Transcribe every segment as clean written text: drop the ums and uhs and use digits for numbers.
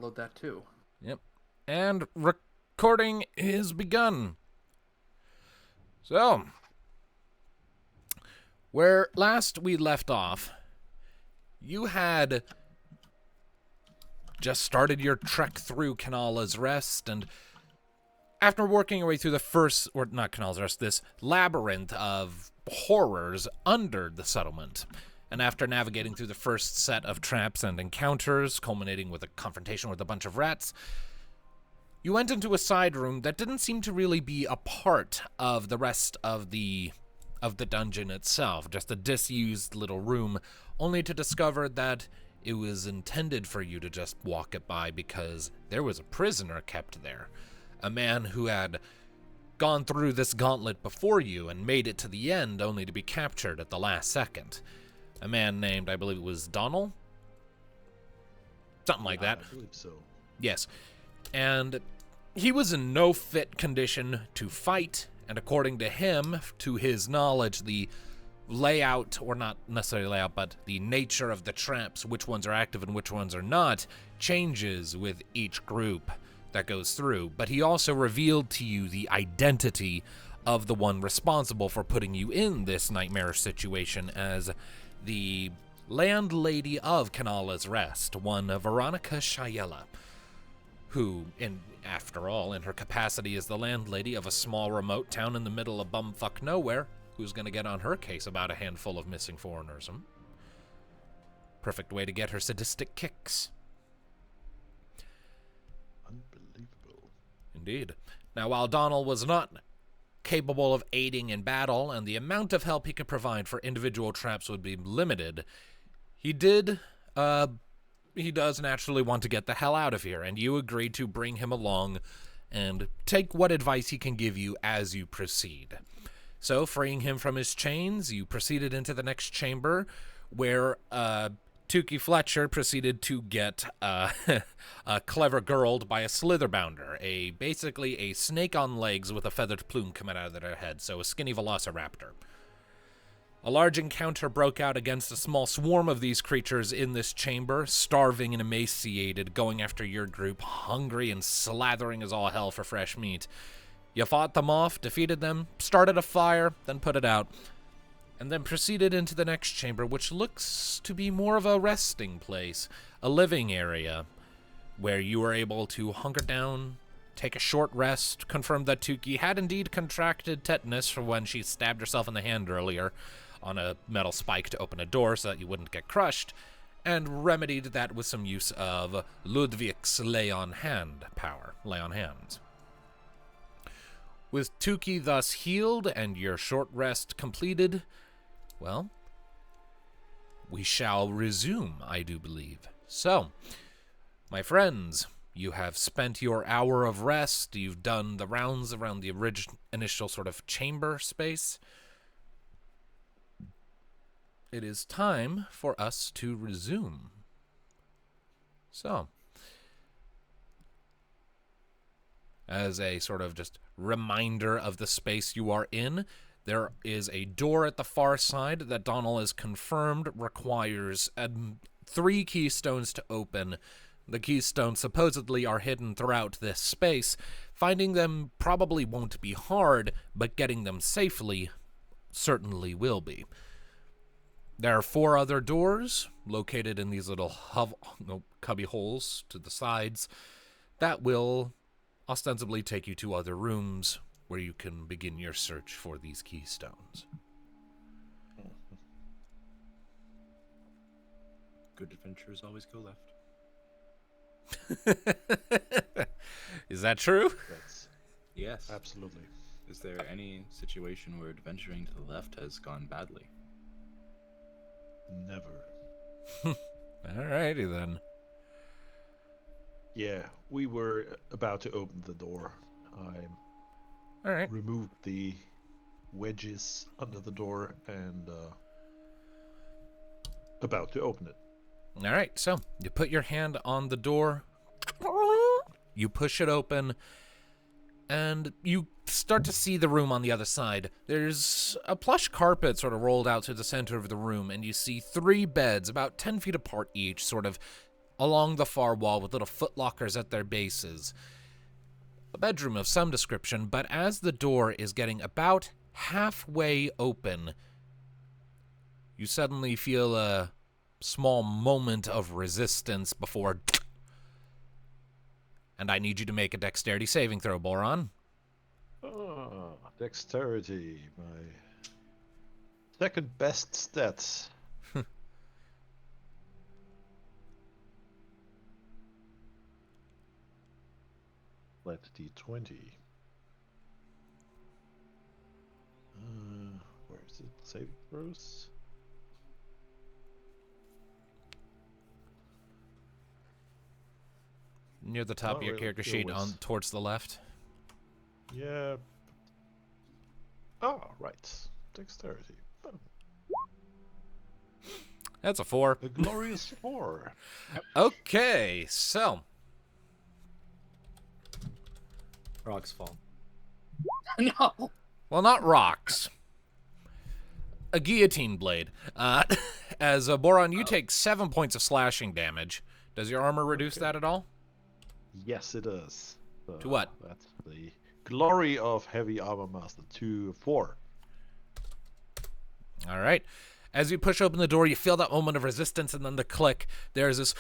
Load that too. Yep. And recording is begun. So, where last we left off, you had just started your trek through Kenalla's Rest, and after working your way through the first, or not Kenalla's Rest, this labyrinth of horrors under the settlement, and after navigating through the first set of traps and encounters, culminating with a confrontation with a bunch of rats, you went into a side room that didn't seem to really be a part of the rest of the dungeon itself, just a disused little room, only to discover that it was intended for you to just walk it by because there was a prisoner kept there. A man who had gone through this gauntlet before you and made it to the end only to be captured at the last second. A man named, I believe it was Donald? Something like that. I believe so. Yes. And he was in no fit condition to fight, and according to him, to his knowledge, the layout, or not necessarily layout, but the nature of the traps, which ones are active and which ones are not, changes with each group that goes through. But he also revealed to you the identity of the one responsible for putting you in this nightmarish situation as the landlady of Kenalla's Rest, one Veronica Shayela, who, after all, in her capacity as the landlady of a small remote town in the middle of bumfuck nowhere, who's going to get on her case about a handful of missing foreigners? Perfect way to get her sadistic kicks. Unbelievable. Indeed. Now, while Donald was not capable of aiding in battle, and the amount of help he could provide for individual traps would be limited, he does naturally want to get the hell out of here, and you agreed to bring him along and take what advice he can give you as you proceed. So, freeing him from his chains, you proceeded into the next chamber, where Tuki Fletcher proceeded to get clever girled by a slitherbounder, basically a snake on legs with a feathered plume coming out of their head, so a skinny velociraptor. A large encounter broke out against a small swarm of these creatures in this chamber, starving and emaciated, going after your group, hungry and slathering as all hell for fresh meat. You fought them off, defeated them, started a fire, then put it out, and then proceeded into the next chamber, which looks to be more of a resting place, a living area, where you were able to hunker down, take a short rest, confirm that Tuki had indeed contracted tetanus from when she stabbed herself in the hand earlier on a metal spike to open a door so that you wouldn't get crushed, and remedied that with some use of Ludviek's lay on hands. With Tuki thus healed and your short rest completed, well, we shall resume, I do believe. So, my friends, you have spent your hour of rest. You've done the rounds around the initial sort of chamber space. It is time for us to resume. So, as a sort of just reminder of the space you are in, there is a door at the far side that Donald has confirmed requires 3 keystones to open. The keystones supposedly are hidden throughout this space. Finding them probably won't be hard, but getting them safely certainly will be. There are 4 other doors located in these little cubby holes to the sides that will ostensibly take you to other rooms where you can begin your search for these keystones. Good adventures always go left. Is that true? Yes. Absolutely. Is there any situation where adventuring to the left has gone badly? Never. Alrighty then. Yeah, we were about to open the door. All right. Removed the wedges under the door and about to open it. All right, so you put your hand on the door, you push it open, and you start to see the room on the other side. There's a plush carpet sort of rolled out to the center of the room, and you see 3 beds, about 10 feet apart each, sort of along the far wall with little footlockers at their bases. A bedroom of some description, but as the door is getting about halfway open, you suddenly feel a small moment of resistance before... And I need you to make a dexterity saving throw, Boron. Oh, dexterity, my second best stats. Let D20. Where is it? Saving throws? Near the top Not of your really, character it sheet was- on towards the left. Yeah. Oh, right. Dexterity. Oh, That's a 4. a glorious 4. Okay, so... Rocks fall. No. Well, not rocks. A guillotine blade. As Boron, you take 7 points of slashing damage. Does your armor reduce that at all? Yes, it does. To what? That's the glory of Heavy Armor Master. To 4. All right. As you push open the door, you feel that moment of resistance, and then the click. There's this...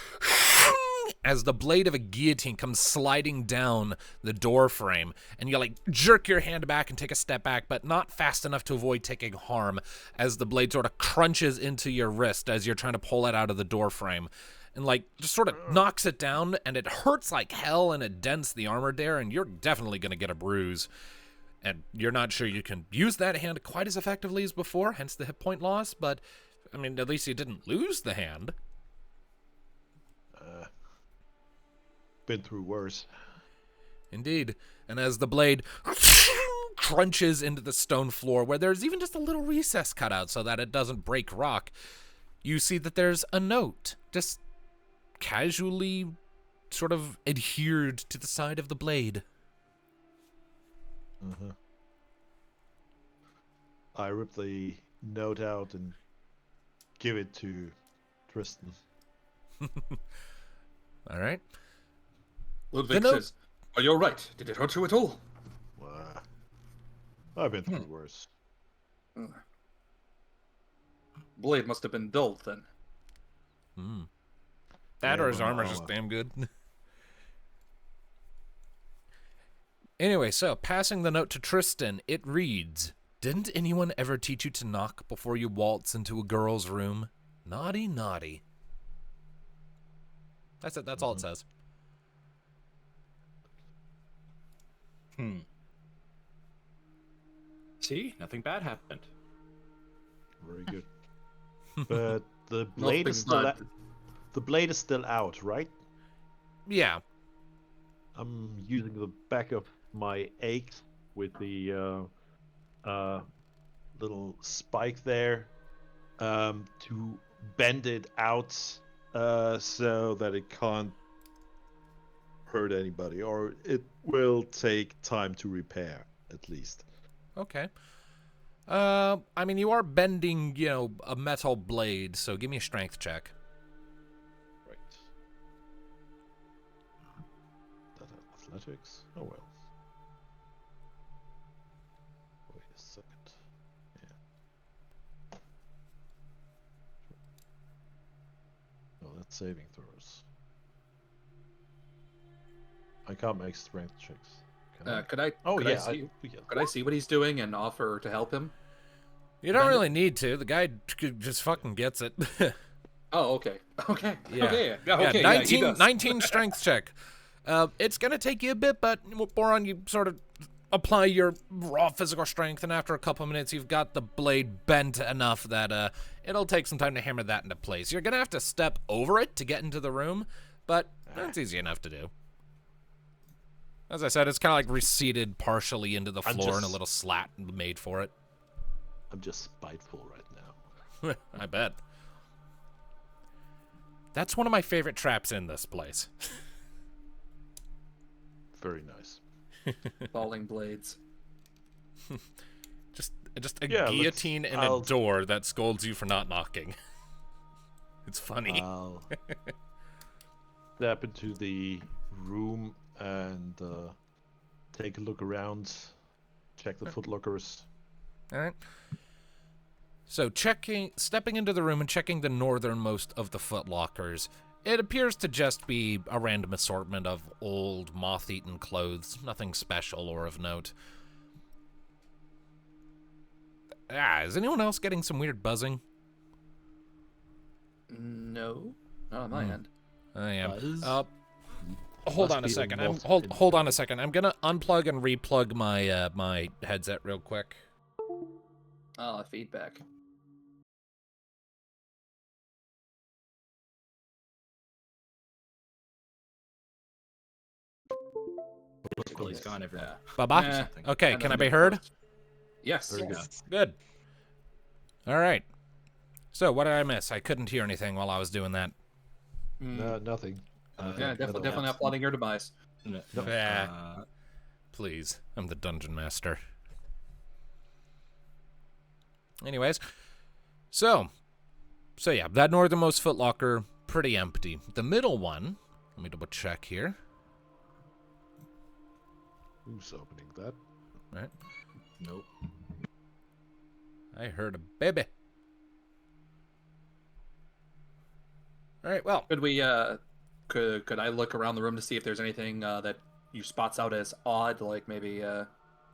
as the blade of a guillotine comes sliding down the door frame, and you like jerk your hand back and take a step back, but not fast enough to avoid taking harm, as the blade sort of crunches into your wrist as you're trying to pull it out of the door frame, and like just sort of knocks it down, and it hurts like hell, and it dents the armor there, and you're definitely going to get a bruise. And you're not sure you can use that hand quite as effectively as before, hence the hit point loss, but I mean, at least you didn't lose the hand. Been through worse. Indeed. And as the blade crunches into the stone floor, where there's even just a little recess cut out so that it doesn't break rock, you see that there's a note just casually sort of adhered to the side of the blade. Uh-huh. I rip the note out and give it to Tristan. All right. Ludviek note- says, "Are you all right? Did it hurt you at all?" I've been through worse. Blade must have been dull then. That Yeah, or his my armor's just armor. damn good. Anyway, so passing the note to Tristan, it reads, "Didn't anyone ever teach you to knock before you waltz into a girl's room? Naughty, naughty." That's it. That's all it says. See, nothing bad happened. Very good. But the blade is still bad. the blade is still out, right? Yeah. I'm using the back of my axe with the little spike there to bend it out so that it can't hurt anybody, or it will take time to repair at least. Okay. I mean, you are bending, a metal blade, so give me a strength check. Right. Athletics? Oh well. Wait a second. Yeah. No, that's saving throws. I can't make strength checks. Can I? Could I? Oh could yeah, I see, yeah. could I see what he's doing and offer to help him? You don't Bend it. really need to. The guy just fucking gets it. Oh, okay. Okay. Yeah. Okay. Yeah, Okay. he 19, does. 19 strength check. It's going to take you a bit, but Boron, you sort of apply your raw physical strength, and after a couple minutes, you've got the blade bent enough that it'll take some time to hammer that into place. You're going to have to step over it to get into the room, but that's easy enough to do. As I said, it's kind of like receded partially into the I'm floor and a just- little slat made for it. I'm just spiteful right now. I bet. That's one of my favorite traps in this place. Very nice. Falling blades. Just a Yeah, guillotine and I'll- a door that scolds you for not knocking. It's funny. step into the room and take a look around. Check the footlockers. All right. So stepping into the room and checking the northernmost of the footlockers, it appears to just be a random assortment of old, moth-eaten clothes, nothing special or of note. Is anyone else getting some weird buzzing? No, not on my end. I am. Buzz? Hold Must on a be second. involved Hold on a second. I'm gonna unplug and replug my my headset real quick. Oh, feedback. Well, he's gone, everyone. Baba. Nah. Okay, can I be heard? Yes. Very good. Good. All right. So what did I miss? I couldn't hear anything while I was doing that. No, nothing. Yeah, definitely not plotting your demise. No, Please, I'm the dungeon master. Anyways, so yeah, that northernmost footlocker, pretty empty. The middle one, let me double check here. Who's opening that? Right, nope. I heard a baby. All right, well, Could we could I look around the room to see if there's anything that you spots out as odd, like maybe a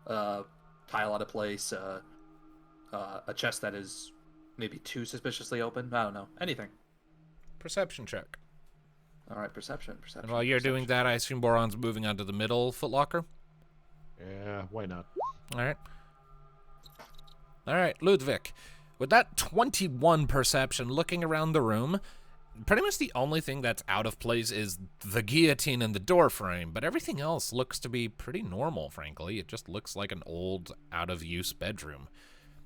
tile out of place, a chest that is maybe too suspiciously open? I don't know. Anything. perception check. All right, perception. And while you're doing that, I assume Boron's moving on to the middle footlocker. Yeah, why not? All right. All right, Ludviek. With that 21 perception, looking around the room, pretty much the only thing that's out of place is the guillotine and the door frame, but everything else looks to be pretty normal, frankly. It just looks like an old, out-of-use bedroom.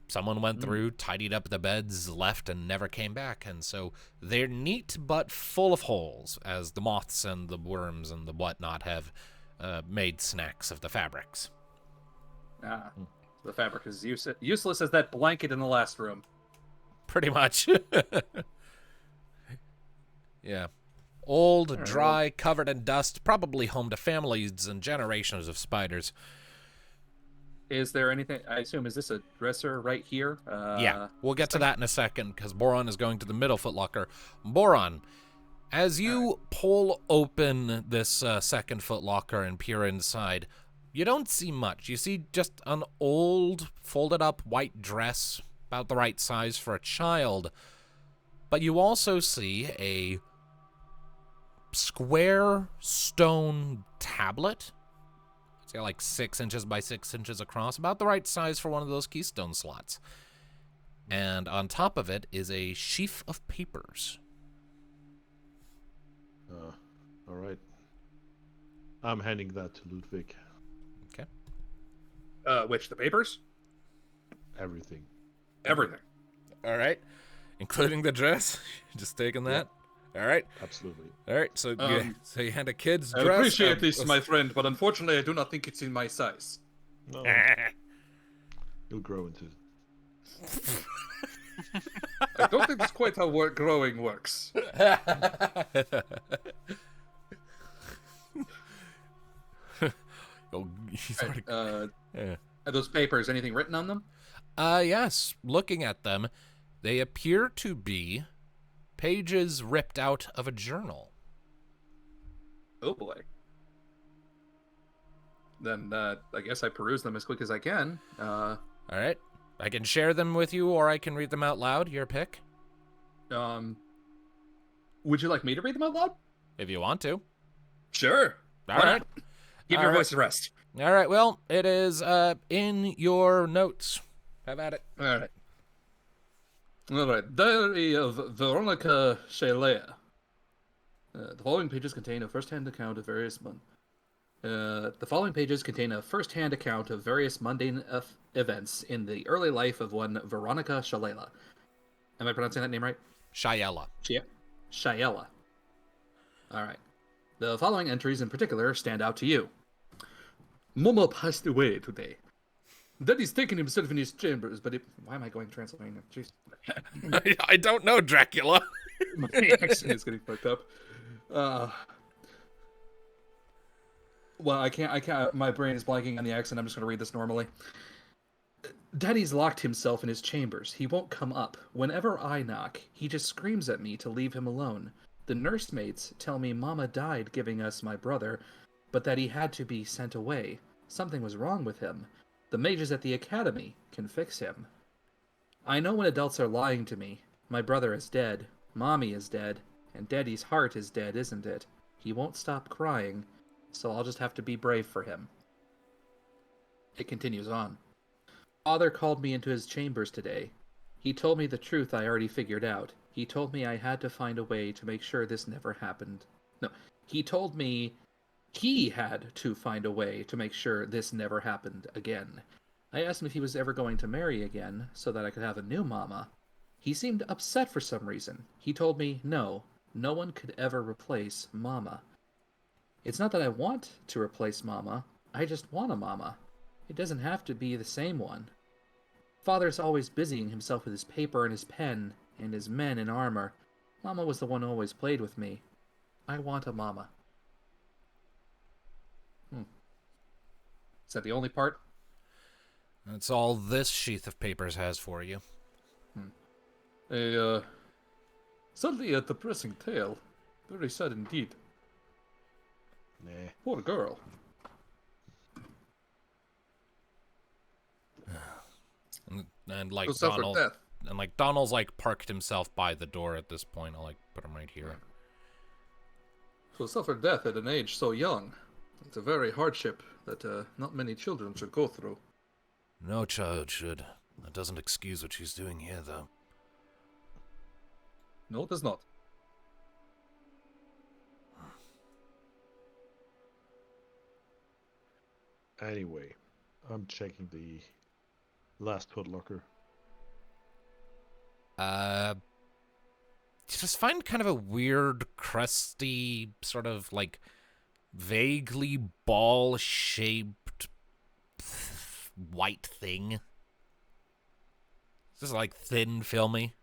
Someone went through, tidied up the beds, left, and never came back, and so they're neat but full of holes, as the moths and the worms and the whatnot have made snacks of the fabrics. Ah, the fabric is useless as that blanket in the last room. Pretty much. Yeah. Old, right, dry, covered in dust, probably home to families and generations of spiders. Is there anything? I assume is this a dresser right here? Yeah, we'll get to that in a second, because Boron is going to the middle footlocker. Boron, as you pull open this second footlocker and peer inside, you don't see much. You see just an old, folded-up white dress, about the right size for a child. But you also see a square stone tablet. It's got like 6 inches by 6 inches across, about the right size for one of those keystone slots. And on top of it is a sheaf of papers. All right. I'm handing that to Ludviek. Okay. Which the papers? Everything. Everything. All right. Including the dress? Just taking that? All right. Absolutely. All right. So, you hand a kid's I dress. appreciate this, my friend, but unfortunately, I do not think it's in my size. No, Eh. you'll grow into it. I don't think that's quite how growing works. Oh, he's already... yeah. Are those papers anything written on them? Yes. Looking at them, they appear to be pages ripped out of a journal. Oh boy. Then I guess I peruse them as quick as I can. All right. I can share them with you, or I can read them out loud. Your pick. Would you like me to read them out loud? If you want to. Sure. All right. Give All your right. voice a rest. All right. Well, it is in your notes. Have at it. All right. All right. Diary of Veronica Shalea. The following pages contain a first-hand account of various mundane events in the early life of one Veronica Shalala. Am I pronouncing that name right? Shayela. Shayela. All right. The following entries in particular stand out to you. Momo passed away today. Daddy's taken himself in his chambers, but why am I going Transylvania? Jeez. I don't know, Dracula. My accent is getting fucked up. Well, I can't. My brain is blanking on the accent. I'm just going to read this normally. Daddy's locked himself in his chambers. He won't come up. Whenever I knock, he just screams at me to leave him alone. The nursemates tell me Mama died giving us my brother, but that he had to be sent away. Something was wrong with him. The mages at the academy can fix him. I know when adults are lying to me. My brother is dead. Mommy is dead. And Daddy's heart is dead, isn't it? He won't stop crying, so I'll just have to be brave for him. It continues on. Father called me into his chambers today. He told me the truth I already figured out. He told me I had to find a way to make sure this never happened. No, he told me he had to find a way to make sure this never happened again. I asked him if he was ever going to marry again, so that I could have a new mama. He seemed upset for some reason. He told me, no one could ever replace Mama. It's not that I want to replace Mama, I just want a mama. It doesn't have to be the same one. Father's always busying himself with his paper and his pen, and his men in armor. Mama was the one who always played with me. I want a mama. Is that the only part? That's all this sheath of papers has for you. Suddenly a depressing tale. Very sad indeed. Nah. Poor girl. And like Who suffered Donald, death. and like Donald's like parked himself by the door at this point. I'll like put him right here. Who suffered death at an age so young. It's a very hardship that not many children should go through. No child should. That doesn't excuse what she's doing here, though. No, it does not. Anyway, I'm checking the last footlocker. Just find kind of a weird, crusty, sort of like vaguely ball-shaped white thing. Just like thin, filmy.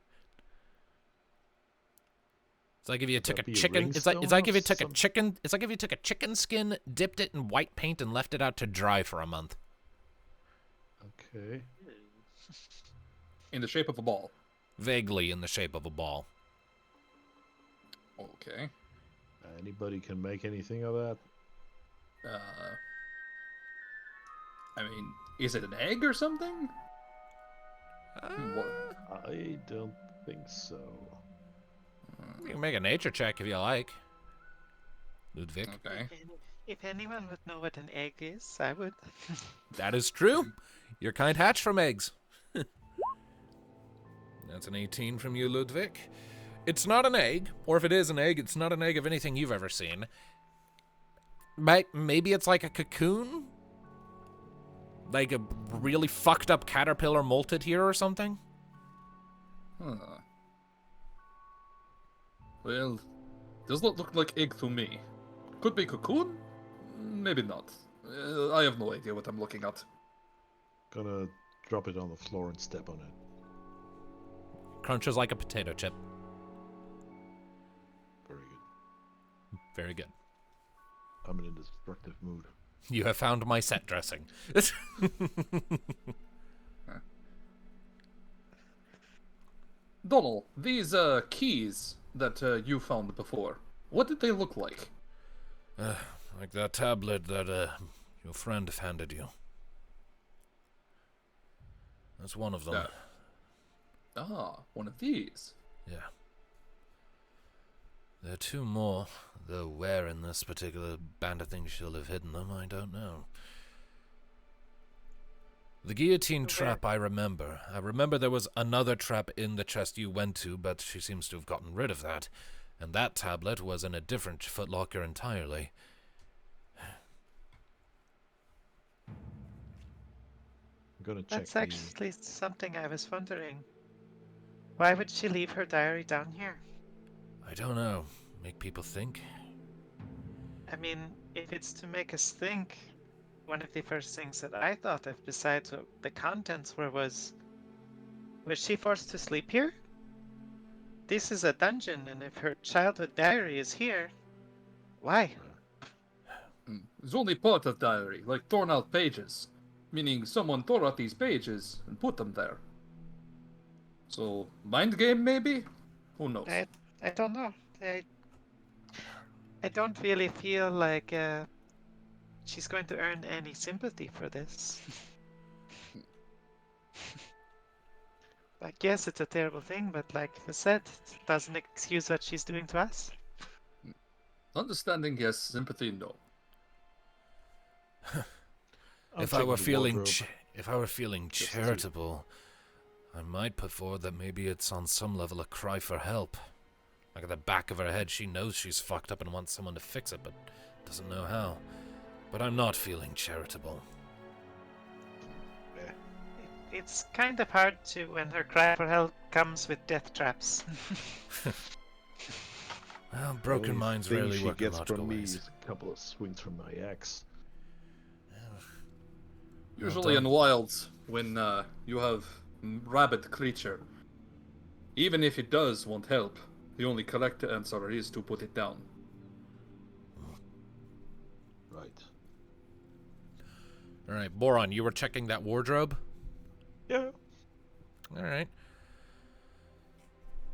It's like if you took a chicken. It's like if you took a chicken. It's like if you took a chicken skin, dipped it in white paint, and left it out to dry for a month. Okay. In the shape of a ball. Vaguely in the shape of a ball. Okay. Anybody can make anything of that? I mean, is it an egg or something? I don't think so. You can make a nature check if you like. Ludviek. Okay. If anyone would know what an egg is, I would. That is true. Your kind hatch from eggs. That's an 18 from you, Ludviek. It's not an egg, or if it is an egg, it's not an egg of anything you've ever seen. Maybe it's like a cocoon? Like a really fucked up caterpillar molted here or something? Huh. Well, does not look like egg to me. Could be cocoon? Maybe not. I have no idea what I'm looking at. Gonna drop it on the floor and step on it. Crunches like a potato chip. Very good. Very good. I'm in a destructive mood. You have found my set dressing. Donald, these keys that you found before, what did they look like? Like that tablet that your friend handed you. That's one of them. One of these. Yeah. There are two more, though where in this particular band of things she'll have hidden them, I don't know. The guillotine trap I remember. I remember there was another trap in the chest you went to, but she seems to have gotten rid of that. And that tablet was in a different footlocker entirely. I'm gonna check. That's actually something I was wondering. Why would she leave her diary down here? I don't know. Make people think? I mean, if it's to make us think, one of the first things that I thought of, besides what the contents were, was she forced to sleep here? This is a dungeon, and if her childhood diary is here, why? is only part of diary, like torn out pages. Meaning someone tore out these pages and put them there. So, mind game maybe? Who knows? I don't know. I don't really feel like she's going to earn any sympathy for this. I guess it's a terrible thing, but like I said, it doesn't excuse what she's doing to us. Understanding, yes. Sympathy, no. If I were feeling charitable, I might put forward that maybe it's on some level a cry for help. Like at the back of her head, she knows she's fucked up and wants someone to fix it, but doesn't know how. But I'm not feeling charitable. It's kind of hard to when her cry for help comes with death traps. Well, broken minds rarely work in logical from me ways. is a couple of swings from my axe. Usually in wilds, when you have rabid creature, even if it does want help, the only correct answer is to put it down. Right. All right, Boron, you were checking that wardrobe? Yeah. All right.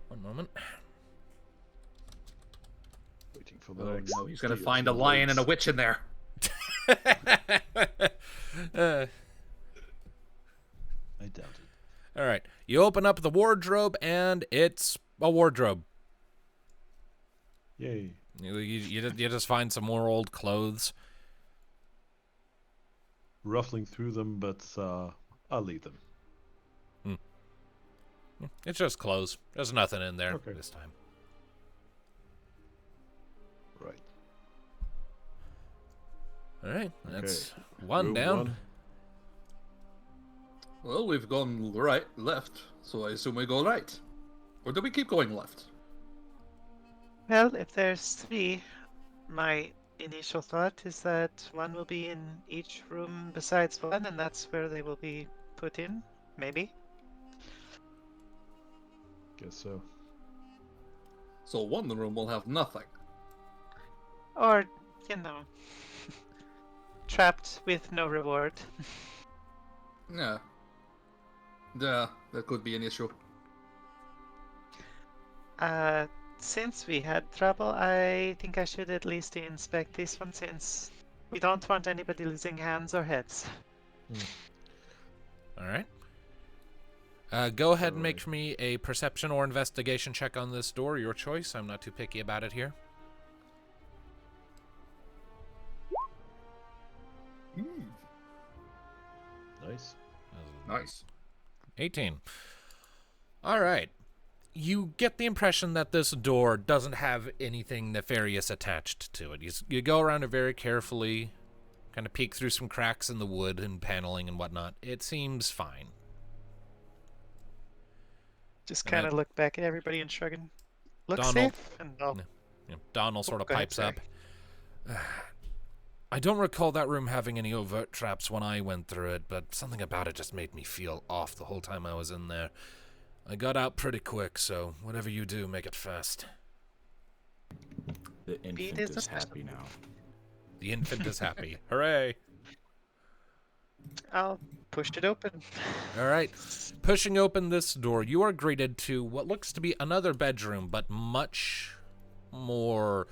One moment. Waiting for the Oh next. no, he's gonna deal find a to lion and a loads. witch in there. I doubt it. All right. You open up the wardrobe, and it's a wardrobe. Yay. You just find some more old clothes. Ruffling through them, but I'll leave them. It's just clothes. There's nothing in there Okay. this time. Right. All right. That's Okay. one Room down. one. Well, we've gone left, so I assume we go right. Or do we keep going left? Well, if there's three, my initial thought is that one will be in each room besides one, and that's where they will be put in, maybe. Guess so. So one room will have nothing. Or, you know, trapped with no reward. Yeah. Yeah, that could be an issue. Since we had trouble, I think I should at least inspect this one since we don't want anybody losing hands or heads. All right. Go ahead and make Alright. for me a perception or investigation check on this door. Your choice. I'm not too picky about it here. Nice. Nice. 18. All right. You get the impression that this door doesn't have anything nefarious attached to it. You go around it very carefully, kind of peek through some cracks in the wood and paneling and whatnot. It seems fine. Just And kind of that- look back at everybody and shrugging. Look Donald- safe, and I'll Donald sort of go ahead, pipes up. I don't recall that room having any overt traps when I went through it, but something about it just made me feel off the whole time I was in there. I got out pretty quick, so whatever you do, make it fast. The infant is is a- happy now. The infant is happy. Hooray! I'll push it open. All right. Pushing open this door, you are greeted to what looks to be another bedroom, but much more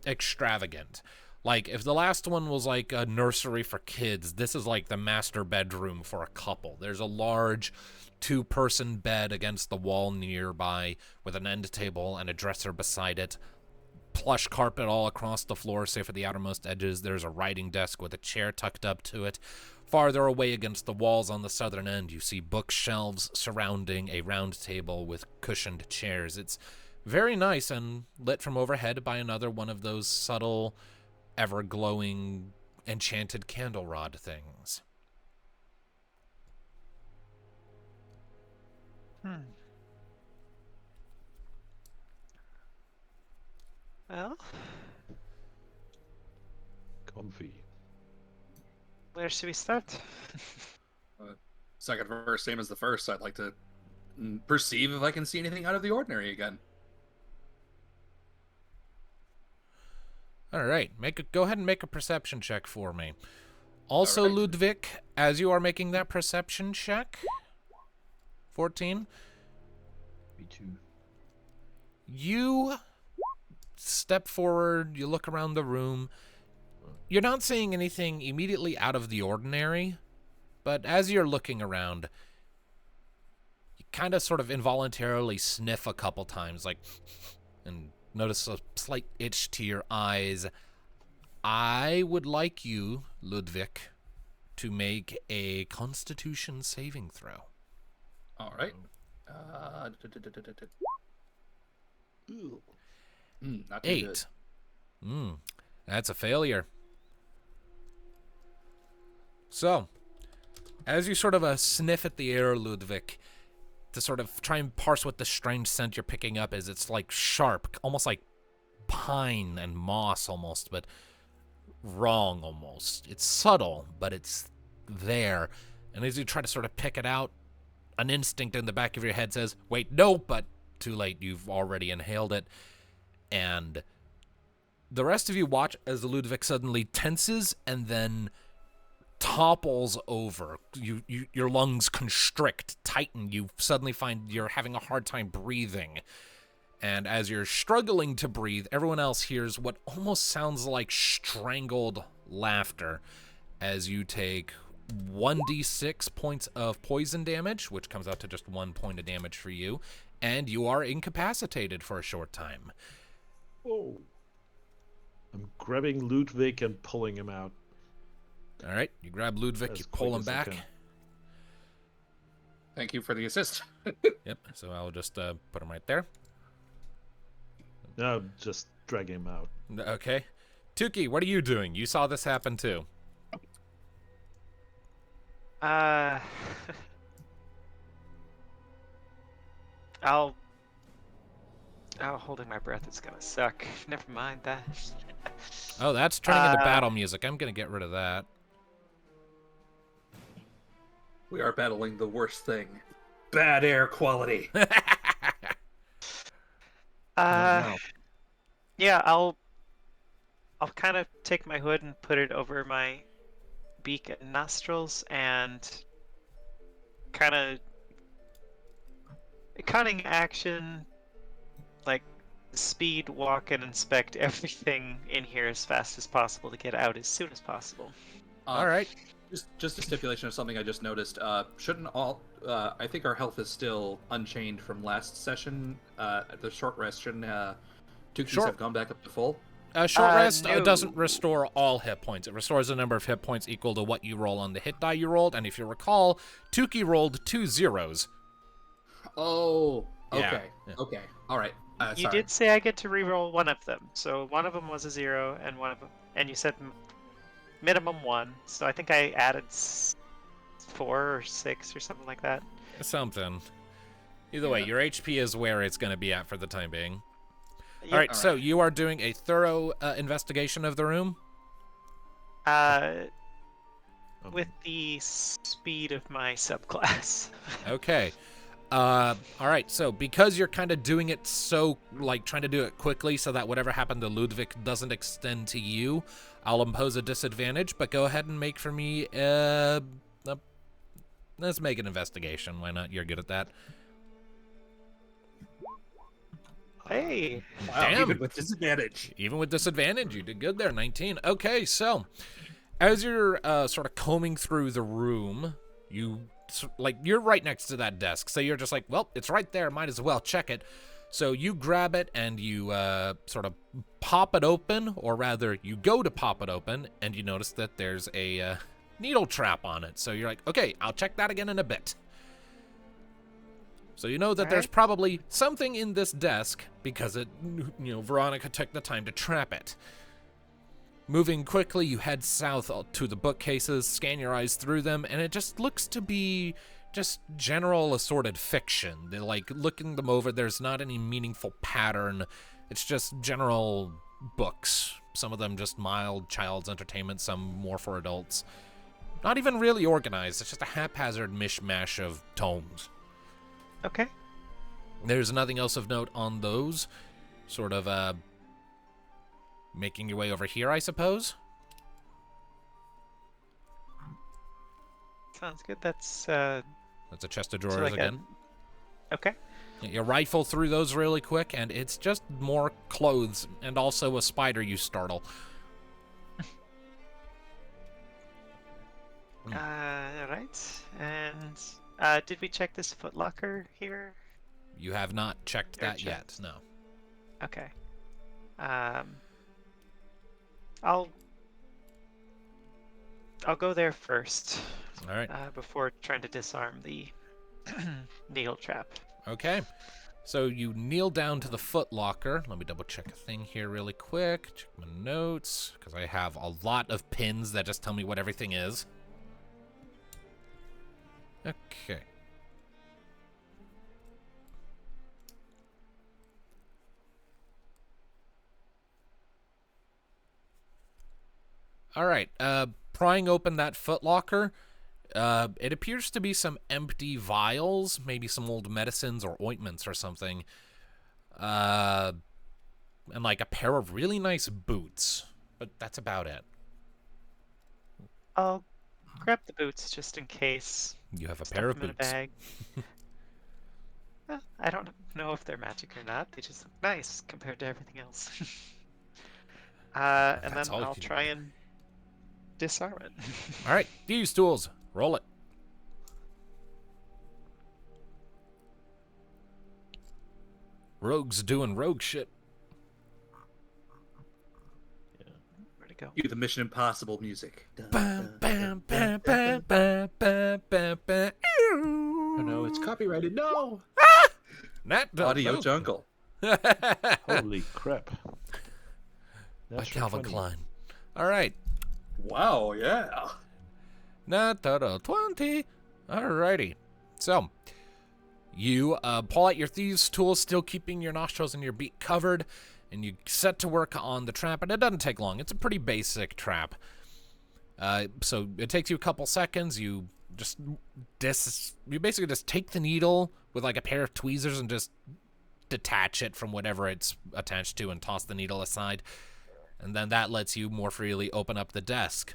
extravagant. Like, if the last one was like a nursery for kids, this is like the master bedroom for a couple. There's a large two-person bed against the wall nearby with an end table and a dresser beside it. Plush carpet all across the floor, save for the outermost edges. There's a writing desk with a chair tucked up to it. Farther away against the walls on the southern end, you see bookshelves surrounding a round table with cushioned chairs. It's very nice and lit from overhead by another one of those subtle, ever-glowing, enchanted candle rod things. Well, Comfy. where should we start? Second verse, same as the first. I'd like to perceive if I can see anything out of the ordinary again. All right, go ahead and make a perception check for me. Also, All right. Ludviek, as you are making that perception check, 14, Me too. you step forward, you look around the room. You're not seeing anything immediately out of the ordinary, but as you're looking around, you kind of sort of involuntarily sniff a couple times, like, and notice a slight itch to your eyes. I would like you, Ludviek, to make a Constitution saving throw. All right. Not too 8. That's a failure. So, as you sort of sniff at the air, Ludviek, to sort of try and parse what the strange scent you're picking up is, it's like sharp, almost like pine and moss almost, but wrong almost. It's subtle, but it's there. And as you try to sort of pick it out, an instinct in the back of your head says, wait, no, but too late, you've already inhaled it. And the rest of you watch as Ludviek suddenly tenses and then topples over. Your lungs constrict, tighten. You suddenly find you're having a hard time breathing. And as you're struggling to breathe, everyone else hears what almost sounds like strangled laughter as you take 1d6 points of poison damage, which comes out to just 1 point of damage for you, and you are incapacitated for a short time. Oh. I'm grabbing Ludviek and pulling him out. All right, you grab Ludviek, As you pull quick him as I back. can. Thank you for the assist. Yep, so I'll just put him right there. No, just drag him out. Okay. Tuki, what are you doing? You saw this happen too. Holding my breath is gonna suck. Never mind that. Oh, that's turning into battle music. I'm gonna get rid of that. We are battling the worst thing. Bad air quality. Yeah, I'll kind of take my hood and put it over my beak and nostrils and kind of cunning action, like speed walk and inspect everything in here as fast as possible to get out as soon as possible. All right. Just a stipulation of something I just noticed. Shouldn't all? I think our health is still unchained from last session. At the short rest, shouldn't Tuki's have gone back up to full? Short rest no. doesn't restore all hit points. It restores the number of hit points equal to what you roll on the hit die you rolled. And if you recall, Tuki rolled 2 zeros. Oh, okay, Yeah. okay, all right. You Sorry. did say I get to reroll one of them, so one of them was a 0, and one of them, and you said minimum 1, so I think I added 4 or 6 or something like that. Something. Either way, Yeah. your HP is where it's going to be at for the time being. Yep. All right, so you are doing a thorough investigation of the room? With the speed of my subclass. Okay. All right, so because you're kind of doing it so, like, trying to do it quickly so that whatever happened to Ludviek doesn't extend to you, I'll impose a disadvantage, but go ahead and make for me, let's make an investigation. Why not? You're good at that. Hey! Wow, Damn. even with disadvantage. Even with disadvantage, you did good there, 19. Okay, so as you're sort of combing through the room, you're right next to that desk, so you're just like, well, it's right there, might as well check it. So you grab it and you sort of pop it open, or rather, you go to pop it open, and you notice that there's a needle trap on it. So you're like, okay, I'll check that again in a bit. So you know that there's Alright. probably something in this desk because Veronica took the time to trap it. Moving quickly, you head south to the bookcases, scan your eyes through them, and it just looks to be just general assorted fiction. They're like, looking them over, there's not any meaningful pattern. It's just general books. Some of them just mild child's entertainment, some more for adults. Not even really organized. It's just a haphazard mishmash of tomes. Okay. There's nothing else of note on those. Sort of, Making your way over here, I suppose? Sounds good. That's That's a chest of drawers like again. okay. You rifle through those really quick, and it's just more clothes and also a spider you startle. Right. And did we check this footlocker here? You have not checked Or that yet, checked. no. Okay. I'll go there first. All right. Before trying to disarm the needle trap. Okay. So you kneel down to the footlocker. Let me double check a thing here really quick. Check my notes, because I have a lot of pins that just tell me what everything is. Okay. All right. Prying open that footlocker, it appears to be some empty vials, maybe some old medicines or ointments or something. And like a pair of really nice boots. But that's about it. I'll grab the boots just in case. You have a Stuff pair of them boots. in a bag. I don't know if they're magic or not. They just look nice compared to everything else. And That's then all you I'll can try and disarm it. All right, use tools. Roll it. Rogue's doing rogue shit. Where'd it go? Cue the Mission Impossible music. Bam, bam, bam, bam, bam, bam, bam, bam. Oh no, it's copyrighted. No. Audio Jungle. Holy crap. By Natural Calvin 20. Klein. All right. Wow, yeah. Natural 20. Alrighty. So, you pull out your thieves' tools, still keeping your nostrils and your beak covered, and you set to work on the trap, and it doesn't take long. It's a pretty basic trap. So it takes you a couple seconds. You basically just take the needle with like a pair of tweezers and just detach it from whatever it's attached to and toss the needle aside. And then that lets you more freely open up the desk.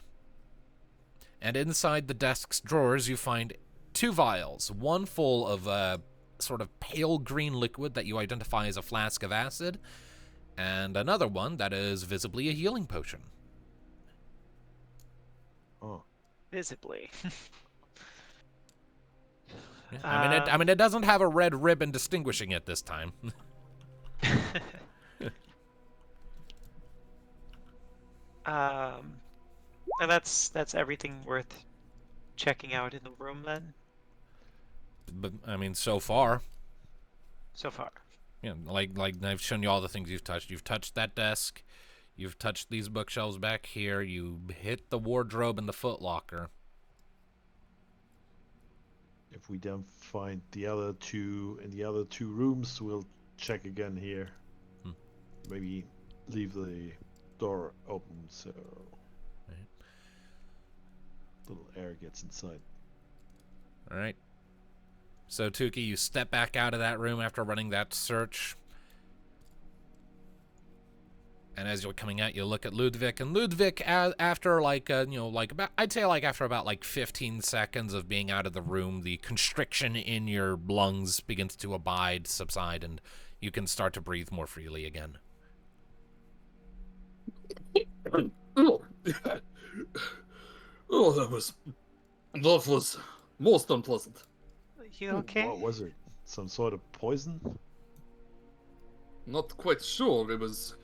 And inside the desk's drawers, you find 2 vials, one full of sort of pale green liquid that you identify as a flask of acid, and another one that is visibly a healing potion. Oh. Visibly. Yeah, I mean, it doesn't have a red ribbon distinguishing it this time. And that's everything worth checking out in the room then, But I mean, so far, so far. you know, like I've shown you all the things you've touched. You've touched that desk. You've touched these bookshelves back here. You hit the wardrobe and the footlocker. If we don't find the other two in the other 2 rooms, we'll check again here. Maybe leave the door open so little air gets inside. All right. So, Tuki, you step back out of that room after running that search. And as you're coming out, you look at Ludviek. And Ludviek, after after about 15 seconds of being out of the room, the constriction in your lungs begins to subside, and you can start to breathe more freely again. Oh, that was most unpleasant. You okay? What was it? Some sort of poison? Not quite sure. It was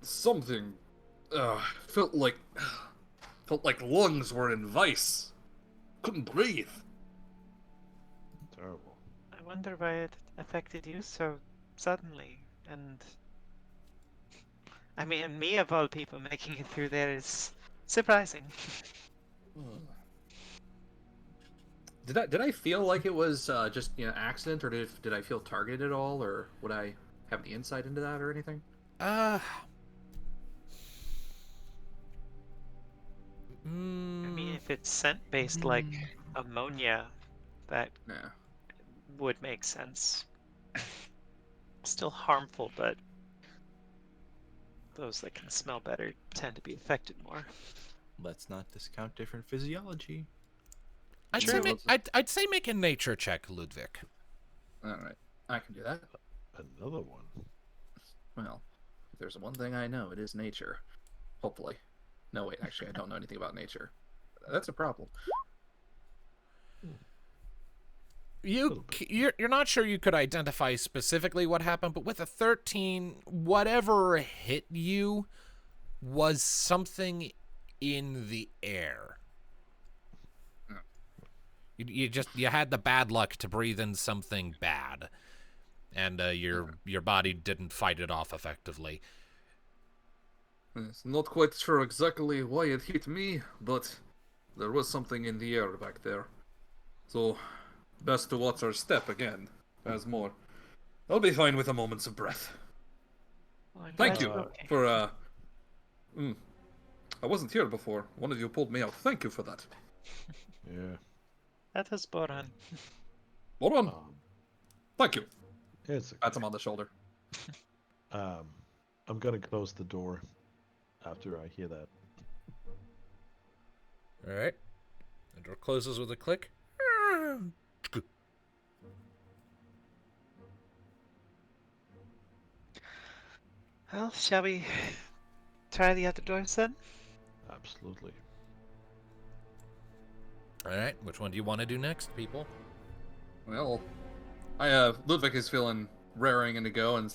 something. Felt like lungs were in vice. Couldn't breathe. Terrible. I wonder why it affected you so suddenly. And I mean, me of all people making it through there is surprising. Did I feel like it was just accident, or did I feel targeted at all, or would I have any insight into that or anything? I mean, if it's scent-based like ammonia, that Yeah. would make sense. Still harmful, but those that can smell better tend to be affected more. Let's not discount different physiology. I'd Sure. say I'd say make a nature check, Ludviek. All right, I can do that. Another one. Well, if there's one thing I know, it is nature. Hopefully. No, wait, actually, I don't know anything about nature. That's a problem. You're not sure you could identify specifically what happened, but with a 13, whatever hit you was something in the air. You had the bad luck to breathe in something bad, and your body didn't fight it off effectively. Yes, not quite sure exactly why it hit me, but there was something in the air back there. So, best to watch our step again. As more. I'll be fine with a moments of breath. Well, I'm Thank glad you you're okay. for, I wasn't here before. One of you pulled me out. Thank you for that. Yeah. That was Boron. Boron, thank you. It's Pats him on the shoulder. I'm gonna close the door after I hear that. All right. The door closes with a click. Well, shall we try the other doors then? Absolutely. All right. Which one do you want to do next, people? Well, Ludviek is feeling raring and to go, and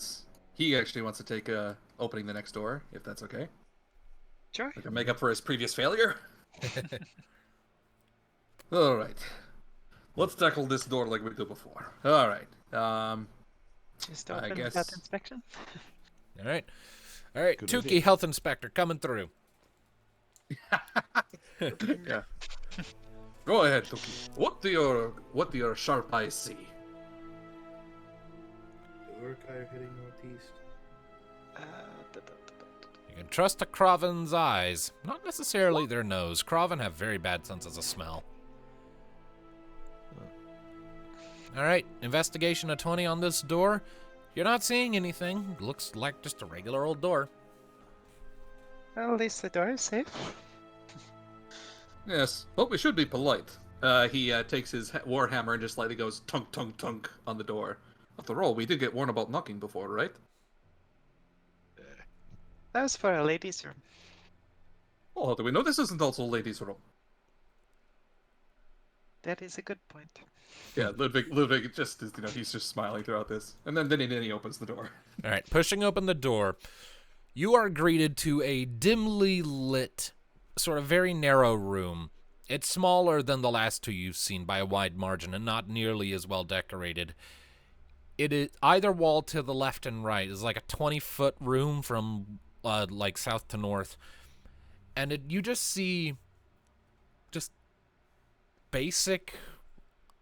he actually wants to take opening the next door, if that's okay. Sure. We can make up for his previous failure. All right. Let's tackle this door like we did before. All right. Just I open without guess- inspection. All right. All right. Good Tuki, idea. health inspector, coming through. Yeah. Go ahead, Tuki. What do your sharp eyes see? The Urkai heading northeast. You can trust a Kraven's eyes, not necessarily their nose. Kraven have very bad senses of smell. All right, investigation of 20 on this door. You're not seeing anything. Looks like just a regular old door. Well, at least the door is safe. Yes, but we should be polite. He takes his warhammer and just slightly goes tunk tunk tunk on the door. After all, we did get warned about knocking before, right? That was for a ladies' room. Oh, how do we know this isn't also a ladies' room? That is a good point. Yeah, Ludviek just is, he's just smiling throughout this, and then he opens the door. All right, pushing open the door, you are greeted to a dimly lit, sort of very narrow room. It's smaller than the last two you've seen by a wide margin and not nearly as well decorated. It is either wall to the left and right is like a 20-foot room from like south to north, and you just see just basic,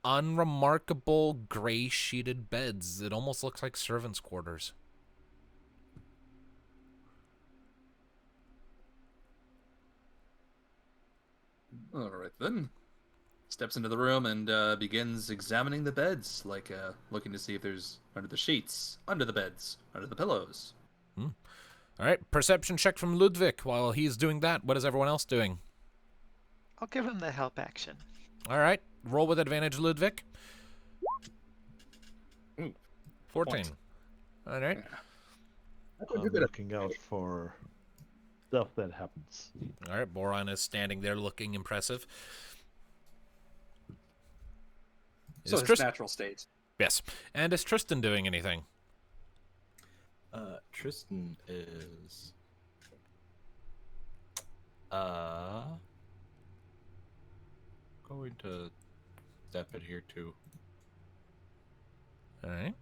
unremarkable gray sheeted beds. It almost looks like servants' quarters. All right then. Steps into the room and begins examining the beds, like looking to see if there's under the sheets, under the beds, under the pillows. All right, perception check from Ludviek. While he's doing that, what is everyone else doing? I'll give him the help action. All right, roll with advantage, Ludviek. Ooh, 14. point. All right. I'm looking out for stuff that happens. All right, Boron is standing there looking impressive. So Is his Tristan? natural state. Yes. And is Tristan doing anything? Tristan is going to step in here too. All right.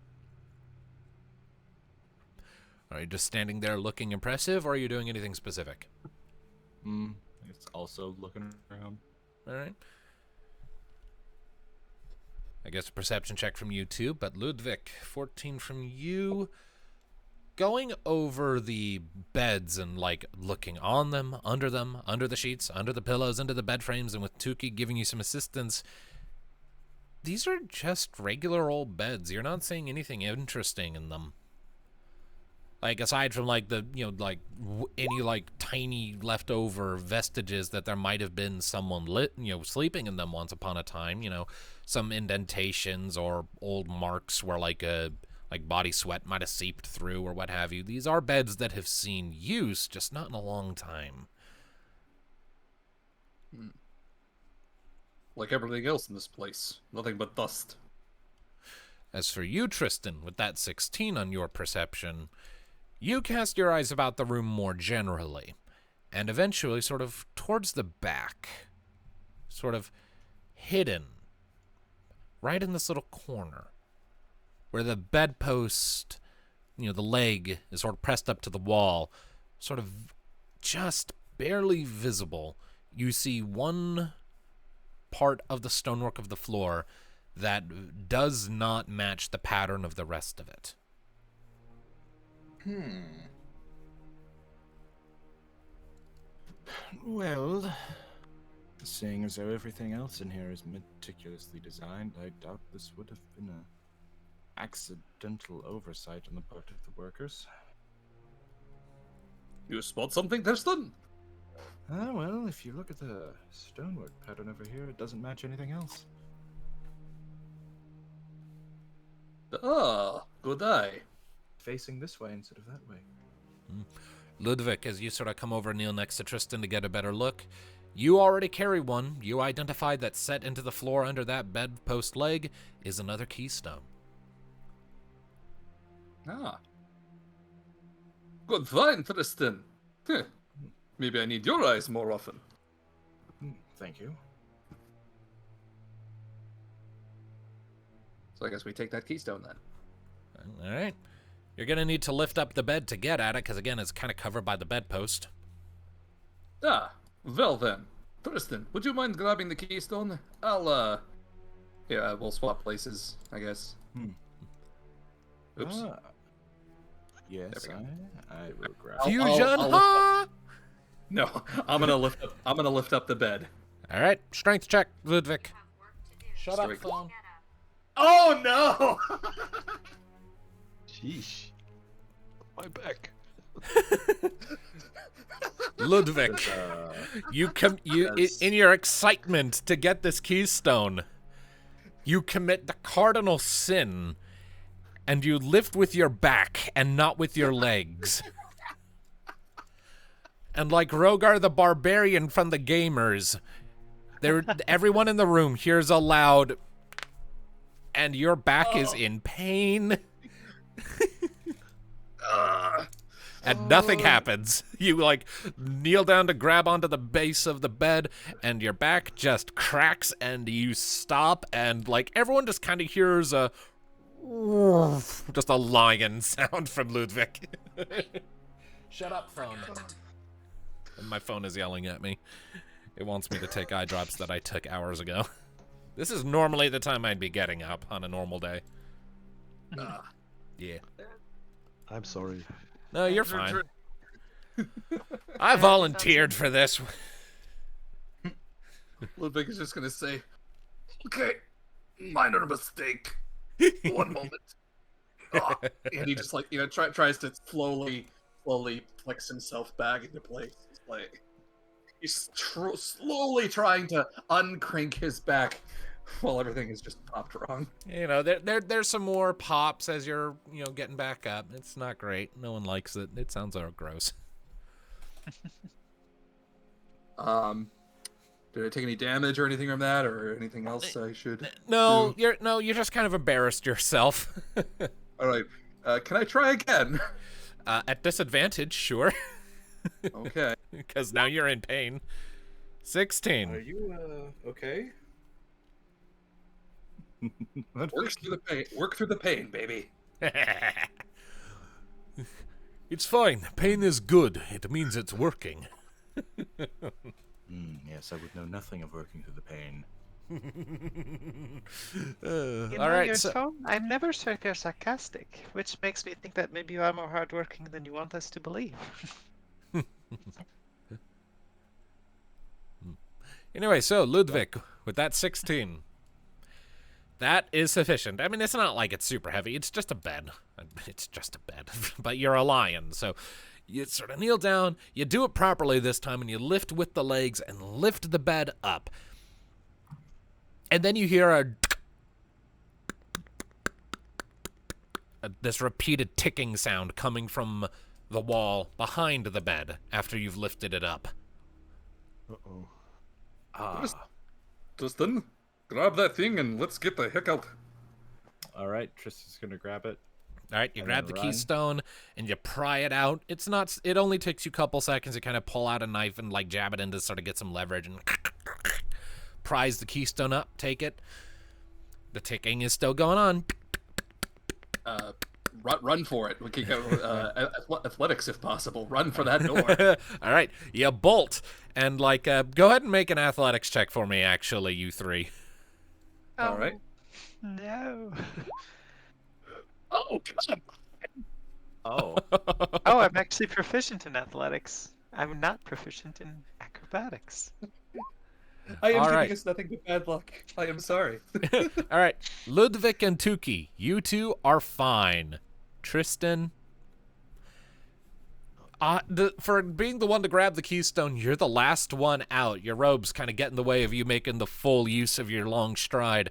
Are you just standing there looking impressive, or are you doing anything specific? It's also looking around. All right. I guess a perception check from you too, but Ludviek, 14 from you. Going over the beds and like looking on them, under the sheets, under the pillows, under the bed frames, and with Tuki giving you some assistance. These are just regular old beds. You're not seeing anything interesting in them. Like, aside from, like, the, you know, like, any, like, tiny leftover vestiges that there might have been someone sleeping in them once upon a time, you know, some indentations or old marks where, like, body sweat might have seeped through or what have you. These are beds that have seen use, just not in a long time. Like everything else in this place. Nothing but dust. As for you, Tristain, with that 16 on your perception, you cast your eyes about the room more generally, and eventually sort of towards the back, sort of hidden, right in this little corner, where the bedpost, you know, the leg is sort of pressed up to the wall, sort of just barely visible. You see one part of the stonework of the floor that does not match the pattern of the rest of it. Well, seeing as though everything else in here is meticulously designed, I doubt this would have been an accidental oversight on the part of the workers. You spot something, Tristan? Ah, well, if you look at the stonework pattern over here, it doesn't match anything else. Ah, good eye. Facing this way instead of that way. Ludviek, as you sort of come over and kneel next to Tristan to get a better look, you already carry one. You identified that set into the floor under that bedpost leg is another keystone. Ah. Good find, Tristan. Huh. Maybe I need your eyes more often. Thank you. So I guess we take that keystone then. All right. You're going to need to lift up the bed to get at it, because, again, it's kind of covered by the bedpost. Ah, well then. Tristan, would you mind grabbing the keystone? Yeah, we'll swap places, I guess. Oops. Yes, There I will grab. Fusion, I'll No, I'm gonna lift up the bed. All right, strength check, Ludviek. Shut Strength. up, phone. Oh no! Sheesh. My back. Ludviek, in your excitement to get this keystone, you commit the cardinal sin, and you lift with your back and not with your legs. And like Rogar the Barbarian from the Gamers, everyone in the room hears a loud, and your back is in pain. And nothing happens. You like kneel down to grab onto the base of the bed, and your back just cracks, and you stop, and like everyone just kind of hears just a lion sound from Ludviek. Shut up, phone. And my phone is yelling at me. It wants me to take eye drops that I took hours ago. This is normally the time I'd be getting up on a normal day. Yeah. I'm sorry. No, you're fine. I volunteered for this. Ludviek is just gonna say, "Okay, minor mistake. One moment." And he just like tries to slowly flex himself back into place. It's like he's slowly trying to uncrank his back while everything is just popped wrong. You know, there's some more pops as you're getting back up. It's not great. No one likes it. It sounds gross. Did I take any damage or anything from that, or anything else I should? No, do? you're just kind of embarrassed yourself. All right. Can I try again? At disadvantage, sure. Okay. Because now you're in pain. 16. Are you okay? Work through the pain. Work through the pain, baby. It's fine. Pain is good. It means it's working. Yes, I would know nothing of working through the pain. All right, so I'm never sure if you're sarcastic, which makes me think that maybe you are more hardworking than you want us to believe. Anyway, so Ludviek, with that 16, That is sufficient. I mean, it's not like it's super heavy. It's just a bed. It's just a bed. But you're a lion, so you sort of kneel down. You do it properly this time, and you lift with the legs and lift the bed up. And then you hear this repeated ticking sound coming from the wall behind the bed after you've lifted it up. Uh-oh. Tristan, grab that thing and let's get the heck out. All right, Tristan's gonna grab it. All right, you And grab the then run. keystone and you pry it out. It only takes you a couple seconds to kind of pull out a knife and like jab it in to sort of get some leverage and prise the keystone up, take it. The ticking is still going on. Run for it. We can go athletics if possible. Run for that door. All right, you bolt and like go ahead and make an athletics check for me. Actually, you three. All right. No. Oh, God. Oh. Oh, I'm actually proficient in athletics. I'm not proficient in acrobatics. I am All giving right. us nothing but bad luck. I am sorry. All right, Ludviek and Tuki, you two are fine. Tristan, for being the one to grab the keystone, you're the last one out. Your robes kind of get in the way of you making the full use of your long stride.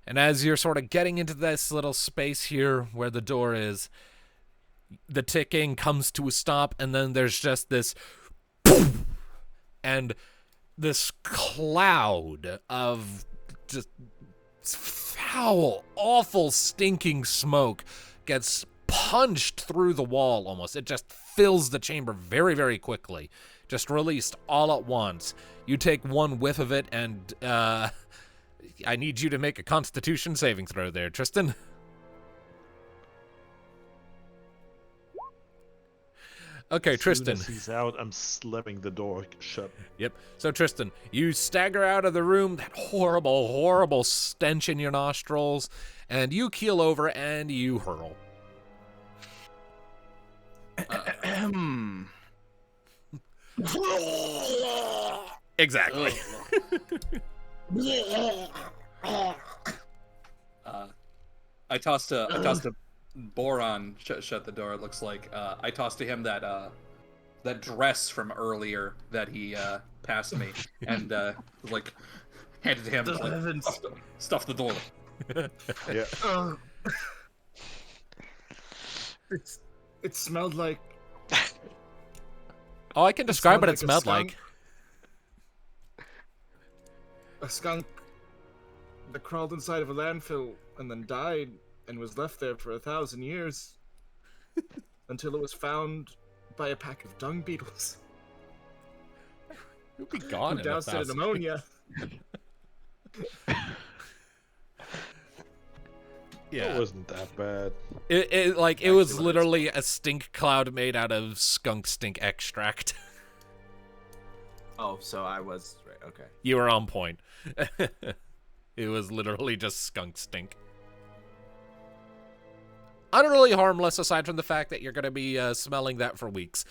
And as you're sort of getting into this little space here where the door is, the ticking comes to a stop, and then there's just this boom, and this cloud of just foul, awful, stinking smoke gets punched through the wall almost. It just fills the chamber very, very quickly. Just released all at once. You take one whiff of it, and I need you to make a Constitution saving throw there, Tristan. Okay, Tristan. As soon as he's out, I'm slamming the door shut. Yep. So, Tristan, you stagger out of the room, that horrible, horrible stench in your nostrils, and you keel over and you hurl. Exactly. I tossed a Boron shut the door. It looks like I tossed to him that dress from earlier that he passed me, and like handed to him. Like, stuff the door. Yeah. It smelled like Oh, I can describe what it smelled smelled like like. a skunk that crawled inside of a landfill and then died and was left there for 1,000 years until it was found by a pack of dung beetles You'll be gone who in doused it in 1,000. ammonia. It wasn't that bad. It was Actually, what literally a stink cloud made out of skunk stink extract. Oh, so I was right. Okay. You were on point. It was literally just skunk stink. Utterly harmless, aside from the fact that you're going to be smelling that for weeks.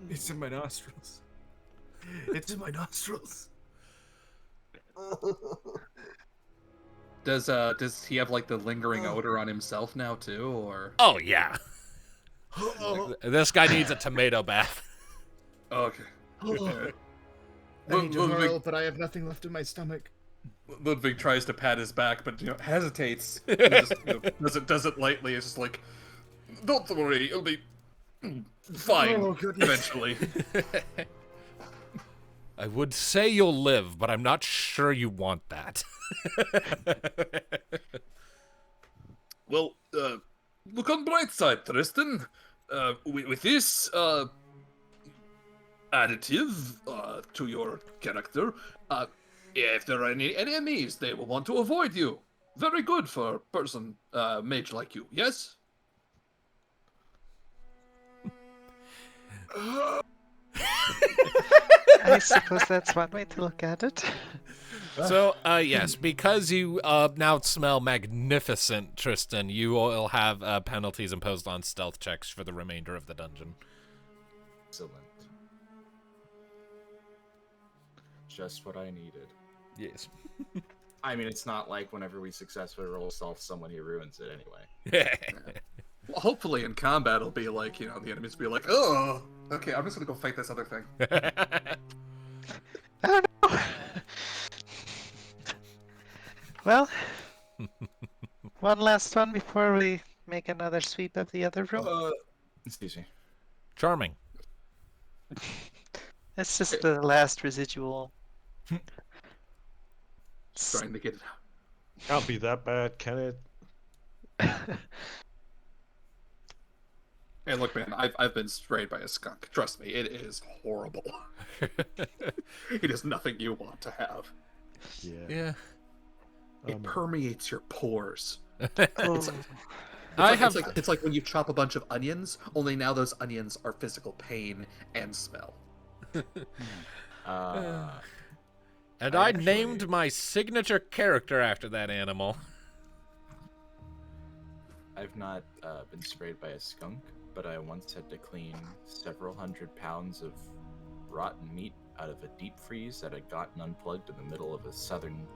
It's in my nostrils. It's in my nostrils. Does he have like the lingering odor on himself now too, or? Oh, yeah. This guy needs a tomato bath. Okay. I need to hurl, but I have nothing left in my stomach. Ludwig tries to pat his back, but hesitates. And just, does it lightly. It's just like, don't worry, it'll be fine Oh, goodness. eventually. I would say you'll live, but I'm not sure you want that. Well, look on the bright side, Tristan. With this additive to your character, if there are any enemies, they will want to avoid you. Very good for a person, mage like you, yes? I suppose that's one way to look at it. So, yes, because you now smell magnificent, Tristan, you will have penalties imposed on stealth checks for the remainder of the dungeon. Excellent. Just what I needed. Yes. I mean, it's not like whenever we successfully roll stealth, someone here ruins it anyway. Well, hopefully in combat it'll be like, the enemies will be like, oh, okay, I'm just gonna go fight this other thing. I don't know. Well, one last one before we make another sweep of the other room. Excuse me. Charming. That's just the last residual. Trying to get it out. Can't be that bad, can it? Hey, look, man, I've been sprayed by a skunk. Trust me, it is horrible. It is nothing you want to have. Yeah. Yeah. It permeates your pores. Oh. It's like when you chop a bunch of onions, only now those onions are physical pain and smell. And I named my signature character after that animal. I've not been sprayed by a skunk, but I once had to clean several hundred pounds of rotten meat out of a deep freeze that had gotten unplugged in the middle of a southern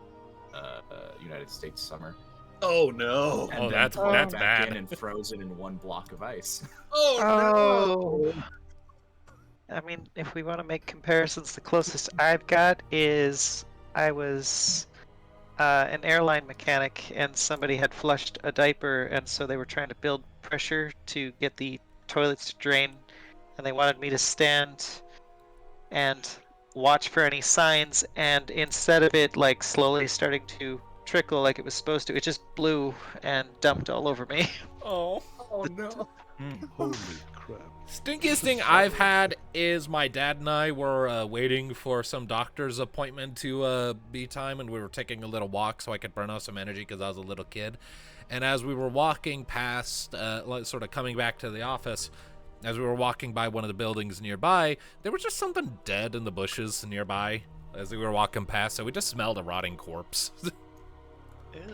United States summer. Oh no! Oh, And that's then back bad. in and frozen in one block of ice. Oh. I mean, if we want to make comparisons, the closest I've got is I was an airline mechanic, and somebody had flushed a diaper, and so they were trying to build pressure to get the toilets to drain, and they wanted me to stand and watch for any signs, and instead of it like slowly starting to trickle like it was supposed to, it just blew and dumped all over me. Oh. Oh no! Holy crap. Stinkiest thing I've had is my dad and I were waiting for some doctor's appointment to be time, and we were taking a little walk so I could burn off some energy because I was a little kid. And as we were walking past, sort of coming back to the office, as we were walking by one of the buildings nearby, there was just something dead in the bushes nearby as we were walking past, so we just smelled a rotting corpse.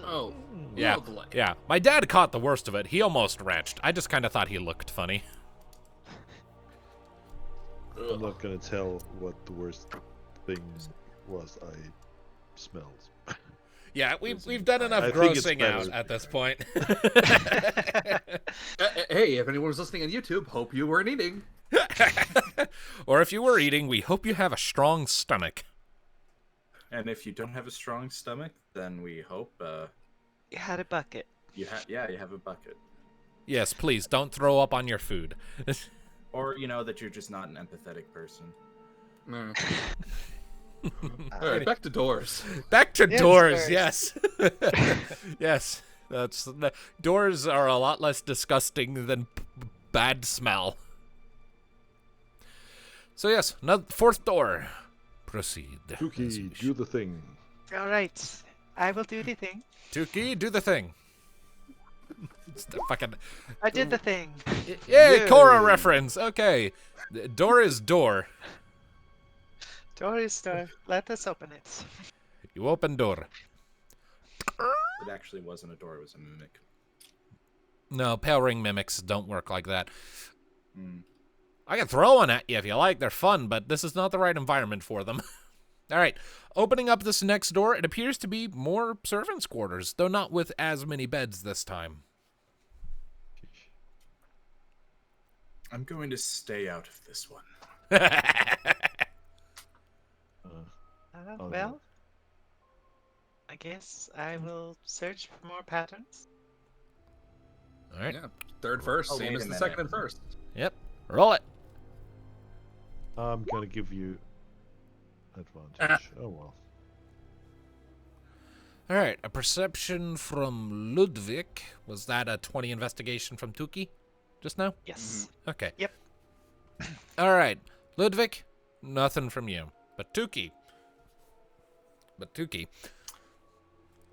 Oh, Yeah, lovely. yeah. My dad caught the worst of it. He almost retched. I just kind of thought he looked funny. I'm not gonna tell what the worst thing was I smelled. Yeah, we've done enough I think it's grossing out better. at this point. Hey, if anyone was listening on YouTube, hope you weren't eating. Or if you were eating, we hope you have a strong stomach. And if you don't have a strong stomach, then we hope You had a bucket. you have a bucket. Yes, please don't throw up on your food. Or, that you're just not an empathetic person. Mm. All right, back to doors. Back to Yes, doors, doors. yes. Yes, doors are a lot less disgusting than bad smell. So yes, fourth door. Proceed. as you Tuki, wish. do the thing. All right, I will do the thing. Tuki, do the thing. It's the fucking... I did the thing. Yay, Korra reference. Okay. The door is door. Door is door. Let us open it. You open door. It actually wasn't a door, it was a mimic. No, pale ring mimics don't work like that. Mm. I can throw one at you if you like. They're fun, but this is not the right environment for them. All right. Opening up this next door, it appears to be more servants' quarters, though not with as many beds this time. I'm going to stay out of this one. Oh, Well, no. I guess I will search for more patterns. All right. Yeah, third first, Oh, same wait as a the minute. second and first. Yep. Roll it. I'm gonna give you advantage. Oh well. All right. A perception from Ludviek. Was that a 20 investigation from Tuki just now? Yes. Okay. Yep. All right. Ludviek, nothing from you. But Tuki,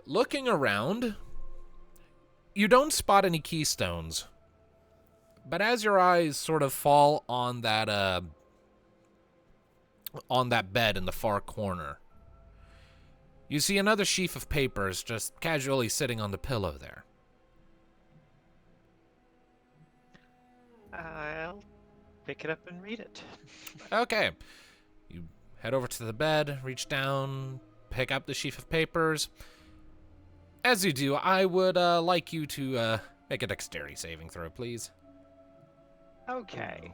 looking around, you don't spot any keystones. But as your eyes sort of fall on that bed in the far corner, you see another sheaf of papers just casually sitting on the pillow there. I'll pick it up and read it. Okay. You head over to the bed, reach down, pick up the sheaf of papers. as you do, I would like you to make a dexterity saving throw, please. Okay.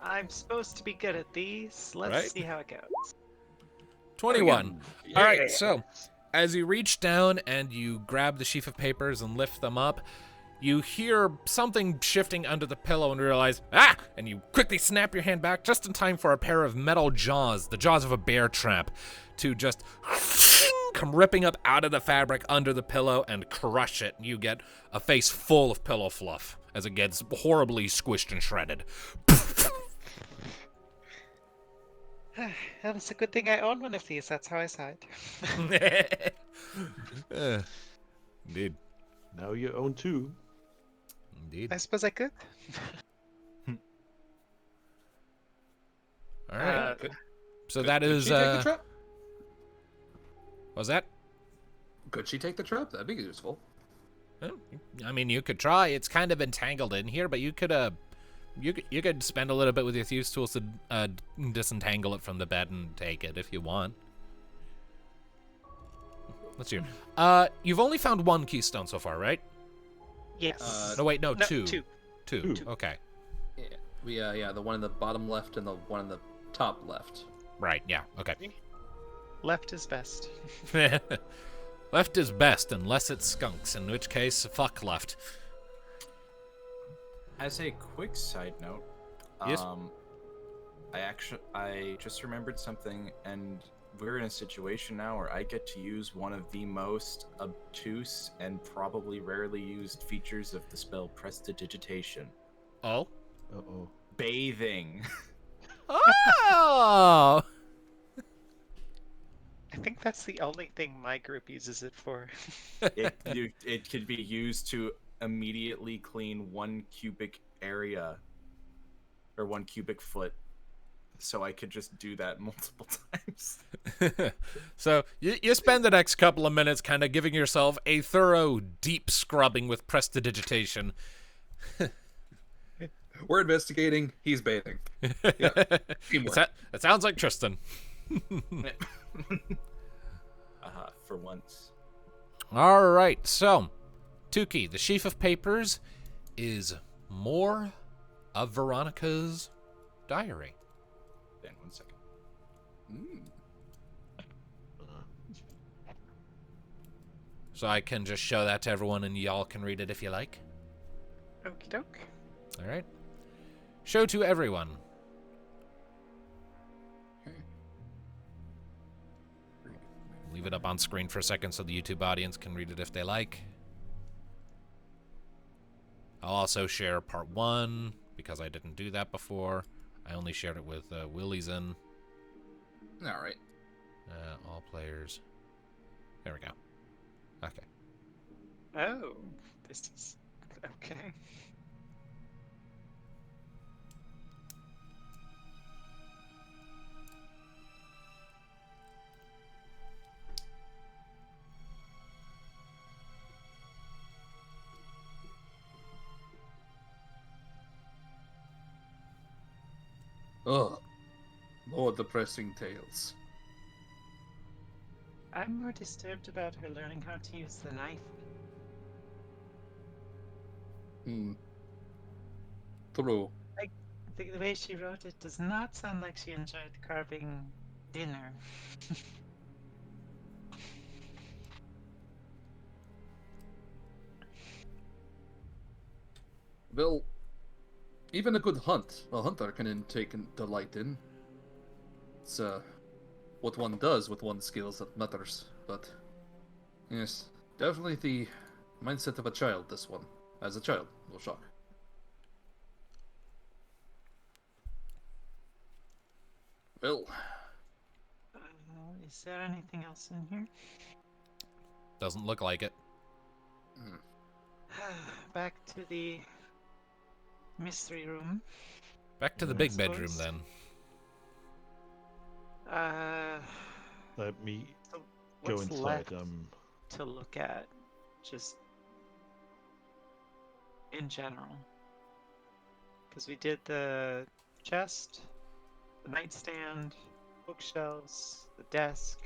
I'm supposed to be good at these. Let's Right. see how it goes. 21. All right, so as you reach down and you grab the sheaf of papers and lift them up, you hear something shifting under the pillow and realize, and you quickly snap your hand back just in time for a pair of metal jaws, the jaws of a bear trap, to just come ripping up out of the fabric under the pillow and crush it. You get a face full of pillow fluff as it gets horribly squished and shredded. Well, it's a good thing I own one of these. That's how I sighed. Indeed. Now you own 2. Indeed. I suppose I could. All right. So that Could is. she take the trap? Was that? Could she take the trap? That'd be useful. I mean, you could try. It's kind of entangled in here, but you could you could spend a little bit with your thieves tools to disentangle it from the bed and take it if you want. Let's see. You've only found 1 keystone so far, right? Yes. No, wait, no, No, 2. two. 2. Okay. Yeah, the one in the bottom left and the one in the top left. Right. Yeah. Okay. Left is best. Left is best unless it's skunks, in which case, fuck left. As a quick side note, Yes? I just remembered something, and we're in a situation now where I get to use one of the most obtuse and probably rarely used features of the spell Prestidigitation. Oh. Uh-oh. Bathing. Oh! I think that's the only thing my group uses it for. It could be used to immediately clean 1 cubic area or 1 cubic foot, so I could just do that multiple times. So you spend the next couple of minutes kind of giving yourself a thorough deep scrubbing with Prestidigitation. We're investigating. He's bathing. Yeah. Teamwork. That sounds like Tristan. For once. All right, so Tuki, the sheaf of papers is more of Veronica's diary. Dan, 1 second. So I can just show that to everyone and y'all can read it if you like. Okie doke. All right. Show to everyone. Leave it up on screen for a second so the YouTube audience can read it if they like. I'll also share part 1 because I didn't do that before. I only shared it with Willie's in. All right. All players. There we go. Okay. Oh, this is okay. Oh, more depressing tales. I'm more disturbed about her learning how to use the knife. True. The way she wrote it does not sound like she enjoyed carving dinner. Well, even a good hunter can take delight in. It's what one does with one's skills that matters. But yes, definitely the mindset of a child. This one, as a child, no shock. Well, Is there anything else in here? Doesn't look like it. Back to the mystery room. Back to the big bedroom then. Let me So go what's inside. left to look at, just in general? Because we did the chest, the nightstand, bookshelves, the desk.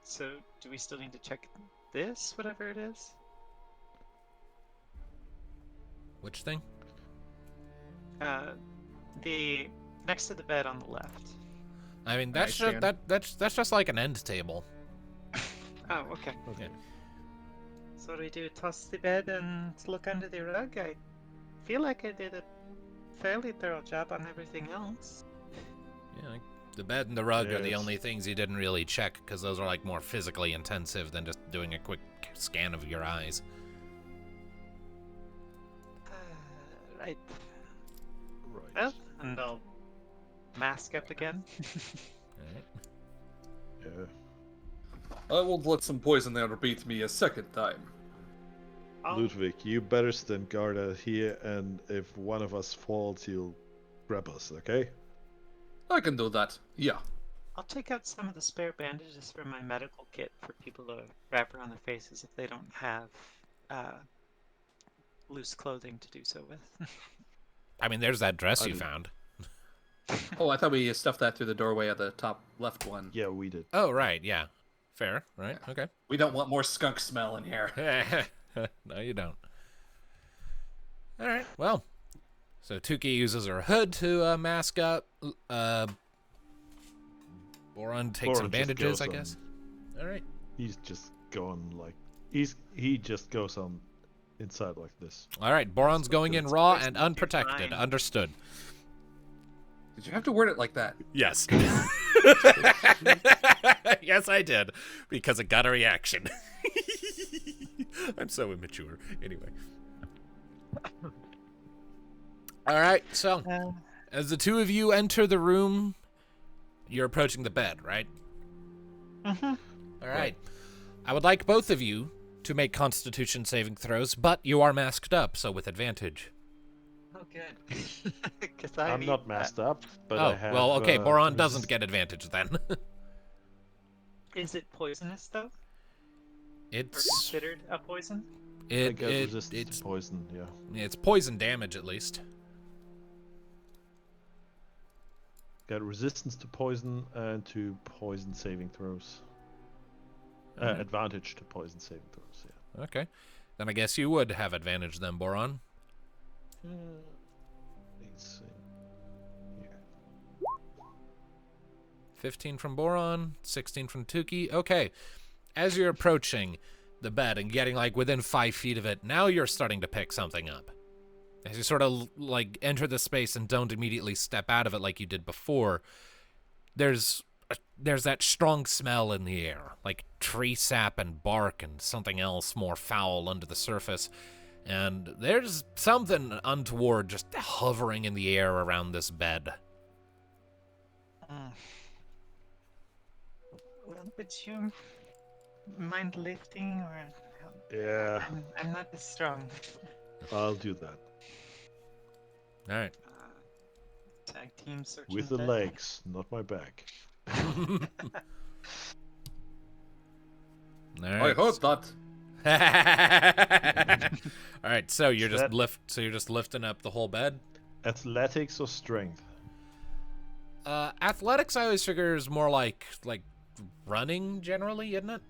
So, do we still need to check this, whatever it is? Which thing? The next to the bed on the left. I mean, that's just, that's just like an end table. Oh, okay. Okay. So what do we do? Toss the bed and look under the rug? I feel like I did a fairly thorough job on everything else. Yeah, like, the bed and the rug are the Yes. only things you didn't really check, because those are like more physically intensive than just doing a quick scan of your eyes. Right. Right. Well, and I'll mask up again. Alright. Yeah. I won't let some poison there beat me a second time. Ludviek, you better stand guard out here, and if one of us falls, you'll grab us, okay? I can do that. Yeah. I'll take out some of the spare bandages from my medical kit for people to wrap around their faces if they don't have loose clothing to do so with. I mean, there's that dress you found. Oh, I thought we stuffed that through the doorway of the top left one. Yeah, we did. Oh, right, yeah. Fair, right, okay. We don't want more skunk smell in here. No, you don't. Alright, well. So Tuki uses her hood to mask up. Boron takes some Boron just bandages, goes I on- guess. Alright. He's just gone like he just goes on inside like this. Alright, Boron's going in It's raw poison and if you're unprotected. fine. Understood. Did you have to word it like that? Yes. Yes, I did. Because it got a reaction. I'm so immature. Anyway. Alright, so as the two of you enter the room, you're approaching the bed, right? Mm-hmm. Alright. I would like both of you to make Constitution saving throws, but you are masked up, so with advantage. Oh, good. 'Cause I'm need not that. masked up, but Oh, I have. well, okay, Boron doesn't resist- get advantage then. Is it poisonous though? Or It's considered a poison? I got resistance it's to poison. Yeah, it's poison damage at least. got resistance to poison and to poison saving throws. Alright. Advantage to poison saving throws. Yeah. Okay. Then I guess you would have advantage then, Boron. Let's see. Here. 15 from Boron, 16 from Tuki. Okay. As you're approaching the bed and getting like within 5 feet of it, now you're starting to pick something up. As you sort of like enter the space and don't immediately step out of it like you did before, there's that strong smell in the air, like tree sap and bark and something else more foul under the surface. And there's something untoward just hovering in the air around this bed. Well, would you mind lifting, or Yeah, I'm not as strong. I'll do that All right. Tag team searching with the bed. legs, not my back. All I right. heard that. All right, so you're Is just that- lifting up the whole bed. Athletics or strength? Athletics, I always figure is more like running generally, isn't it?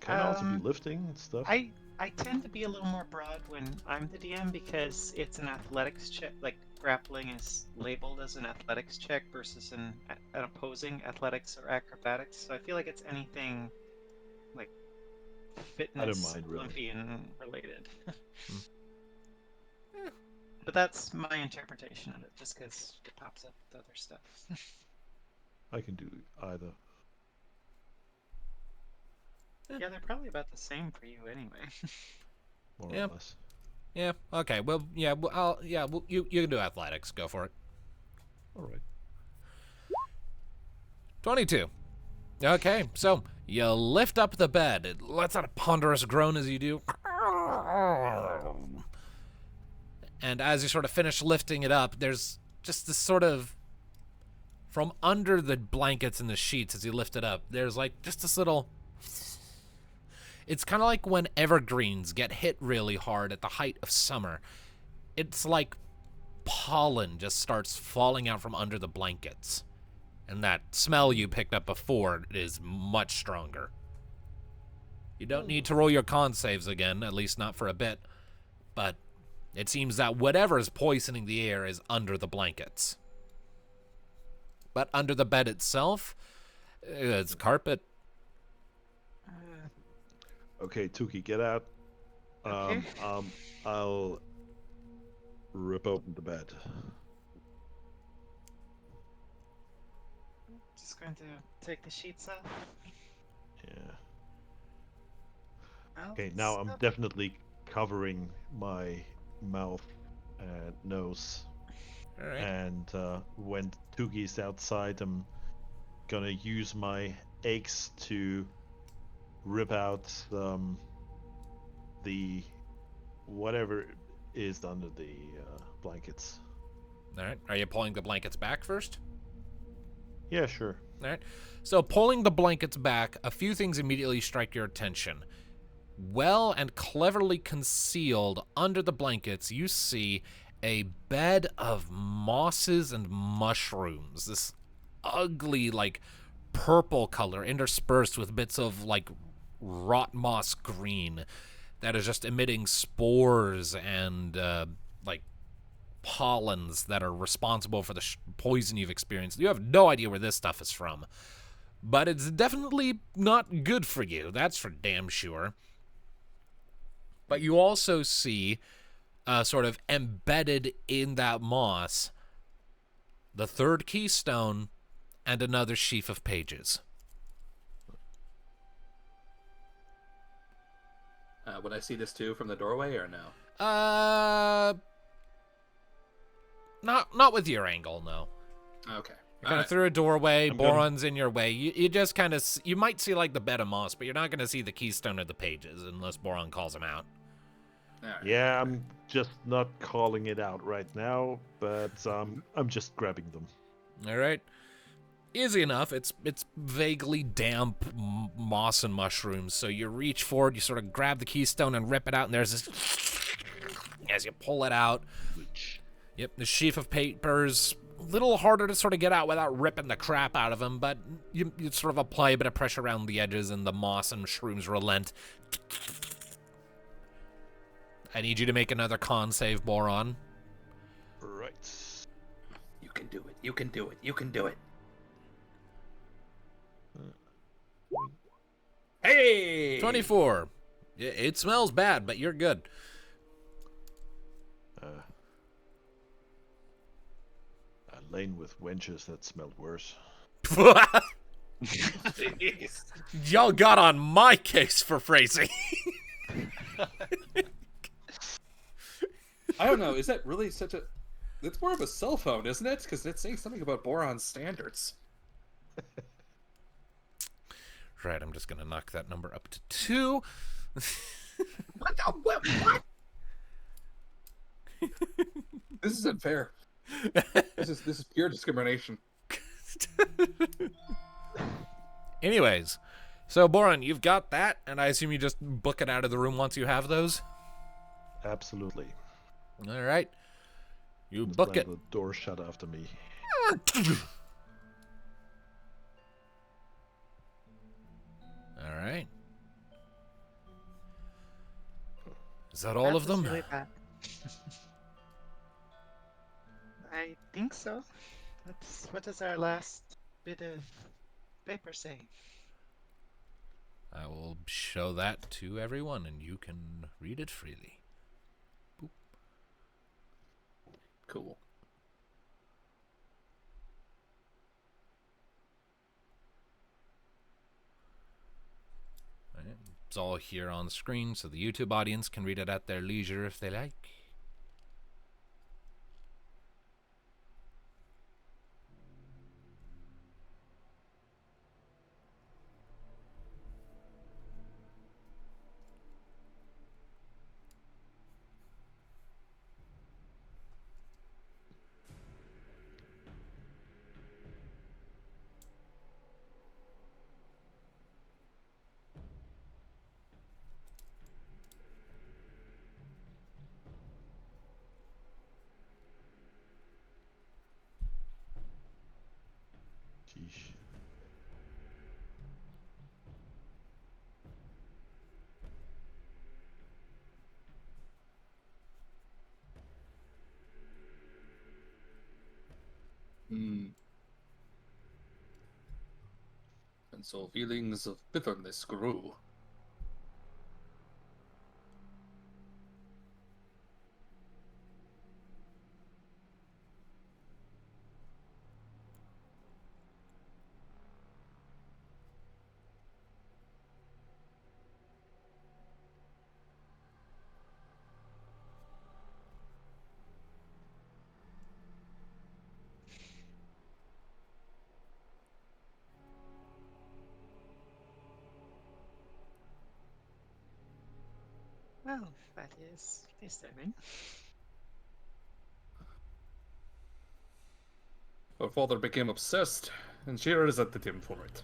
Can also be Um, lifting and stuff. I tend to be a little more broad when I'm the DM because it's an athletics check. Like grappling is labeled as an athletics check versus an opposing athletics or acrobatics. So I feel like it's anything like fitness, mind, really. Olympian related. But that's my interpretation of it, just because it pops up with other stuff. I can do either. Yeah, they're probably about the same for you anyway. More Yeah. or less. Yeah. Okay. Well, yeah. You can do athletics. Go for it. All right. 22. Okay, so you lift up the bed. It lets out a ponderous groan as you do. And as you sort of finish lifting it up, there's just this sort of, from under the blankets and the sheets as you lift it up, there's like just this little, it's kind of like when evergreens get hit really hard at the height of summer. It's like pollen just starts falling out from under the blankets. And that smell you picked up before is much stronger. You don't need to roll your con saves again, at least not for a bit. But it seems that whatever is poisoning the air is under the blankets. But under the bed itself, it's carpet. Okay, Tuki, get out. Okay. I'll rip open the bed. Just going to take the sheets off. Yeah. I'll Okay, now I'm stop. definitely covering my mouth and nose. All right. And when Tuki's outside, I'm gonna use my axe to rip out the whatever is under the blankets. All right. Are you pulling the blankets back first? Yeah, sure. All right. So pulling the blankets back, a few things immediately strike your attention. Well and cleverly concealed under the blankets, you see a bed of mosses and mushrooms. This ugly, like, purple color interspersed with bits of, like, rot moss green that is just emitting spores and, like, pollens that are responsible for the poison you've experienced. You have no idea where this stuff is from. But it's definitely not good for you. That's for damn sure. But you also see, sort of embedded in that moss, the third keystone and another sheaf of pages. Would I see this too from the doorway or no? Not with your angle, no. Okay. You're kind of Alright. through a doorway, I'm gonna- Boron's in your way. You just kind of, you might see like the bed of moss, but you're not going to see the keystone or the pages unless Boron calls him out. Alright. Yeah, I'm just not calling it out right now, but I'm just grabbing them. All right. Easy enough. It's vaguely damp moss and mushrooms. So you reach forward, you sort of grab the keystone and rip it out, and there's this as you pull it out. Yep, the sheaf of papers, a little harder to sort of get out without ripping the crap out of them, but you sort of apply a bit of pressure around the edges, and the moss and shrooms relent. I need you to make another con save, Boron. Right. You can do it. You can do it. You can do it. Hey! 24. It smells bad, but you're good. A lane with wenches that smelled worse. Y'all got on my case for phrasing. I don't know. Is that really such a... It's more of a cell phone, isn't it? Because it's saying something about boron standards. Right, I'm just going to knock that number up to 2. What? This isn't fair. This is pure discrimination. Anyways, so Boron, you've got that, and I assume you just book it out of the room once you have those? Absolutely. All right. You Just book slam it. the door shut after me. All right. Is that all of That was them? really bad. I think so. What does our last bit of paper say? I will show that to everyone, and you can read it freely. Boop. Cool. All right. It's all here on screen, so the YouTube audience can read it at their leisure if they like. Hmm. And so feelings of bitterness grew. Well, that is disturbing. Her father became obsessed, and she resented him for it.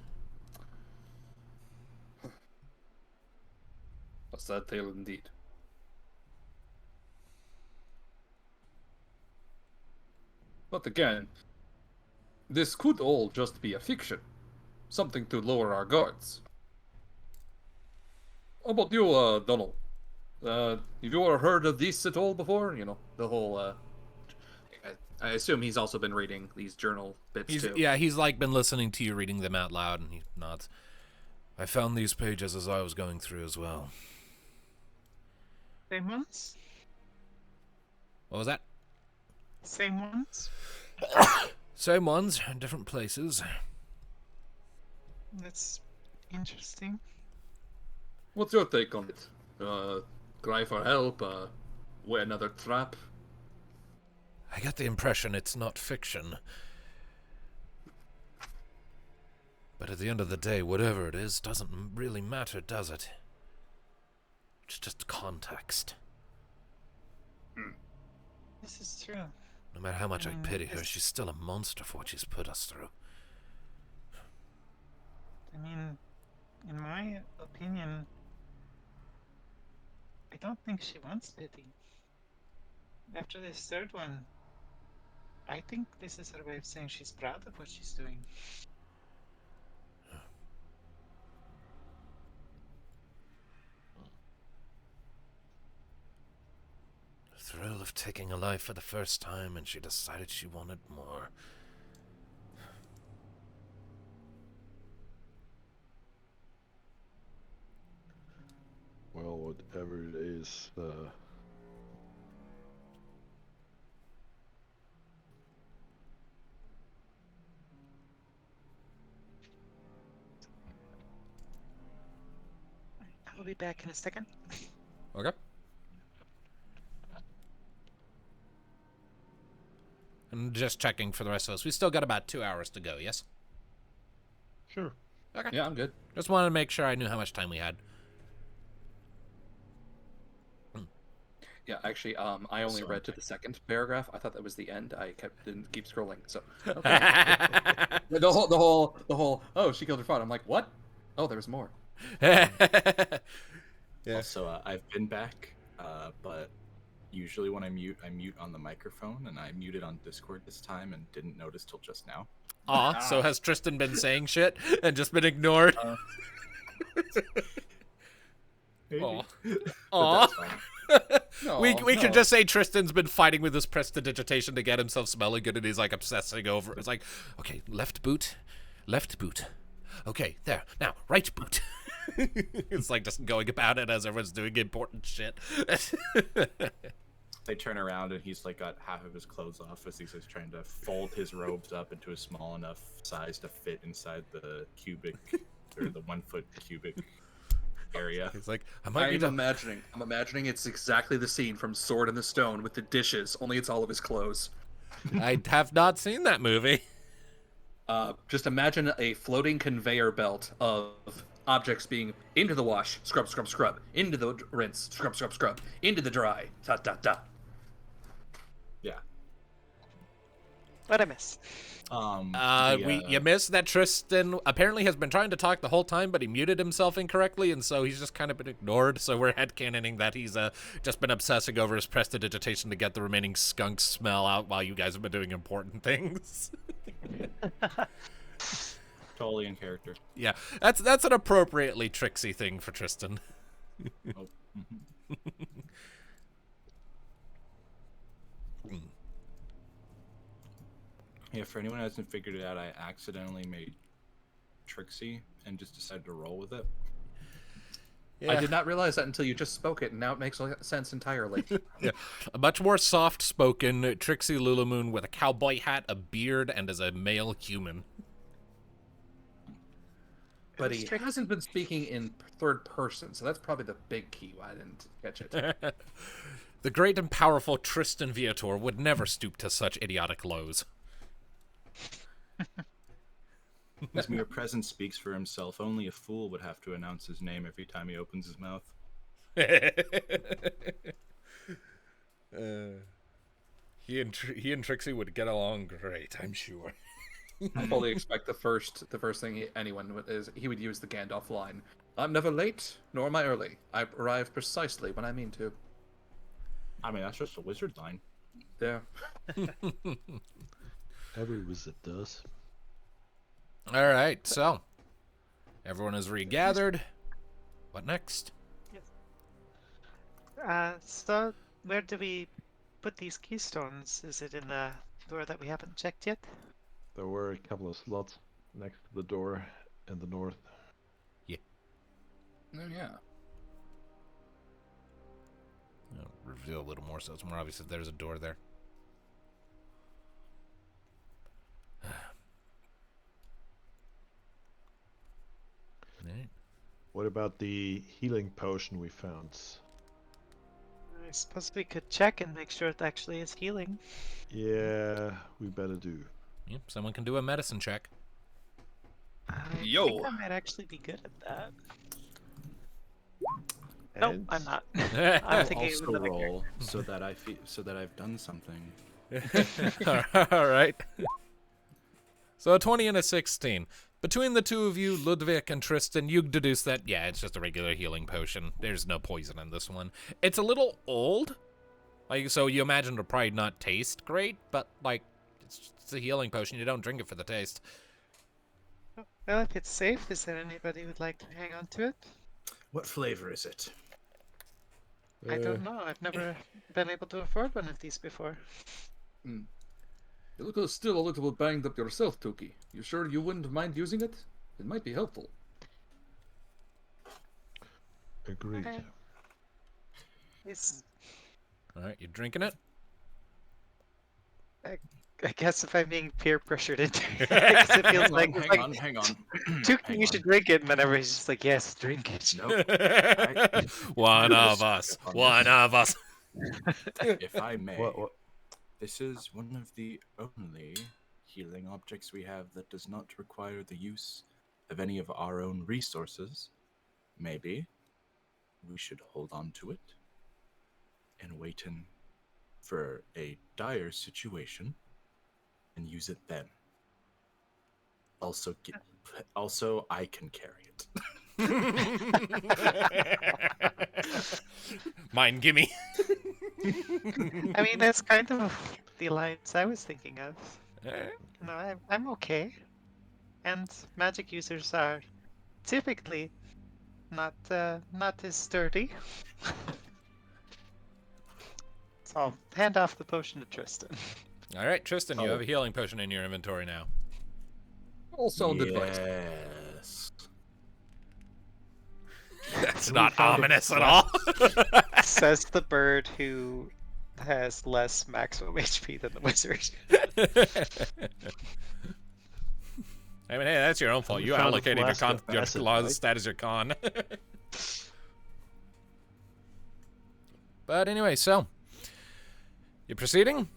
A sad tale indeed. But again, this could all just be a fiction. Something to lower our guards. How about you, Donald? Have you ever heard of this at all before? You know, the whole, I assume he's also been reading these journal bits too. Yeah, he's like been listening to you reading them out loud, and he nods. I found these pages as I was going through as well. Same ones? What was that? Same ones? Same ones, in different places. That's interesting. What's your take on it? Cry for help? Way another trap? I get the impression it's not fiction. But at the end of the day, whatever it is doesn't really matter, does it? It's just context. This is true. No matter how much I pity her, it's- she's still a monster for what she's put us through. I mean, in my opinion, I don't think she wants pity. After this third one, I think this is her way of saying she's proud of what she's doing. The thrill of taking a life for the first time, and she decided she wanted more. Well, whatever it is, I'll be back in a second. Okay. And just checking for the rest of us. We still got about 2 hours to go, yes? sure. Okay. Yeah, I'm good. Just wanted to make sure I knew how much time we had. Yeah, actually, I only So- read to the second paragraph. I thought that was the end. I didn't keep scrolling. So okay. the whole. Oh, she killed her father. I'm like, what? Oh, there's more. Yeah. Also, I've been back, but usually when I mute on the microphone, and I muted on Discord this time and didn't notice till just now. Aw, so has Tristan been saying shit and just been ignored? Aw. But Aw. that's fine. We No, could no. just say Tristan's been fighting with this prestidigitation to get himself smelling good, and he's like obsessing over it. It's like, okay, left boot. Okay, there. Now, right boot. It's like just going about it as everyone's doing important shit. They turn around and he's like got half of his clothes off as he's just trying to fold his robes up into a small enough size to fit inside the cubic or the 1 foot cubic area. He's like, I might be I'm imagining it's exactly the scene from Sword in the Stone with the dishes, only it's all of his clothes. I have not seen that movie. Just imagine a floating conveyor belt of objects being into the wash, scrub, scrub, scrub, into the rinse, scrub, scrub, scrub, into the dry, da, da, da. Yeah. What I miss? You missed that Tristan apparently has been trying to talk the whole time, but he muted himself incorrectly, and so he's just kind of been ignored. So we're headcanoning that he's just been obsessing over his prestidigitation to get the remaining skunk smell out while you guys have been doing important things. Totally in character. Yeah, that's an appropriately tricksy thing for Tristan. Oh. Yeah, for anyone who hasn't figured it out, I accidentally made Trixie and just decided to roll with it. Yeah. I did not realize that until you just spoke it, and now it makes sense entirely. Yeah. A much more soft-spoken Trixie Lulamoon with a cowboy hat, a beard, and as a male human. But he hasn't been speaking in third person, so that's probably the big key why I didn't catch it. The great and powerful Tristain Viator would never stoop to such idiotic lows. His mere presence speaks for himself. Only a fool would have to announce his name every time he opens his mouth. He and Trixie would get along great, I'm sure. I fully expect the first thing anyone would is he would use the Gandalf line. I'm never late, nor am I early. I arrive precisely when I mean to. I mean, that's just a wizard line. Yeah. Every wizard does. All right, so everyone is regathered. What next? So where do we put these keystones? Is it in the door that we haven't checked yet? There were a couple of slots next to the door in the north. Oh, yeah. I'll reveal a little more so it's more obvious that there's a door there. Right. What about the healing potion we found? I suppose we could check and make sure it actually is healing. Yeah, we better do. Yep, someone can do a medicine check. I Yo. think I might actually be good at that. Nope, And I'm not. All I'm thinking of Also another roll so that I've done something. right. So a 20 and a 16. Between the two of you, Ludviek and Tristain, you deduce that, yeah, it's just a regular healing potion. There's no poison in this one. It's a little old. Like, so you imagine it'll probably not taste great, but, like, it's a healing potion. You don't drink it for the taste. Well, if it's safe, is there anybody who would like to hang on to it? What flavor is it? I don't know. I've never been able to afford one of these before. You look still a little banged up yourself, Tuki. You sure you wouldn't mind using it? It might be helpful. Agreed. Okay. All right, you drinking it? I guess if I'm being peer pressured into it, 'cause it feels like, it's like hang on. Tuki, Hang you on. should drink it, and then everybody's just like, yes, drink it. Nope. One do of this us. on One this. of us. If I may, What? this is one of the only healing objects we have that does not require the use of any of our own resources. Maybe we should hold on to it and wait for a dire situation and use it then. Also, I can carry it. Mine, gimme. I mean, that's kind of the alliance I was thinking of. No, I'm okay. And magic users are typically not as sturdy. So I'll hand off the potion to Tristain. All right, Tristain, you have a healing potion in your inventory now. All sound advice. Yes. That's not ominous at all. Says the bird who has less maximum HP than the wizard. I mean, hey, that's your own fault. We You found a allocated your flask of your acid, claws right? stat as your con. But anyway, so you proceeding?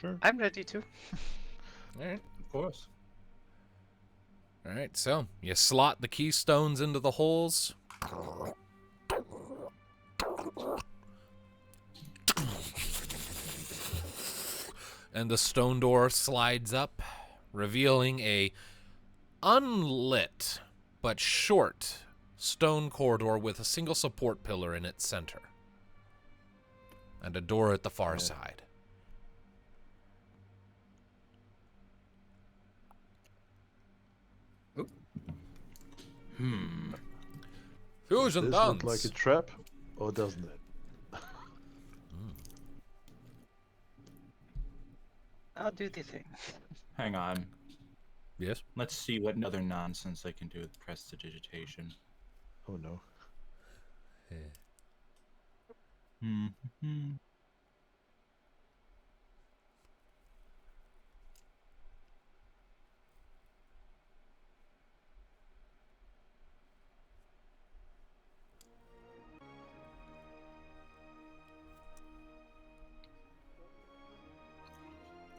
Sure. I'm ready to. All right. Of course. All right, so you slot the keystones into the holes. And the stone door slides up, revealing a unlit but short stone corridor with a single support pillar in its center. And a door at the far side. Fusion This dance. look like a trap, or doesn't it? I'll do the thing. Hang on. Yes. Let's see what other nonsense I can do with prestidigitation. Oh no. Mm-hmm.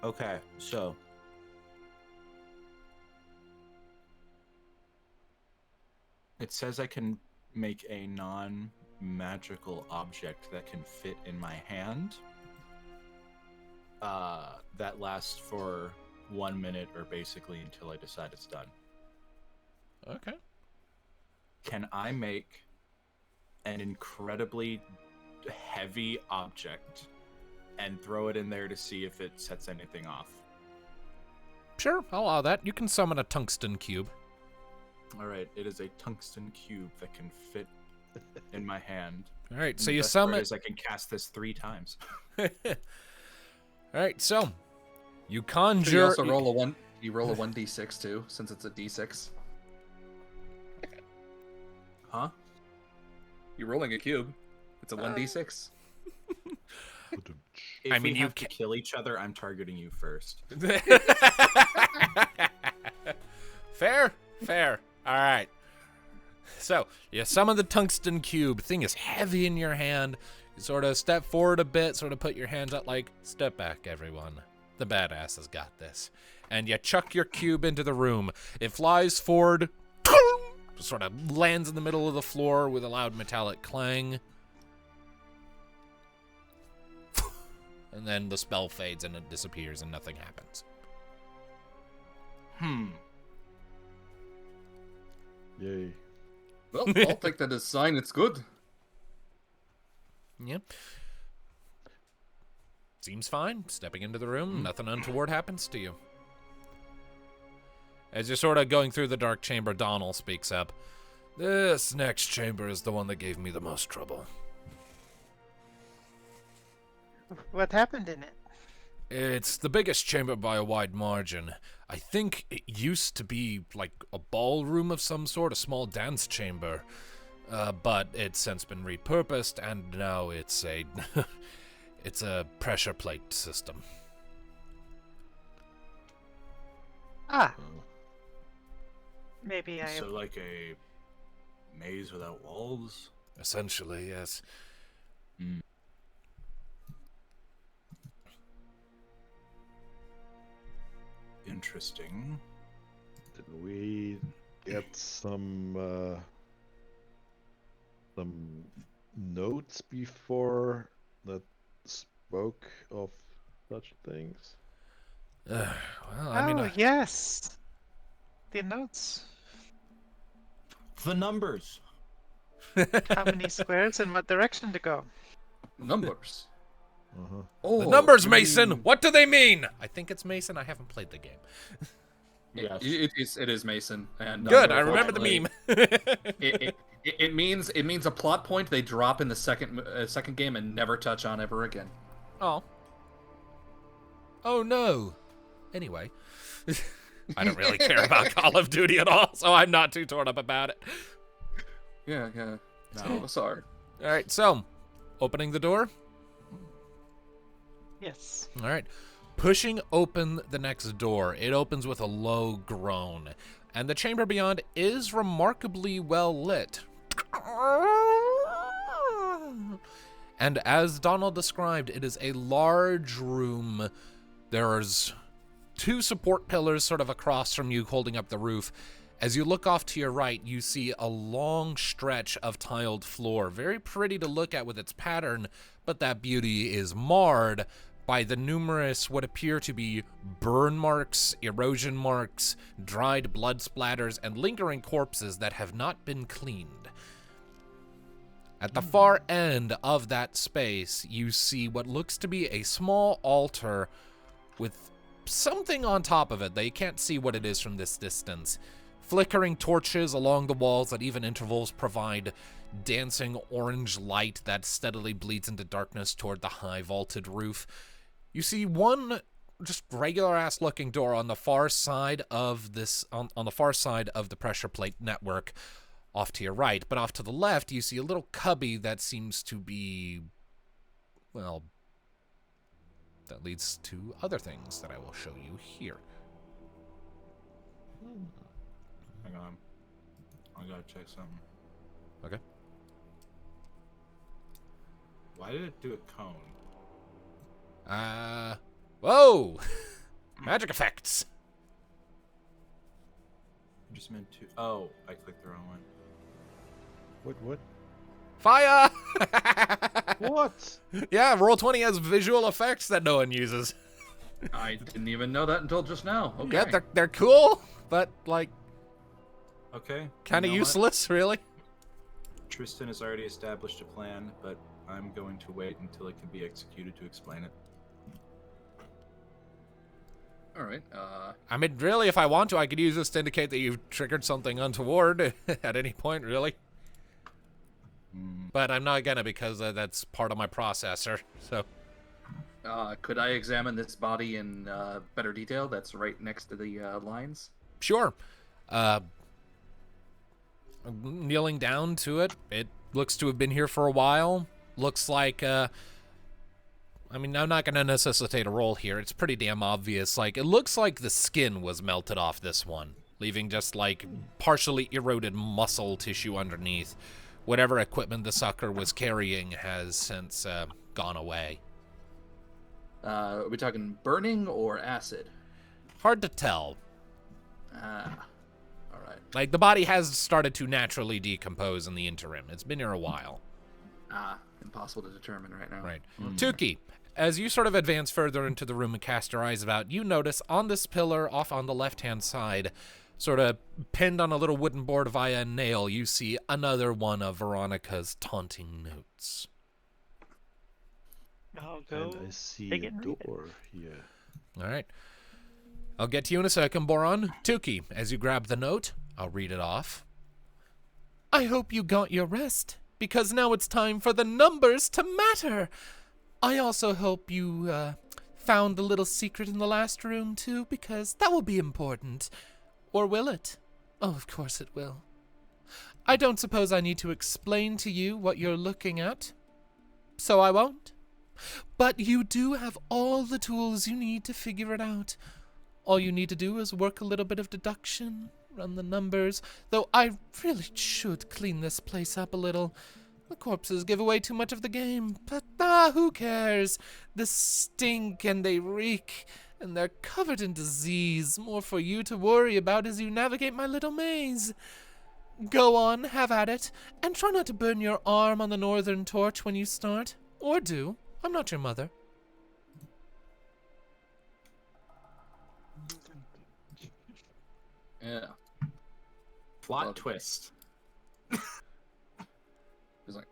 Okay, so it says I can make a non-magical object that can fit in my hand. That lasts for 1 minute or basically until I decide it's done. Okay. Can I make an incredibly heavy object and throw it in there to see if it sets anything off? Sure, I'll allow that. You can summon a tungsten cube. All right, it is a tungsten cube that can fit in my hand. All right, And so the you best part summon. is I can cast this 3 times. All right, so you So conjure. you also roll a one. You roll a 1d6 too, since it's a d6. Huh? You're rolling a cube. It's a 1d6. If I mean, we you have to kill each other, I'm targeting you first. Fair. All right. So you summon the tungsten cube. Thing is heavy in your hand. You sort of step forward a bit, sort of put your hands up like, step back, everyone. The badass has got this. And you chuck your cube into the room. It flies forward, sort of lands in the middle of the floor with a loud metallic clang. And then the spell fades and it disappears and nothing happens. Yay. Well, I'll take that as a sign it's good. Yeah. Seems fine. Stepping into the room, nothing untoward happens to you. As you're sort of going through the dark chamber, Donald speaks up. This next chamber is the one that gave me the most trouble. What happened in it? It's the biggest chamber by a wide margin. I think it used to be like a ballroom of some sort, a small dance chamber. But it's since been repurposed, and now it's a it's a pressure plate system. Ah. Maybe I. So like a maze without walls? Essentially, yes. Interesting. Did we get some notes before that spoke of such things? Well, I mean, Yes. The notes. The numbers. How many squares and what direction to go? Numbers. Uh-huh. Oh, the numbers, you Mason. mean- What do they mean? I think it's Mason. I haven't played the game. Yes. It is Mason. And Good. I remember the meme. It means a plot point they drop in the second game and never touch on ever again. Oh. Oh no. Anyway, I don't really care about Call of Duty at all, so I'm not too torn up about it. Yeah. No. Sorry. All right. So, opening the door. Yes. All right. Pushing open the next door, it opens with a low groan, and the chamber beyond is remarkably well lit. And as Donald described, it is a large room. There's 2 support pillars sort of across from you holding up the roof. As you look off to your right, you see a long stretch of tiled floor. Very pretty to look at with its pattern, but that beauty is marred by the numerous what appear to be burn marks, erosion marks, dried blood splatters, and lingering corpses that have not been cleaned. At the far end of that space, you see what looks to be a small altar with something on top of it that you can't see what it is from this distance. Flickering torches along the walls at even intervals provide dancing orange light that steadily bleeds into darkness toward the high vaulted roof. You see one just regular ass looking door on the far side of this on the far side of the pressure plate network off to your right, but off to the left you see a little cubby that seems to be, well, that leads to other things that I will show you here. Hang on. I gotta check something. Okay. Why did it do a cone? Whoa! Magic effects! I just meant to. Oh, I clicked the wrong one. What? Fire! What? Yeah, Roll20 has visual effects that no one uses. I didn't even know that until just now. Okay. Yeah, they're cool, but, like, Okay. kind of you know what? useless, really. Tristan has already established a plan, but I'm going to wait until it can be executed to explain it. All right. I mean, really, if I want to, I could use this to indicate that you've triggered something untoward at any point, really. But I'm not gonna, because that's part of my processor, so... Could I examine this body in better detail? That's right next to the lines. Sure. Kneeling down to it, it looks to have been here for a while. Looks like, I mean, I'm not gonna necessitate a roll here. It's pretty damn obvious. Like, it looks like the skin was melted off this one, leaving just, like, partially eroded muscle tissue underneath. Whatever equipment the sucker was carrying has since gone away. Are we talking burning or acid? Hard to tell. All right. Like, the body has started to naturally decompose in the interim. It's been here a while. Impossible to determine right now. Right. Tuki, as you sort of advance further into the room and cast your eyes about, you notice on this pillar off on the left-hand side, sort of pinned on a little wooden board via a nail, you see another one of Veronica's taunting notes. I'll go. And I see take a it and read it. door here. All right. I'll get to you in a second, Boron. Tuki, as you grab the note, I'll read it off. I hope you got your rest, because now it's time for the numbers to matter. I also hope you found the little secret in the last room, too, because that will be important. Or will it? Oh, of course it will. I don't suppose I need to explain to you what you're looking at, so I won't. But you do have all the tools you need to figure it out. All you need to do is work a little bit of deduction, run the numbers, though I really should clean this place up a little. The corpses give away too much of the game, but who cares? They stink and they reek, and they're covered in disease, more for you to worry about as you navigate my little maze. Go on, have at it, and try not to burn your arm on the northern torch when you start. Or do. I'm not your mother. Yeah. Plot Well, twist. He's like,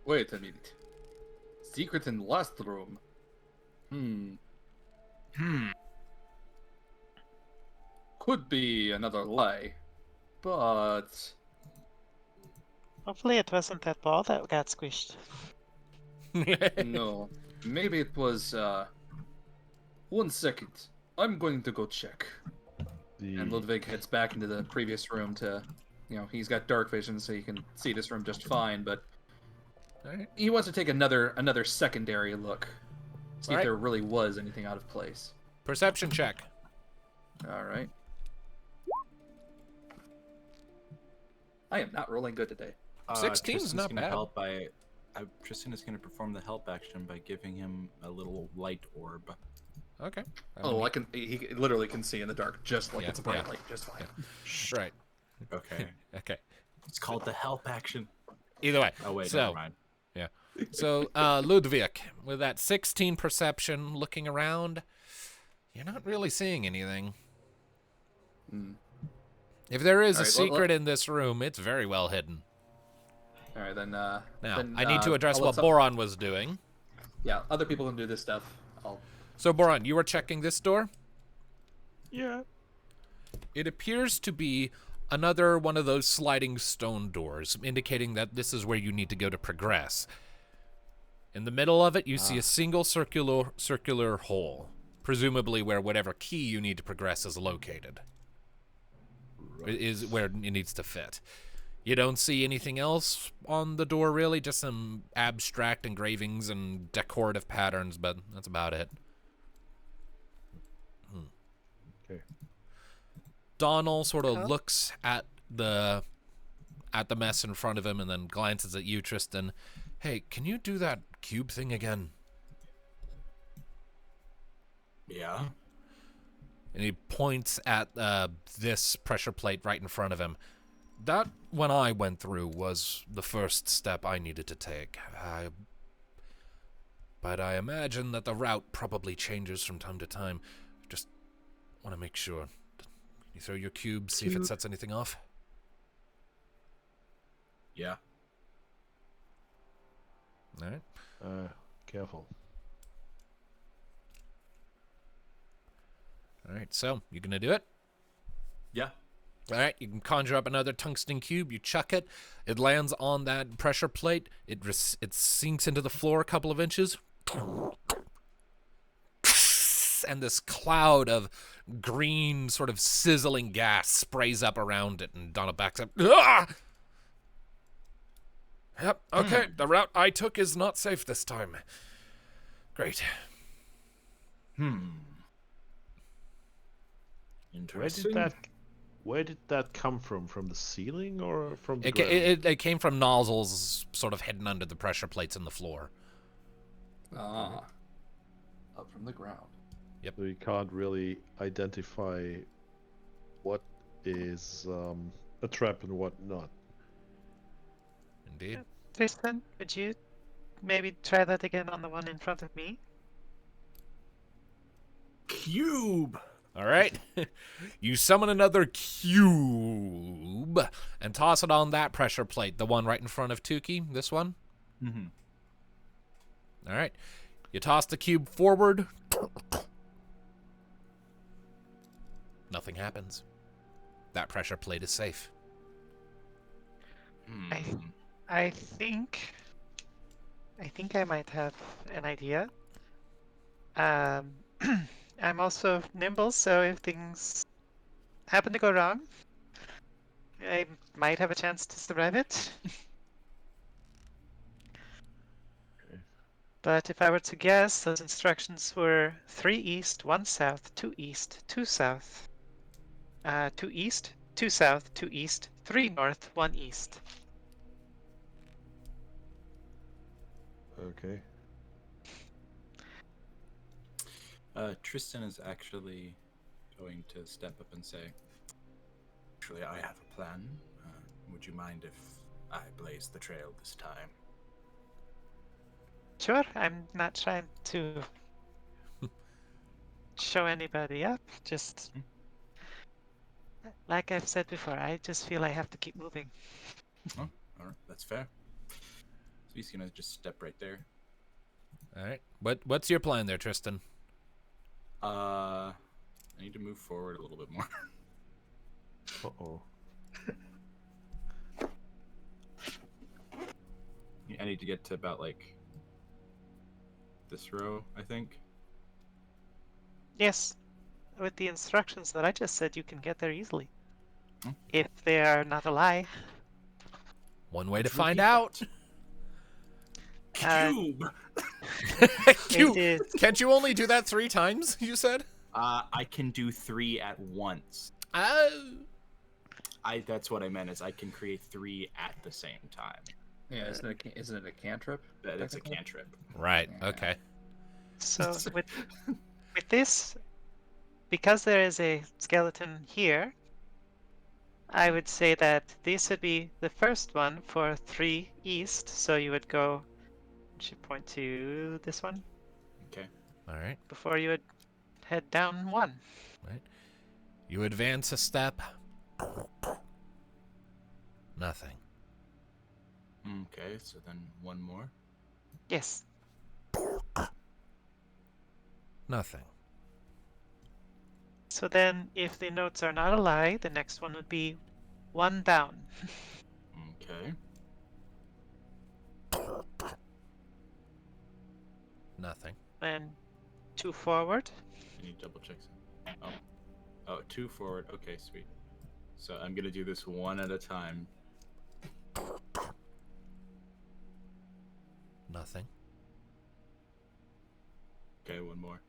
wait a minute. Secret in last room. Could be another lie, but Hopefully it wasn't that ball that got squished. no. Maybe it was. 1 second. I'm going to go check. And Ludviek heads back into the previous room to, he's got dark vision, so he can see this room just fine. But he wants to take another secondary look, see if there really was anything out of place. Perception check. All right. I am not rolling good today. 16 is Tristan's not gonna bad. Help by, Tristan is going to perform the help action by giving him a little light orb. Okay. Oh, he literally can see in the dark, just like Yeah, it's a bright yeah. light, just fine. Right. Okay. Okay. It's called the help action. Either way. Oh, wait, so, never mind. Yeah. So, Ludviek, with that 16 perception, looking around, you're not really seeing anything. If there is a secret in this room, it's very well hidden. All right, then. Now, then, I need to address I'll what let Boron was doing. Yeah, other people can do this stuff. So, Boron, you were checking this door? Yeah. It appears to be another one of those sliding stone doors, indicating that this is where you need to go to progress. In the middle of it, you see a single circular hole. presumably where whatever key you need to progress is located. Is where it needs to fit. You don't see anything else on the door, really? Just some abstract engravings and decorative patterns, but that's about it. Okay. Donald sort of looks at the mess in front of him and then glances at you, Tristan. Hey, can you do that cube thing again? Yeah. And he points at this pressure plate right in front of him. That, when I went through, was the first step I needed to take. But I imagine that the route probably changes from time to time. Just want to make sure. Can you throw your cube, see if it sets anything off? Yeah. All right. Careful. All right, so you gonna do it? Yeah. All right, you can conjure up another tungsten cube. You chuck it. It lands on that pressure plate. It sinks into the floor a couple of inches. And this cloud of green, sort of sizzling gas sprays up around it, and Donna backs up. Ah! Yep, okay, the route I took is not safe this time. Great. Interesting. Where did that come from? From the ceiling or from the It, ground? it came from nozzles sort of hidden under the pressure plates in the floor. Up from the ground. So you can't really identify what is a trap and what not. Indeed. Tristan, would you maybe try that again on the one in front of me? Cube. All right. You summon another cube and toss it on that pressure plate, the one right in front of Tuki, this one. Mm-hmm. All right. You toss the cube forward. Nothing happens. That pressure plate is safe. I think I might have an idea. I'm also nimble, so if things happen to go wrong, I might have a chance to survive it. But if I were to guess, those instructions were 3 east, 1 south, 2 east, 2 south, 2 east, 2 south, 2 east, 3 north, 1 east. Okay. Tristan is actually going to step up and say, actually, I have a plan. Would you mind if I blaze the trail this time? Sure, I'm not trying to show anybody up. Just like I've said before, I just feel I have to keep moving. Oh, all right, that's fair. So he's gonna just step right there. All right. What's your plan there, Tristan? I need to move forward a little bit more. Uh-oh. I need to get to about like this row, I think. Yes, with the instructions that I just said, you can get there easily. Hmm. If they are not a lie. One way to find out. Cube. Cube. Can't you only do that 3 times? You said. I can do 3 at once. That's what I meant. Is I can create 3 at the same time. Yeah, isn't it a cantrip? That it's a technically? cantrip. Right. Okay. So with this, because there is a skeleton here, I would say that this would be the first one for 3 east. So you would go. Should point to this one. Okay. All right. Before you would head down 1. Right. You advance a step. Nothing. Okay, so then 1 more. Yes. Nothing. So then, if the notes are not a lie, the next one would be 1 down. Okay. Nothing. Then 2 forward. I need to double check something. Oh, 2 forward. Okay, sweet. So I'm gonna do this one at a time. Nothing. Okay, one more.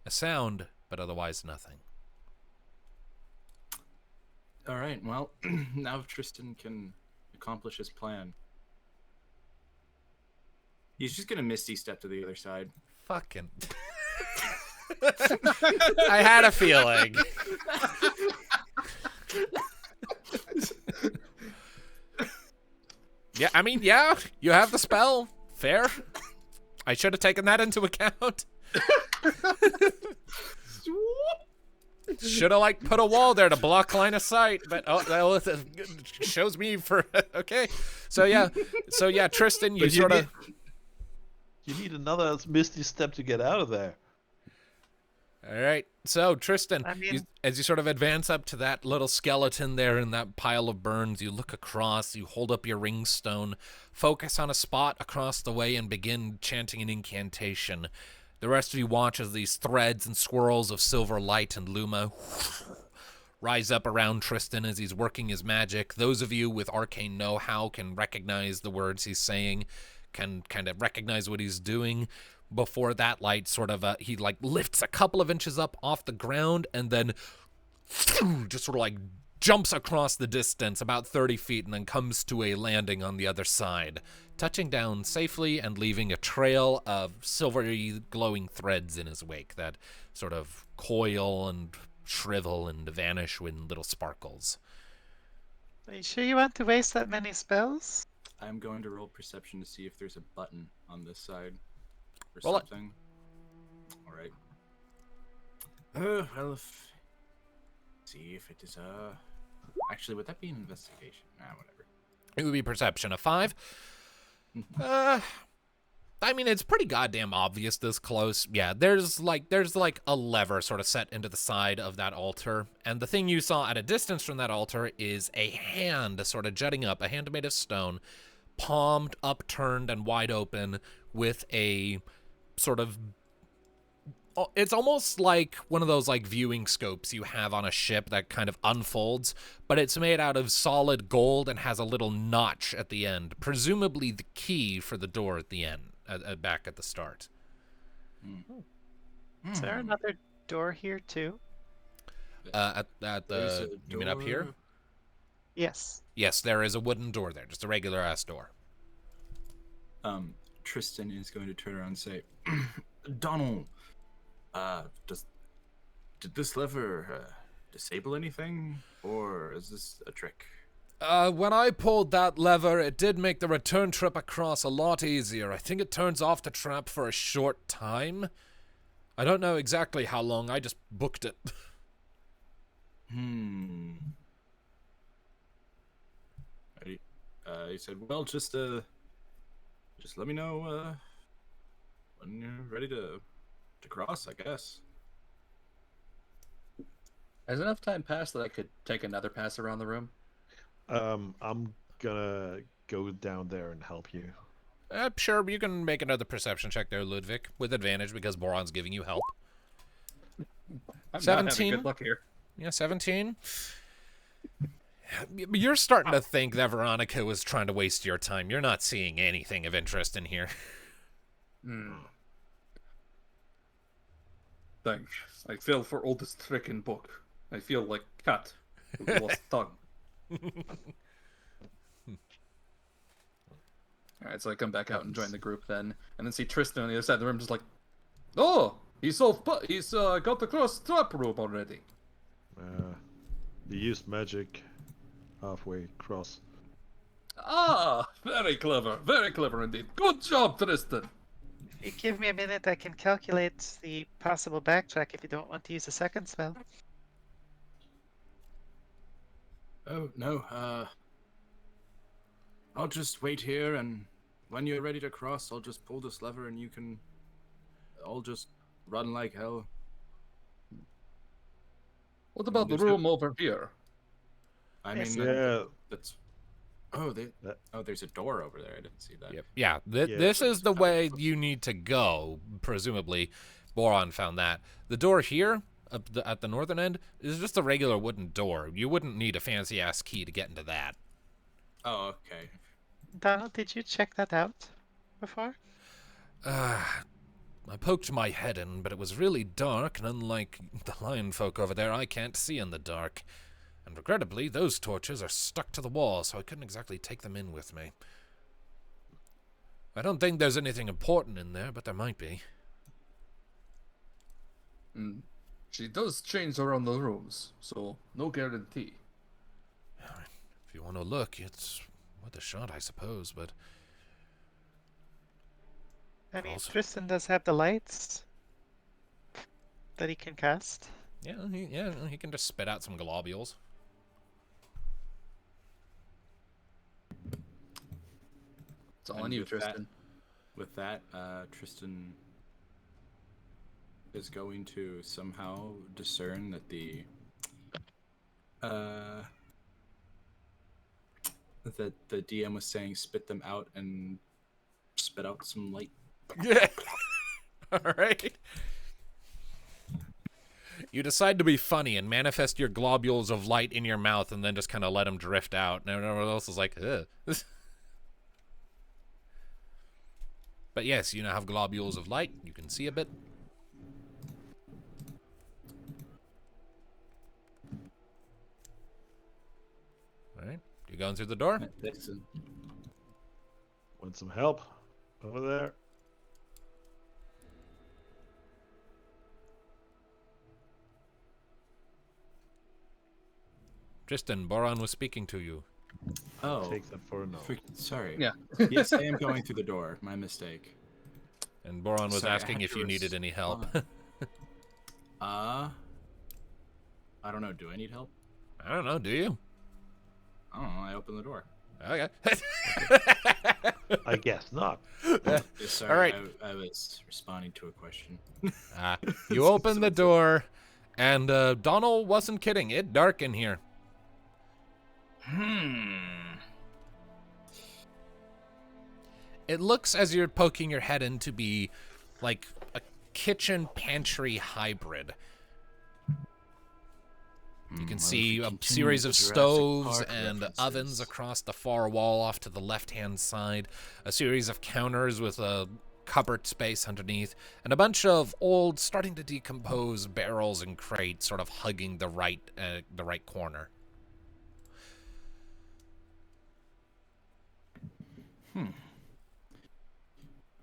A sound, but otherwise nothing. All right. Well, now Tristan can accomplish his plan. He's just gonna misty step to the other side. Fucking. I had a feeling. Yeah, I mean, yeah, you have the spell. Fair. I should have taken that into account. Should have like put a wall there to block line of sight, but that shows me for okay. So yeah, Tristan, you sort of. You need another misty step to get out of there. All right, so Tristan, I mean- as you sort of advance up to that little skeleton there in that pile of burns, you look across, you hold up your ring stone, focus on a spot across the way, and begin chanting an incantation. The rest of you watch as these threads and swirls of silver light and luma rise up around Tristan as he's working his magic. Those of you with arcane know-how can recognize the words he's saying, can kind of recognize what he's doing. Before that light sort of, he like lifts a couple of inches up off the ground and then just sort of like jumps across the distance about 30 feet and then comes to a landing on the other side, touching down safely and leaving a trail of silvery glowing threads in his wake that sort of coil and shrivel and vanish in little sparkles. Are you sure you want to waste that many spells? I'm going to roll perception to see if there's a button on this side or Roll it. something. All right. Well, see if it is Actually, would that be an investigation? Whatever. It would be perception of 5. I mean, it's pretty goddamn obvious this close. Yeah, there's like a lever sort of set into the side of that altar, and the thing you saw at a distance from that altar is a hand sort of jutting up, a hand made of stone, palmed, upturned, and wide open, with a sort of, it's almost like one of those like viewing scopes you have on a ship that kind of unfolds, but it's made out of solid gold and has a little notch at the end, presumably the key for the door at the end, back at the start. Is there another door here too? At There's the, a you mean up here? door. Yes. Yes, there is a wooden door there, just a regular ass door. Tristan is going to turn around and say, Donald, did this lever disable anything, or is this a trick? When I pulled that lever, it did make the return trip across a lot easier. I think it turns off the trap for a short time. I don't know exactly how long, I just booked it. He said, well, just let me know, when you're ready to cross, I guess. Has enough time passed that I could take another pass around the room? I'm gonna go down there and help you. Sure, you can make another perception check there, Ludviek, with advantage because Boron's giving you help. I'm 17? not having good luck here. Yeah, 17. You're starting to think that Veronica was trying to waste your time. You're not seeing anything of interest in here. Thanks. I fell for oldest trick in book. I feel like cat with lost tongue. Alright, so I come back out and join the group then, and then see Tristan on the other side of the room just like, oh, he's got across the trap room already. You used magic halfway across. Ah, very clever indeed. Good job, Tristan. If you give me a minute, I can calculate the possible backtrack if you don't want to use a second spell. Oh, no, I'll just wait here, and when you're ready to cross, I'll just pull this lever and I'll just run like hell. What about the room over here? I mean, Yeah. that's There's a door over there. I didn't see that. Yep. Yeah, Yeah. this is the way you need to go. Presumably, Boron found that. The door here, at the northern end, is just a regular wooden door. You wouldn't need a fancy-ass key to get into that. Oh, okay. Donald, did you check that out before? I poked my head in, but it was really dark, and unlike the lion folk over there, I can't see in the dark. And regrettably, those torches are stuck to the wall, so I couldn't exactly take them in with me. I don't think there's anything important in there, but there might be. She does change around the rooms, so no guarantee. If you want to look, it's worth a shot, I suppose, but... I mean, Also- Tristan does have the lights that he can cast. Yeah, he can just spit out some globules. It's all And on you, with that- Tristan. With that, Tristan is going to somehow discern that the DM was saying spit them out and spit out some light. Yeah. All right. You decide to be funny and manifest your globules of light in your mouth and then just kind of let them drift out. And everyone else is like, ugh. But yes, you now have globules of light. You can see a bit. All right. You going through the door? Excellent. Want some help over there? Tristan, Boron was speaking to you. Oh, Take that for a no. sorry. Yeah. Yes, I am going through the door. My mistake. And Boron was Sorry, I asking had if to you needed any help. I don't know. Do I need help? I don't know, do you? I don't know. I opened the door. Okay. I guess not. Yeah, sorry, All right. I was responding to a question. You open the door, and Donald wasn't kidding. It's dark in here. It looks, as you're poking your head in, to be like a kitchen pantry hybrid. You can see a series of stoves and ovens across the far wall off to the left-hand side, a series of counters with a cupboard space underneath, and a bunch of old, starting to decompose barrels and crates sort of hugging the right corner.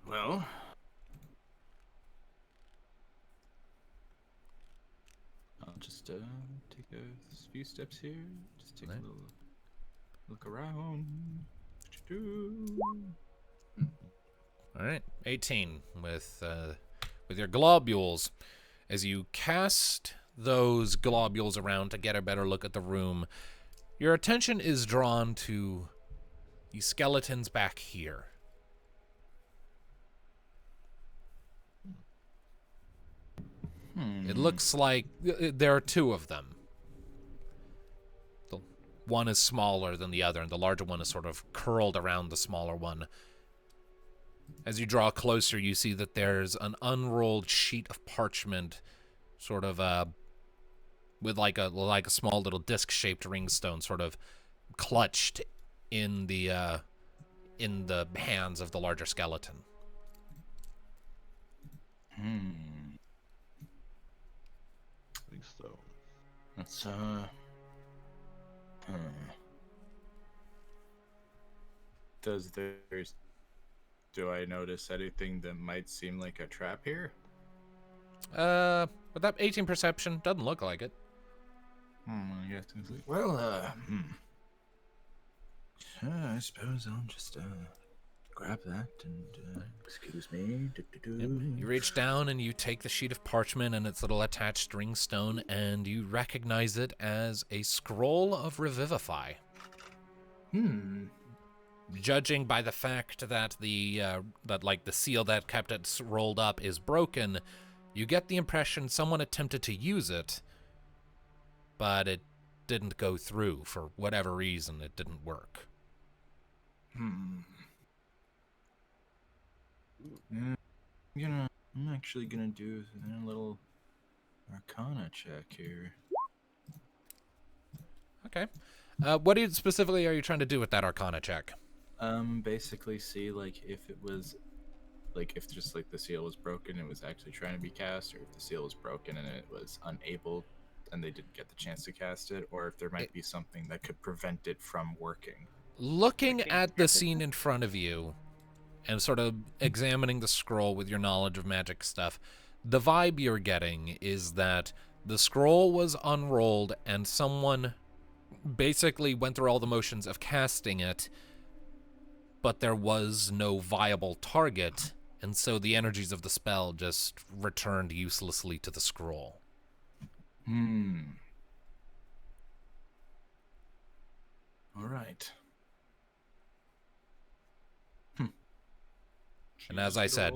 Well, I'll just take a few steps here. Just take Right. a little look around. All right, 18 with your globules. As you cast those globules around to get a better look at the room, your attention is drawn to the skeletons back here. It looks like there are two of them. The one is smaller than the other, and the larger one is sort of curled around the smaller one. As you draw closer, you see that there's an unrolled sheet of parchment, sort of with like a small little disc-shaped ringstone, sort of clutched in the hands of the larger skeleton. Think so. That's Do I notice anything that might seem like a trap here? With that 18 perception, doesn't look like it. Well, I suppose I'll just grab that and excuse me. You reach down and you take the sheet of parchment and its little attached ringstone, and you recognize it as a scroll of Revivify. Judging by the fact that the seal that kept it rolled up is broken, you get the impression someone attempted to use it, but it didn't go through for whatever reason. It didn't work. I'm actually gonna do a little Arcana check here. Okay. What specifically are you trying to do with that Arcana check? Basically see like if it was, like if just like the seal was broken, it was actually trying to be cast, or if the seal was broken and it was unable, and they didn't get the chance to cast it, or if there might be something that could prevent it from working. Looking at the scene in front of you, and sort of examining the scroll with your knowledge of magic stuff, the vibe you're getting is that the scroll was unrolled and someone basically went through all the motions of casting it, but there was no viable target, and so the energies of the spell just returned uselessly to the scroll. All right. And as I said,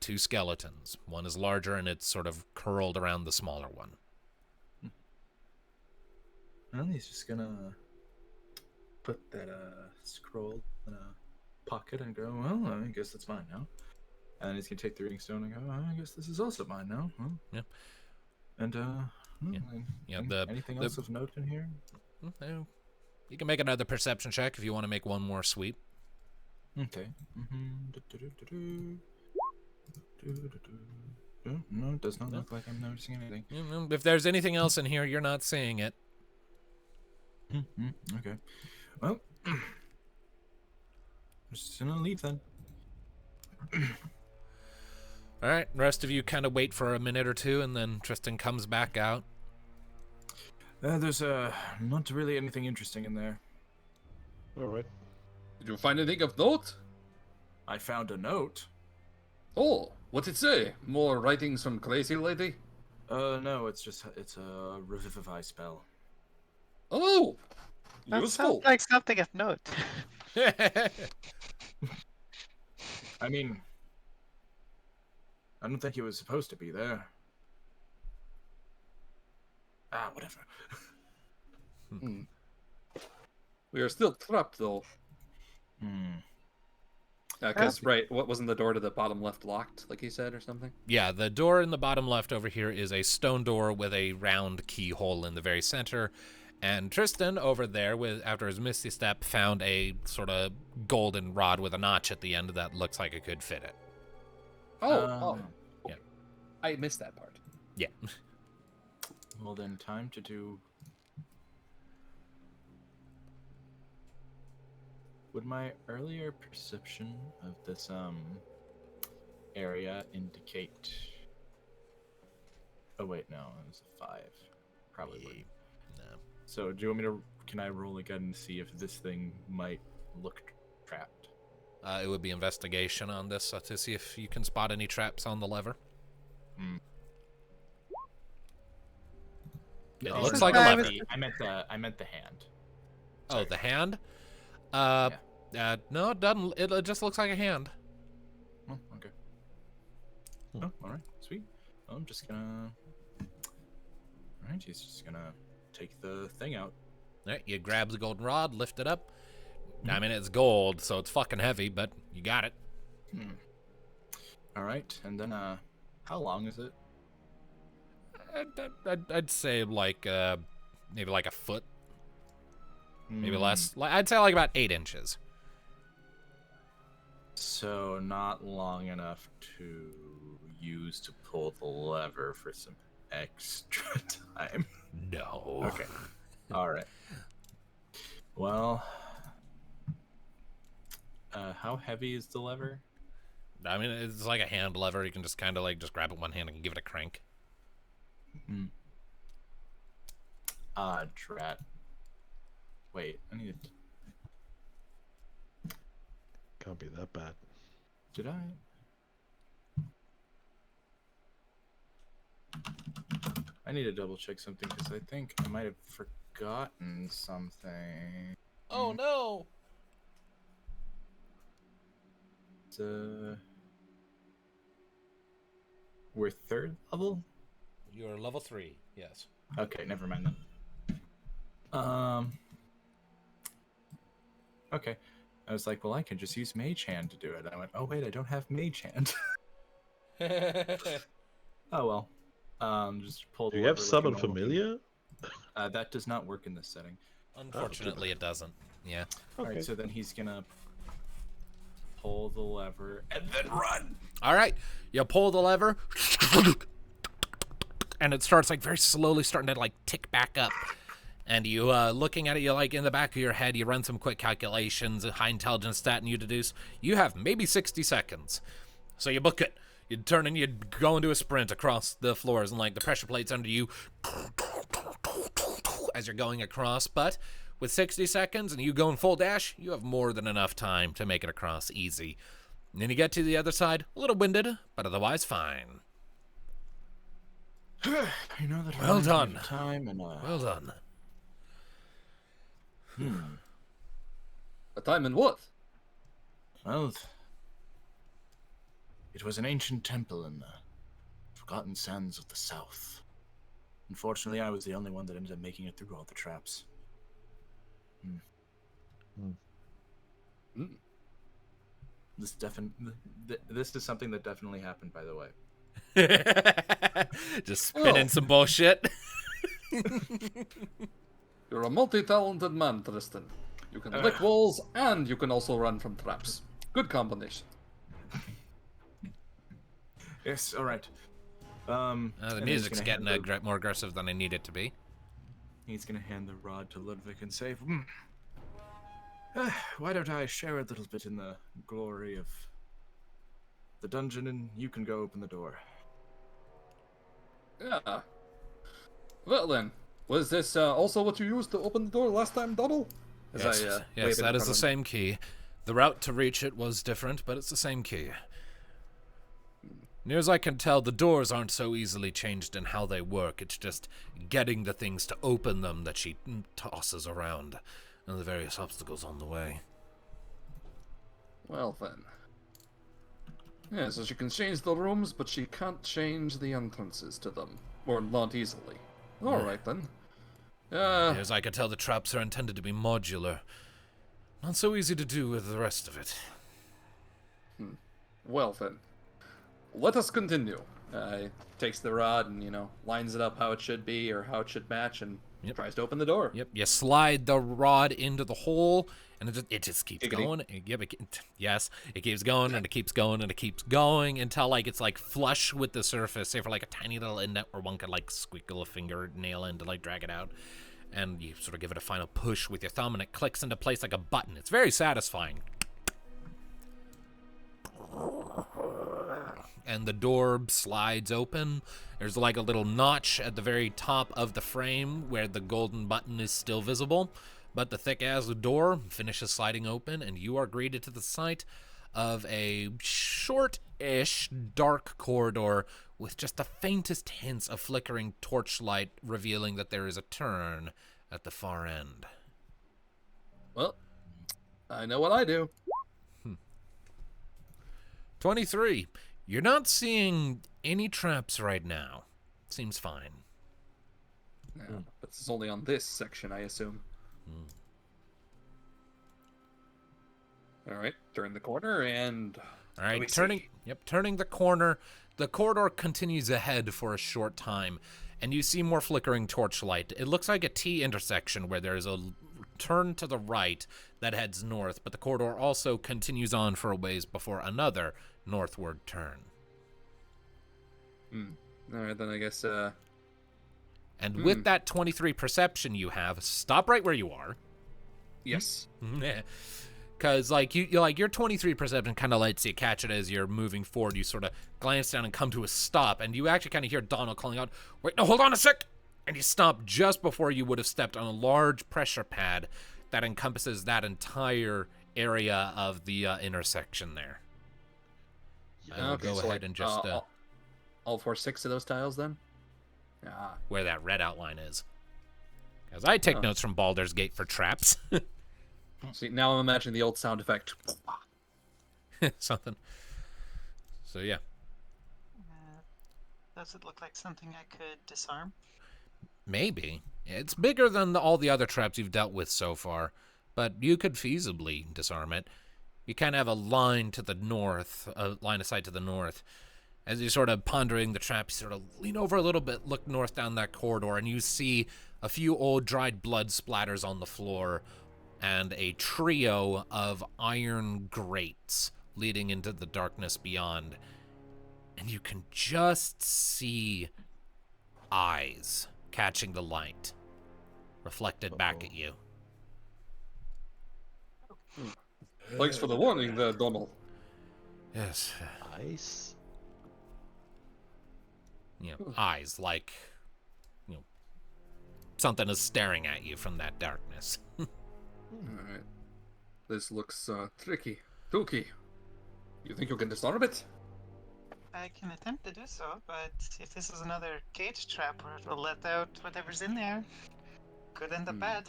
two skeletons. One is larger and it's sort of curled around the smaller one. Well, he's just gonna put that scroll in a pocket and go, well, I guess that's mine now. And then he's gonna take the reading stone and go, I guess this is also mine now. Huh? Yeah. And anything else of note in here? You can make another perception check if you want to make one more sweep. Okay. No, it does not look like I'm noticing anything. If there's anything else in here, you're not seeing it. Okay. Well, I'm just gonna leave then. All right, the rest of you kind of wait for a minute or two, and then Tristan comes back out. There's not really anything interesting in there. All right. Did you find anything of note? I found a note. Oh, what's it say? More writings from crazy lady? No, it's a revivify spell. Oh, That useful. sounds like something of note. I mean, I don't think he was supposed to be there. Whatever. We are still trapped though. Because, right, what wasn't the door to the bottom left locked, like he said, or something? Yeah, the door in the bottom left over here is a stone door with a round keyhole in the very center. And Tristan over there, after his misty step, found a sort of golden rod with a notch at the end that looks like it could fit it. Oh. Yeah. I missed that part. Yeah. Well then, time to do... Would my earlier perception of this area indicate... Oh wait, no, it was a 5. Probably would. No. So do you want me to... Can I roll again and see if this thing might look trapped? It would be investigation on this to see if you can spot any traps on the lever. It looks like a lever. I meant the hand. Oh, the hand? No, it doesn't. It just looks like a hand. Oh, okay. Oh, all right, sweet. Well, I'm just gonna. All right, he's just gonna take the thing out. All right, you grab the golden rod, lift it up. I mean, it's gold, so it's fucking heavy, but you got it. All right, and then how long is it? I'd say like maybe like a foot, maybe less. I'd say like about 8 inches. So not long enough to use to pull the lever for some extra time. No. Okay. All right. Well, how heavy is the lever? I mean, it's like a hand lever. You can just kind of like just grab it one hand and give it a crank. Drat. Wait, I need to... Can't be that bad. Did I? I need to double check something because I think I might have forgotten something. Oh no! We're 3rd level? You're level 3, yes. Okay, never mind then. Okay. I was like, well, I can just use Mage Hand to do it. I went, oh wait, I don't have Mage Hand. Oh well. Just pull the Do you have lever like a summon normal familiar? human. That does not work in this setting. Unfortunately, it doesn't. Yeah. Okay. Alright, so then he's gonna pull the lever and then run. All right. You pull the lever, and it starts like very slowly starting to like tick back up. And you looking at it, you like in the back of your head, you run some quick calculations, a high intelligence stat, and you deduce you have maybe 60 seconds. So you book it. You turn and you go into a sprint across the floors, and like the pressure plates under you as you're going across. But with 60 seconds and you go in full dash, you have more than enough time to make it across easy. And then you get to the other side, a little winded, but otherwise fine. You know that. Well done. Time and Well done. A time in what? Well, it was an ancient temple in the forgotten sands of the south. Unfortunately, I was the only one that ended up making it through all the traps. This is something that definitely happened, by the way. Just spinning some bullshit. You're a multi-talented man, Tristan. You can lick walls, and you can also run from traps. Good combination. Yes, all right. The and he's music's gonna getting hand more aggressive than I need it to be. He's gonna hand the rod to Ludviek and say, why don't I share a little bit in the glory of the dungeon, and you can go open the door. Yeah. Well then, was this also what you used to open the door last time, Donald? Yes, yes, that is the same key. The route to reach it was different, but it's the same key. Near as I can tell, the doors aren't so easily changed in how they work. It's just getting the things to open them that she tosses around, and the various obstacles on the way. Well then. Yeah, so she can change the rooms, but she can't change the entrances to them. Or not easily. Alright then. Near as I can tell, the traps are intended to be modular. Not so easy to do with the rest of it. Well then. Let us continue. Takes the rod and, lines it up how it should be or how it should match and tries to open the door. Yep, you slide the rod into the hole, and it just keeps Giggity. going. Yes, it keeps going, and it keeps going, and it keeps going until, like, it's, like, flush with the surface, say for, like, a tiny little inlet where one could, like, squiggle a fingernail in to, like, drag it out. And you sort of give it a final push with your thumb, and it clicks into place like a button. It's very satisfying. And the door slides open. There's like a little notch at the very top of the frame where the golden button is still visible, but the thick-ass door finishes sliding open, and you are greeted to the sight of a short-ish dark corridor with just the faintest hints of flickering torchlight revealing that there is a turn at the far end. Well, I know what I do. 23. You're not seeing any traps right now. Seems fine. Yeah, but it's only on this section, I assume. Alright, turn the corner and... All right, turning the corner. The corridor continues ahead for a short time, and you see more flickering torchlight. It looks like a T intersection where there's a turn to the right that heads north, but the corridor also continues on for a ways before another northward turn. Alright, then I guess, And with that 23 perception you have, stop right where you are. Yes. Because, like, your 23 perception kind of lets you catch it as you're moving forward. You sort of glance down and come to a stop, and you actually kind of hear Donald calling out, "Wait, no, hold on a sec!" And you stop just before you would have stepped on a large pressure pad that encompasses that entire area of the intersection there. I will go ahead and just... all 6 of those tiles, then? where that red outline is. Because I take notes from Baldur's Gate for traps. See, now I'm imagining the old sound effect. Something. So, yeah. Does it look like something I could disarm? Maybe. It's bigger than all the other traps you've dealt with so far. but you could feasibly disarm it. You kind of have a line to the north, a line of sight to the north. As you're sort of pondering the trap, you sort of lean over a little bit, look north down that corridor, and you see a few old dried blood splatters on the floor and a trio of iron grates leading into the darkness beyond. And you can just see eyes catching the light, reflected back at you. Thanks for the warning there, Donald. Yes. Nice. Eyes like, something is staring at you from that darkness. Alright. This looks tricky. Tuki, you think you can disarm it? I can attempt to do so, but if this is another cage trap where it'll let out whatever's in there, could end up bad.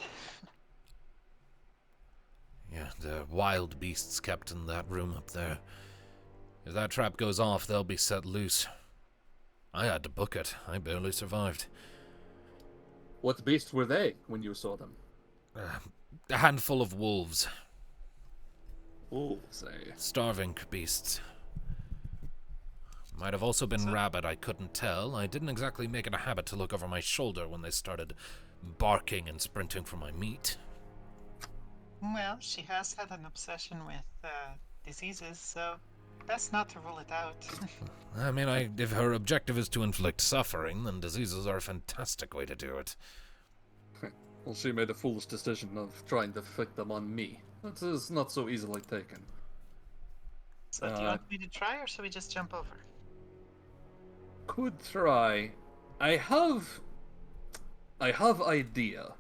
Yeah, the wild beasts kept in that room up there. If that trap goes off, they'll be set loose. I had to book it. I barely survived. What beasts were they when you saw them? A handful of wolves. Wolves, eh? Starving beasts. Might have also been rabbit, I couldn't tell. I didn't exactly make it a habit to look over my shoulder when they started barking and sprinting for my meat. Well, she has had an obsession with diseases, so best not to rule it out. I mean, if her objective is to inflict suffering, then diseases are a fantastic way to do it. Well, she made a foolish decision of trying to inflict them on me. That is not so easily taken. So do you want me to try, or should we just jump over? Could try. I have idea.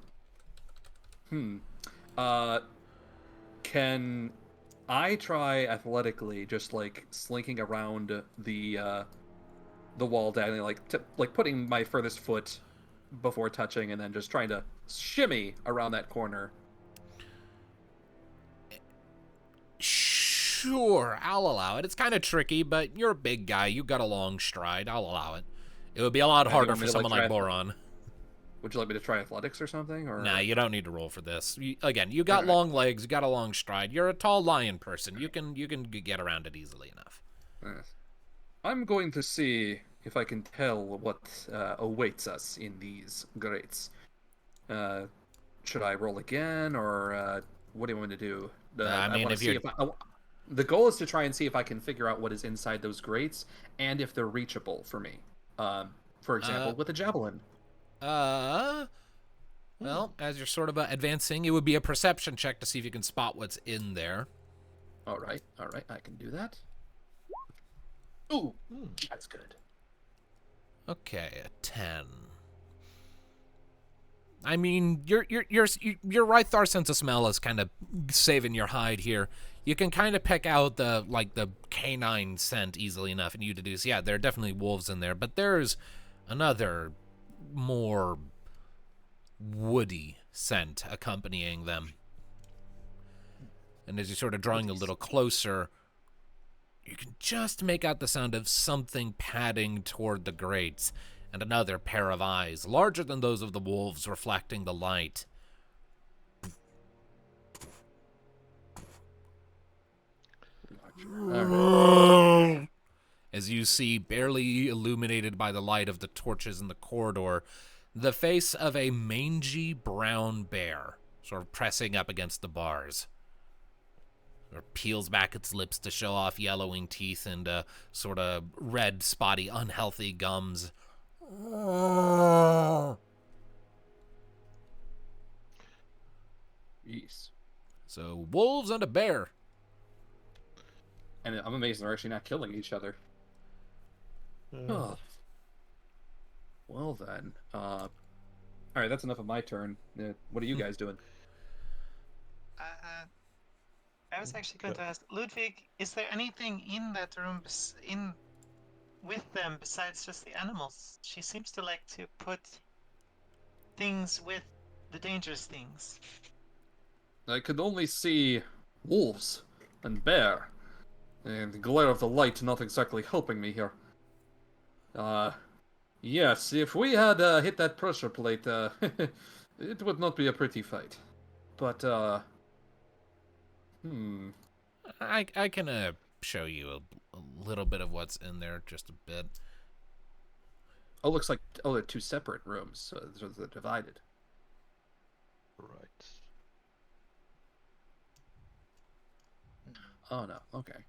Can I try athletically, just like slinking around the wall down, like putting my furthest foot before touching, and then just trying to shimmy around that corner? Sure, I'll allow it. It's kind of tricky, but you're a big guy. You got a long stride. I'll allow it. It would be a lot harder for someone like Boron. Would you like me to try athletics or something? Or Nah, you don't need to roll for this. You got long legs. You got a long stride. You're a tall lion person. You can get around it easily enough. Yes. I'm going to see if I can tell what awaits us in these grates. Should I roll again, or what do you want me to do? The goal is to try and see if I can figure out what is inside those grates and if they're reachable for me. For example, with a javelin. Well, as you're sort of advancing, it would be a perception check to see if you can spot what's in there. All right, I can do that. Ooh, that's good. Okay, a 10. I mean, you're right. Our sense of smell is kind of saving your hide here. You can kind of pick out the canine scent easily enough, and you deduce, yeah, there are definitely wolves in there, but there's another more woody scent accompanying them. And as you're sort of drawing a little closer, you can just make out the sound of something padding toward the grates, and another pair of eyes, larger than those of the wolves, reflecting the light. As you see, barely illuminated by the light of the torches in the corridor, the face of a mangy brown bear, sort of pressing up against the bars. It peels back its lips to show off yellowing teeth and sort of red, spotty, unhealthy gums. Jeez. So, wolves and a bear. And I'm amazed they're actually not killing each other. Oh. Well then. Alright, that's enough of my turn. What are you guys doing? I was actually going to ask, Ludviek, is there anything in that room with them besides just the animals? She seems to like to put things with the dangerous things. I could only see wolves and bear, and the glare of the light not exactly helping me here. Yes, if we had hit that pressure plate, it would not be a pretty fight. But I can show you a little bit of what's in there, just a bit. Oh, looks like they're two separate rooms, so they're divided. Right. Oh no. Okay.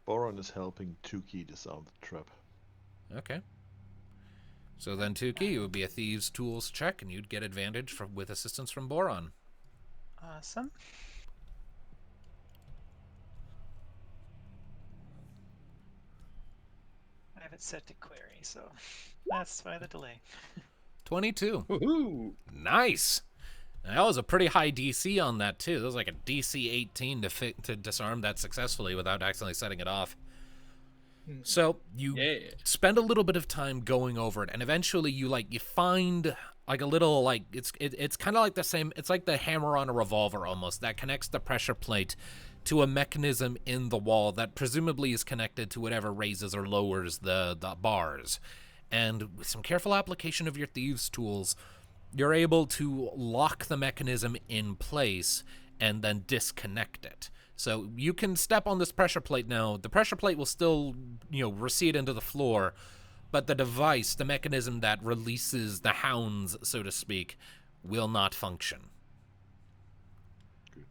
Boron is helping Tuki disarm the trap. Okay. So then, Tuki, it would be a thieves' tools check, and you'd get advantage with assistance from Boron. Awesome. I have it set to query, so that's why the delay. 22. Woohoo! Nice. That was a pretty high DC on that too. That was like a DC 18 to disarm that successfully without accidentally setting it off. So you spend a little bit of time going over it, and eventually you find like a little it's kind of like the same. It's like the hammer on a revolver almost that connects the pressure plate to a mechanism in the wall that presumably is connected to whatever raises or lowers the bars. And with some careful application of your thieves' tools, you're able to lock the mechanism in place and then disconnect it. So you can step on this pressure plate now. The pressure plate will still, recede into the floor, but the device, the mechanism that releases the hounds, so to speak, will not function.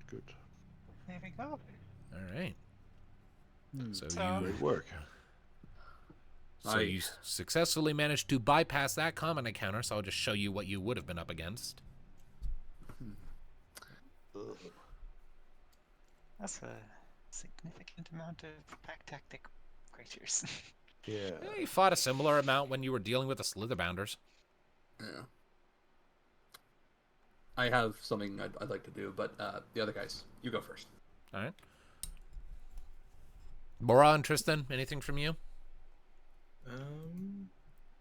Good. There we go. All right. So Great work. you successfully managed to bypass that common encounter, so I'll just show you what you would have been up against. That's a significant amount of pack tactic creatures. Yeah. You fought a similar amount when you were dealing with the Slitherbounders. Yeah. I have something I'd like to do, but the other guys, you go first. All right. Boron, Tristan, anything from you?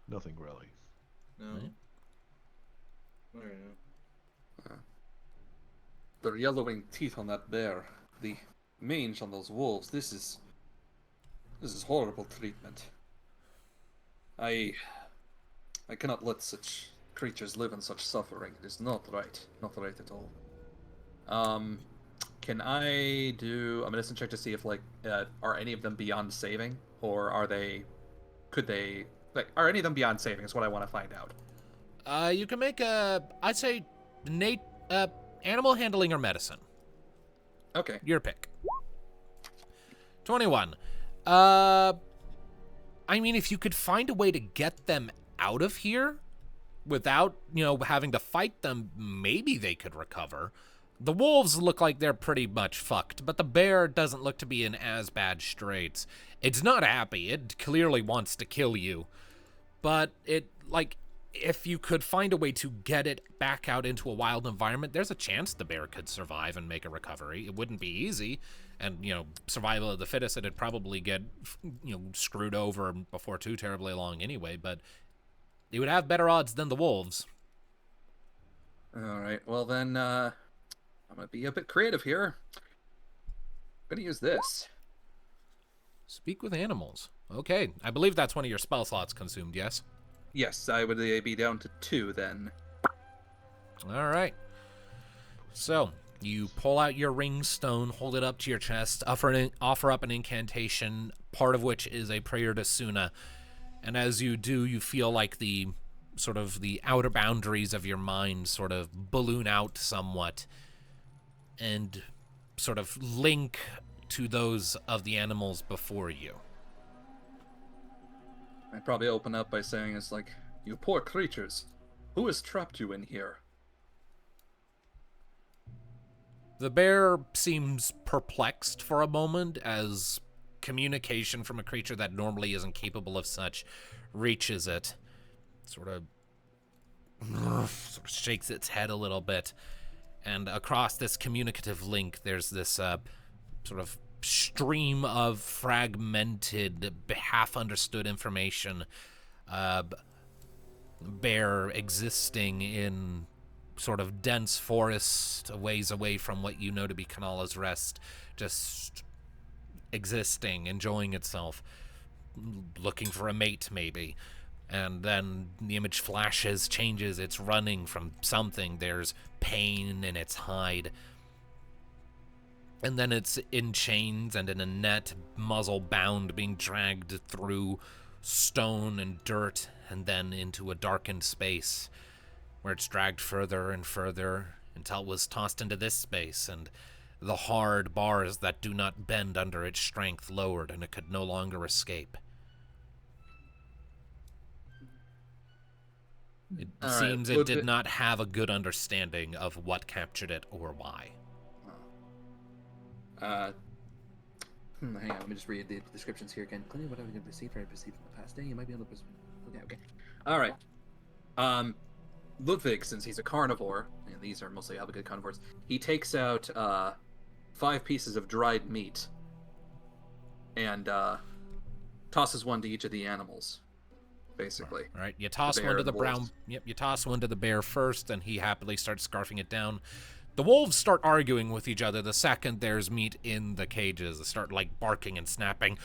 Nothing really. No. Right. All right. The yellowing teeth on that bear, the mange on those wolves. This is horrible treatment. I cannot let such creatures live in such suffering. It is not right. Not right at all. Can I do a medicine check to see if are any of them beyond saving, or are any of them beyond saving? Is what I want to find out. You can make I'd say animal handling or medicine. Okay. Your pick. 21. I mean, if you could find a way to get them out of here without, having to fight them, maybe they could recover. The wolves look like they're pretty much fucked, but the bear doesn't look to be in as bad straits. It's not happy. It clearly wants to kill you. But if you could find a way to get it back out into a wild environment, there's a chance the bear could survive and make a recovery. It wouldn't be easy. And, survival of the fittest, it'd probably get, screwed over before too terribly long anyway, but it would have better odds than the wolves. All right. Well, then, I'm going to be a bit creative here. I'm going to use this. Speak with animals. Okay. I believe that's one of your spell slots consumed, yes? Yes, I would be down to 2 then. All right. So, you pull out your ring stone, hold it up to your chest, offer up an incantation, part of which is a prayer to Suna. And as you do, you feel like the outer boundaries of your mind sort of balloon out somewhat and sort of link to those of the animals before you. I'd probably open up by saying it's like, you poor creatures, who has trapped you in here? The bear seems perplexed for a moment as communication from a creature that normally isn't capable of such reaches it. Sort of shakes its head a little bit. And across this communicative link, there's this sort of stream of fragmented, half-understood information. Bear existing in sort of dense forest, a ways away from what you know to be Kenalla's Rest, just existing, enjoying itself, looking for a mate maybe. And then the image flashes, changes, it's running from something. There's pain in its hide. And then it's in chains and in a net, muzzle bound, being dragged through stone and dirt, and then into a darkened space, where it's dragged further and further until it was tossed into this space, and the hard bars that do not bend under its strength lowered, and it could no longer escape. It seems it did not have a good understanding of what captured it or why. Hang on, let me just read the descriptions here again. Clearly, what I would perceive from the past day, you might be able to perceive. Okay. All right. Ludviek, since he's a carnivore, and these are mostly good carnivores, he takes out 5 pieces of dried meat and tosses one to each of the animals. Basically, right. You toss one to the brown. Yep. You toss one to the bear first, and he happily starts scarfing it down. The wolves start arguing with each other the second there's meat in the cages. They start like barking and snapping,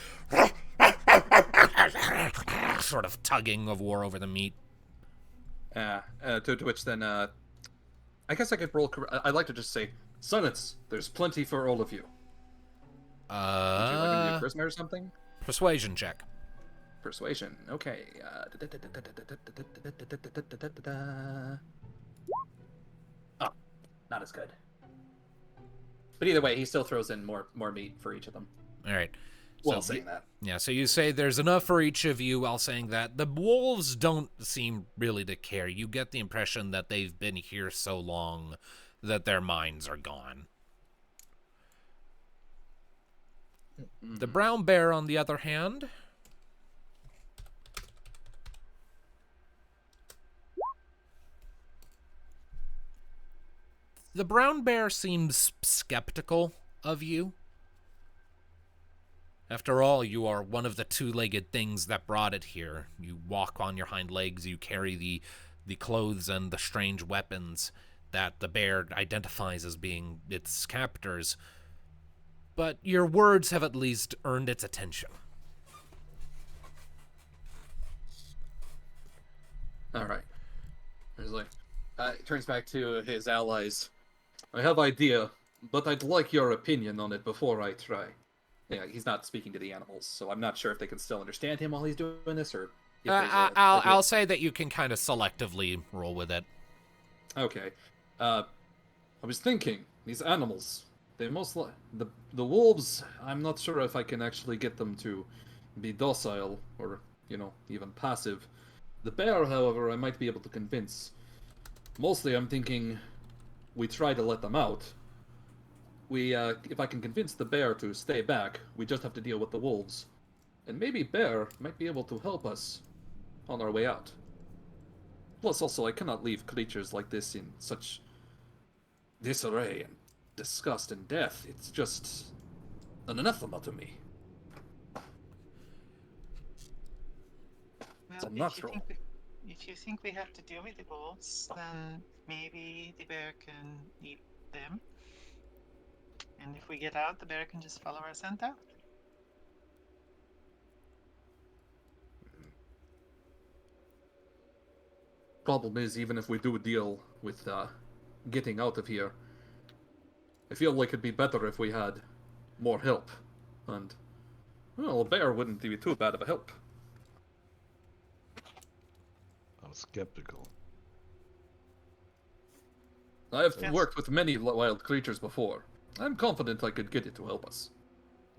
sort of tugging of war over the meat. To which then, I guess I could roll. I'd like to just say, silence. There's plenty for all of you. Would you like to do charisma or something? Persuasion check. Persuasion. Okay. Oh, not as good. But either way, he still throws in more meat for each of them. All right. Well, saying that. Yeah, so you say there's enough for each of you while saying that. The wolves don't seem really to care. You get the impression that they've been here so long that their minds are gone. The brown bear, on the other hand... The brown bear seems skeptical of you. After all, you are one of the 2-legged things that brought it here. You walk on your hind legs, you carry the clothes and the strange weapons that the bear identifies as being its captors. But your words have at least earned its attention. All right. He's like, turns back to his allies. I have idea, but I'd like your opinion on it before I try. Yeah, he's not speaking to the animals, so I'm not sure if they can still understand him while he's doing this, or... If I'll say that you can kind of selectively roll with it. Okay. I was thinking, these animals, they most the wolves, I'm not sure if I can actually get them to be docile, or, even passive. The bear, however, I might be able to convince. Mostly I'm thinking we try to let them out. If I can convince the bear to stay back, we just have to deal with the wolves. And maybe bear might be able to help us on our way out. Plus, also, I cannot leave creatures like this in such disarray and disgust and death. It's just an anathema to me. It's unnatural. If you think we have to deal with the wolves, then maybe the bear can eat them. And if we get out, the bear can just follow our scent out. Problem is, even if we do deal with getting out of here, I feel like it'd be better if we had more help. And, well, a bear wouldn't be too bad of a help. I'm skeptical. I've worked with many wild creatures before. I'm confident I could get it to help us.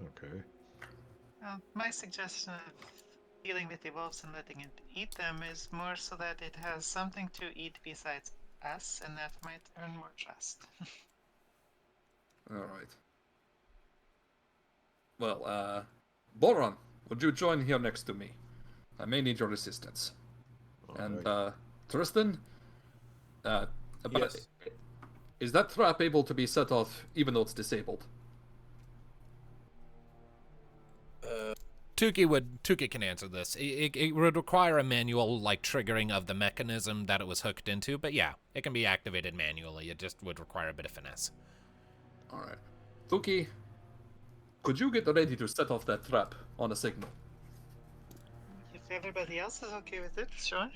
Okay. My suggestion of dealing with the wolves and letting it eat them is more so that it has something to eat besides us, and that might earn more trust. Alright. Well, Boron, would you join here next to me? I may need your assistance. And, Tristain? Yes. Is that trap able to be set off even though it's disabled? Tuki can answer this. It would require a manual triggering of the mechanism that it was hooked into, but yeah, it can be activated manually. It just would require a bit of finesse. Alright. Tuki, could you get ready to set off that trap on a signal? If everybody else is okay with it, sure.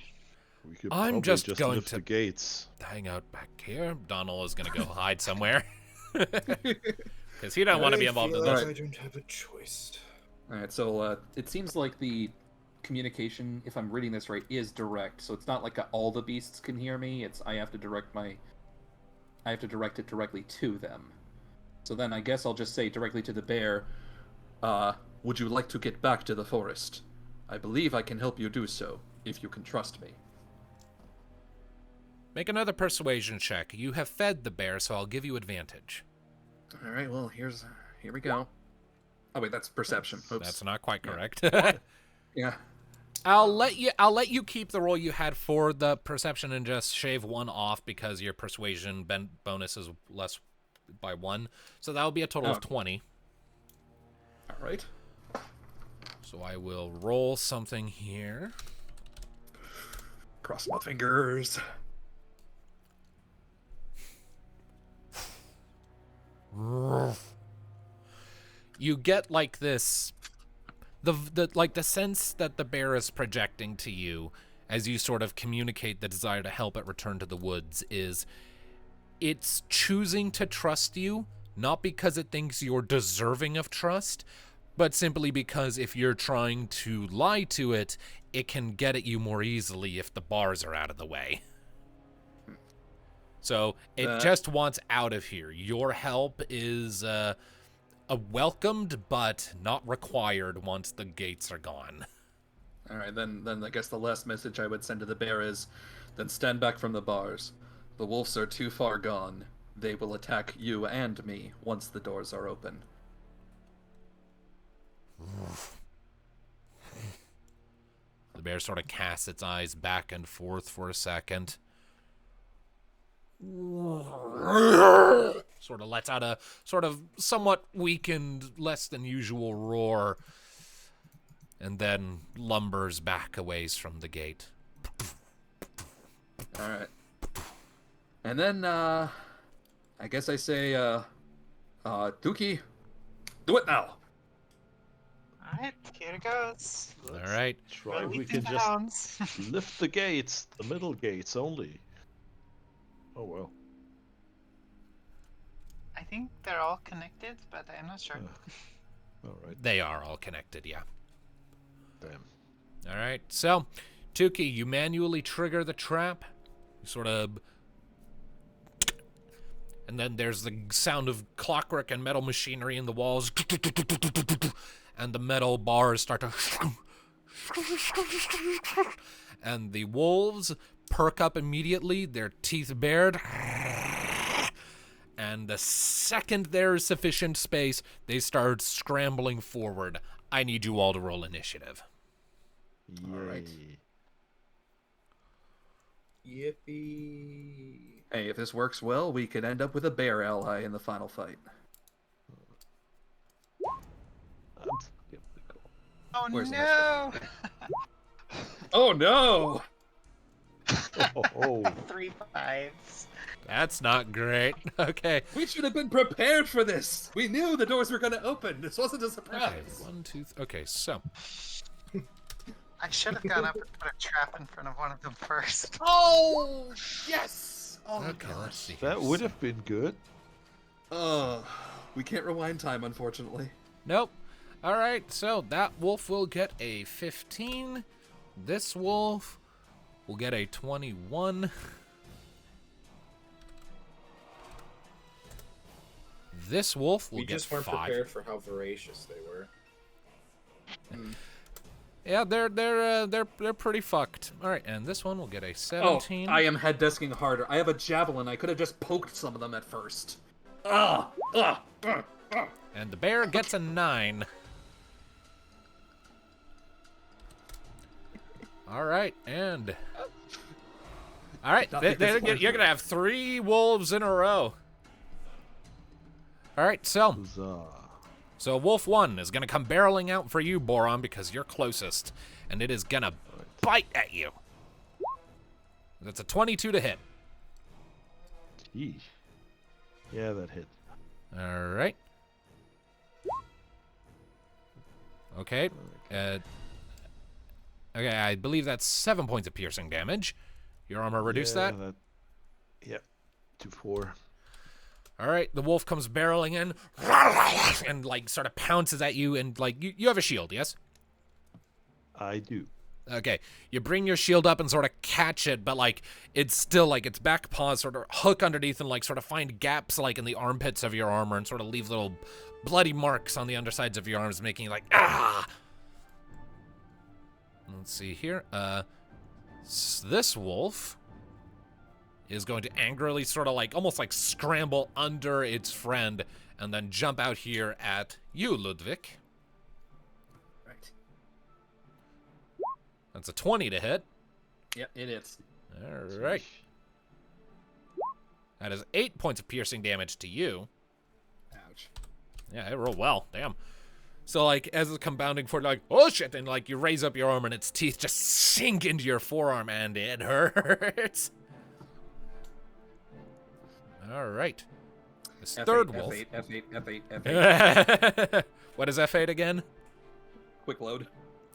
We could I'm probably just going lift to- the gates. Hang out back here. Donald is going to go hide somewhere. Because he doesn't want to be involved in I feel this. like I don't have a choice. All right, so it seems like the communication, if I'm reading this right, is direct. So it's not like all the beasts can hear me. It's I have to direct it directly to them. So then I guess I'll just say directly to the bear, would you like to get back to the forest? I believe I can help you do so, if you can trust me. Make another persuasion check. You have fed the bear, so I'll give you advantage. All right, well, here we go. Oh wait, that's perception. Oops. That's not quite correct. Yeah. I'll let you keep the roll you had for the perception and just shave one off because your persuasion bonus is less by 1. So that will be a total of 20. All right. So I will roll something here. Cross my fingers. You get like this, the sense that the bear is projecting to you as you sort of communicate the desire to help it return to the woods is it's choosing to trust you, not because it thinks you're deserving of trust, but simply because if you're trying to lie to it, it can get at you more easily if the bars are out of the way. So it just wants out of here. Your help is a welcomed but not required once the gates are gone. All right, then I guess the last message I would send to the bear is, then stand back from the bars. The wolves are too far gone. They will attack you and me once the doors are open. The bear sort of casts its eyes back and forth for a second. Sort of lets out a sort of somewhat weakened, less than usual roar, and then lumbers back a ways from the gate. All right. And then, I guess I say, Tuki, do it now. Alright, here goes. All right. Try if we Releasing can the just hounds. lift the gates, the middle gates only. Oh well. I think they're all connected, but I'm not sure. All right. They are all connected, yeah. Damn. All right. So, Tuki, you manually trigger the trap. You sort of... And then there's the sound of clockwork and metal machinery in the walls. And the metal bars start to... And the wolves perk up immediately, their teeth bared. And the second there is sufficient space, they start scrambling forward. I need you all to roll initiative. Yay. right. Yippee. Hey, if this works well, we could end up with a bear ally in the final fight. I'm skeptical. Oh Where's the no! Oh no! Oh, 3 5s. That's not great. Okay. We should have been prepared for this. We knew the doors were going to open. This wasn't a Okay. surprise. 1, 2, okay, so. I should have gone up and put a trap in front of one of them first. Oh yes! Oh Okay, god. let's see. that here. would have been good. We can't rewind time, unfortunately. Nope. All right, so that wolf will get a 15. This wolf will get a 21. This wolf will We get just weren't 5. prepared for how voracious they were. Yeah, they're pretty fucked. All right, and this one will get a Oh, 17. I am head desking harder. I have a javelin. I could have just poked some of them at first. Ah! Ah! Ah! Ah! And the bear gets a 9. All right, and all right, Not that disappointing. you're gonna have 3 wolves in a row. All right, so Huzzah. Wolf 1 is gonna come barreling out for you, Boron, because you're closest, and it is gonna bite at you. That's a 22 to hit. Gee. Yeah, that hit. All right. Okay. Okay, I believe that's 7 points of piercing damage. Your armor reduced that? Yep. To 4. All right, the wolf comes barreling in and, like, sort of pounces at you, and, like, you have a shield, yes? I do. Okay, you bring your shield up and sort of catch it, but, like, it's still, like, its back paws sort of hook underneath and, like, sort of find gaps, like, in the armpits of your armor and sort of leave little bloody marks on the undersides of your arms, making you, like, ah! Let's see here. This wolf is going to angrily sort of, like, almost, like, scramble under its friend and then jump out here at you, Ludviek. Right. That's a 20 to hit. Yep, it is. All right. That is 8 points of piercing damage to you. Ouch. Yeah, it rolled well. Damn. So, like, as it's come bounding forward, like, oh shit, and, like, you raise up your arm and its teeth just sink into your forearm and it hurts. All right. This F8, third wolf. F8, F8, F8, F8. What is F8 again? Quick load.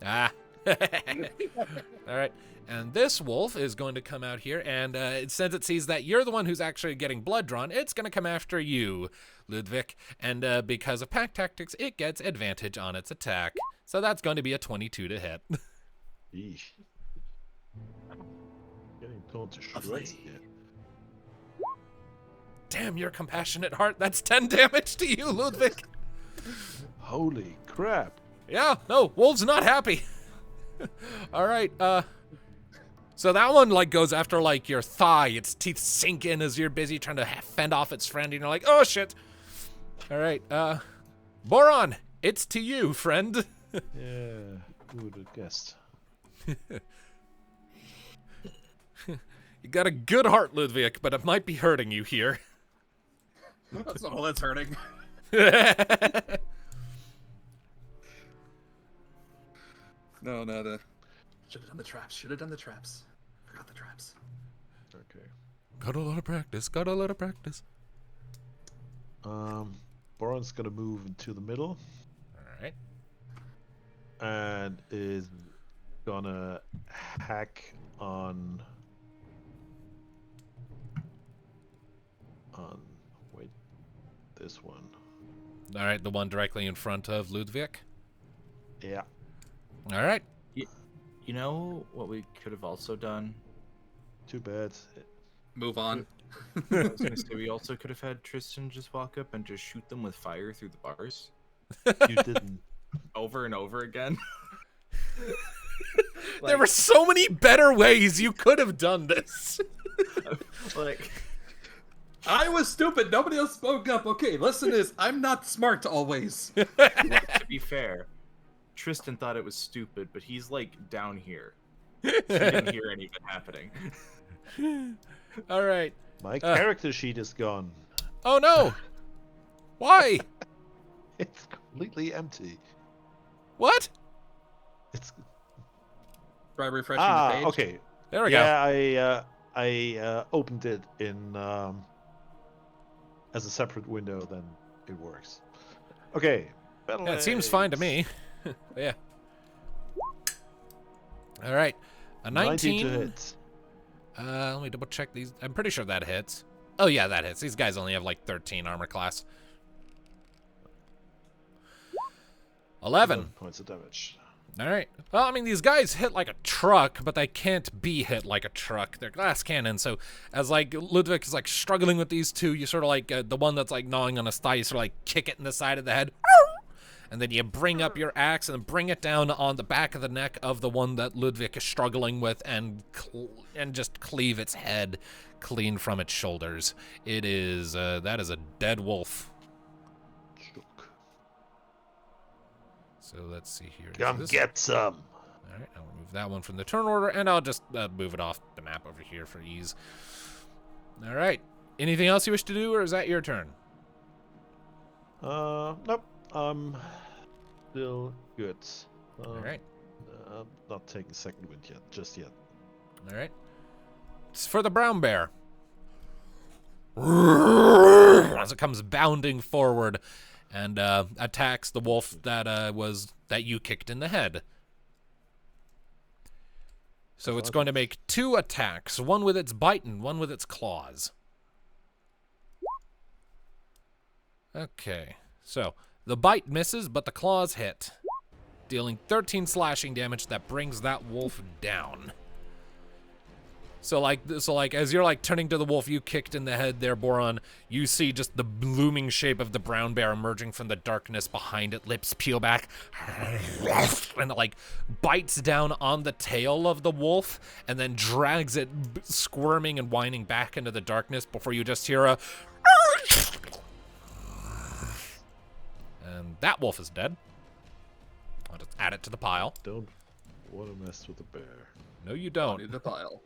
Ah. All right. And this wolf is going to come out here, and since it sees that you're the one who's actually getting blood drawn, it's going to come after you, Ludviek. And because of pack tactics, it gets advantage on its attack. So that's going to be a 22 to hit. Yeesh. Getting torn to shreds here. Damn, your compassionate heart. That's 10 damage to you, Ludviek. Holy crap. Yeah, no, wolf's not happy. All right, so that one, like, goes after, like, your thigh. Its teeth sink in as you're busy trying to fend off its friend, and you're like, oh, shit. All right, Boron, it's to you, friend. Yeah, who would have guessed? You got a good heart, Ludviek, but it might be hurting you here. That's not all that's hurting. No. Should have done the traps. Forgot the traps. Okay. Got a lot of practice. Boron's gonna move into the middle All right. and is gonna hack on wait, this one. All right, the one directly in front of Ludviek. Yeah. All right. You know what we could have also done? Too bad. Move on. I was gonna say we also could have had Tristan just walk up and just shoot them with fire through the bars You didn't. over and over again. There were so many better ways you could have done this. Like, I was stupid. Nobody else spoke up. Okay, listen to this. I'm not smart always. to be fair, Tristan thought it was stupid, but he's like down here. So he didn't hear any of it happening. All right. My character sheet is gone. Oh no. Why? It's completely empty. What? It's Try refreshing the page. okay. There we go. Yeah, I opened it in as a separate window. Then it works. Okay. Yeah, it seems fine to me. Yeah. All right. A 19 to hit. Let me double check these. I'm pretty sure that hits. Oh yeah, that hits. These guys only have like 13 armor class. 11 points of damage. All right. Well, I mean, these guys hit like a truck, but they can't be hit like a truck. They're glass cannons. So as like Ludviek is like struggling with these two, you sort of like the one that's like gnawing on his thigh, you sort of like kick it in the side of the head. And then you bring up your axe and bring it down on the back of the neck of the one that Ludviek is struggling with, and just cleave its head clean from its shoulders. It is that is a dead wolf. So let's see here. Come get some. All right, I'll remove that one from the turn order, and I'll just move it off the map over here for ease. All right. Anything else you wish to do, or is that your turn? Nope. Still good. All right. Not taking second wind yet, just yet. All right. It's for the brown bear. As it comes bounding forward and attacks the wolf that you kicked in the head. So it's going to make 2 attacks, one with its bite and one with its claws. Okay, so the bite misses, but the claws hit, dealing 13 slashing damage that brings that wolf down. So like as you're like turning to the wolf you kicked in the head there, Boron, you see just the blooming shape of the brown bear emerging from the darkness behind it, lips peel back, and it like bites down on the tail of the wolf and then drags it squirming and whining back into the darkness before you just hear a and that wolf is dead. I'll just add it to the pile. Don't want to mess with the bear. No, you don't. In the pile.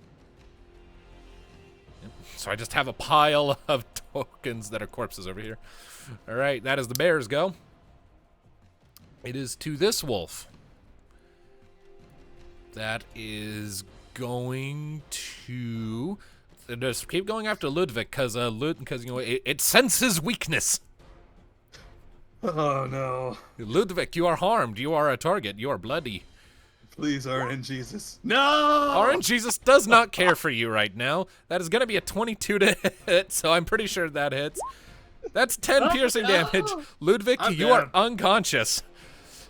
So I just have a pile of tokens that are corpses over here. All right, that is the bear's go. It is to this wolf. That is going to just keep going after Ludviek because you know it senses weakness. Oh no. Ludviek, you are harmed. You are a target. You are bloody. Please, RNGesus. No! RNGesus does not care for you right now. That is going to be a 22 to hit, so I'm pretty sure that hits. That's 10 piercing damage. Ludviek, I'm you are down. unconscious.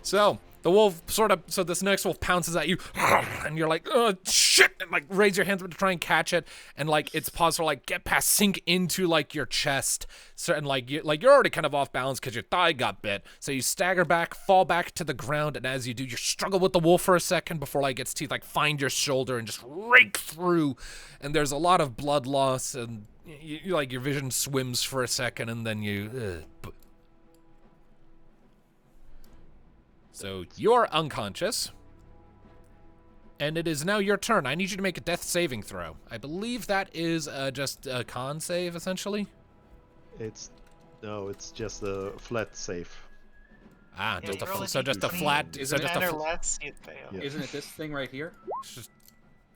So the wolf so this next wolf pounces at you, and you're like, oh shit, and like raise your hands up to try and catch it, and like its paws are like get past, sink into like your chest, so and like you're already kind of off balance because your thigh got bit, so you stagger back, fall back to the ground, and as you do, you struggle with the wolf for a second before like its teeth like find your shoulder and just rake through, and there's a lot of blood loss, and you like your vision swims for a second, and then you. So you're unconscious, and it is now your turn. I need you to make a death saving throw. I believe that is just a con save, essentially. It's just a flat save. Ah, Yeah, just you roll a a so just a D20. flat. Is So it just 10 a. or less, you fail. Yeah. Isn't it this thing right here?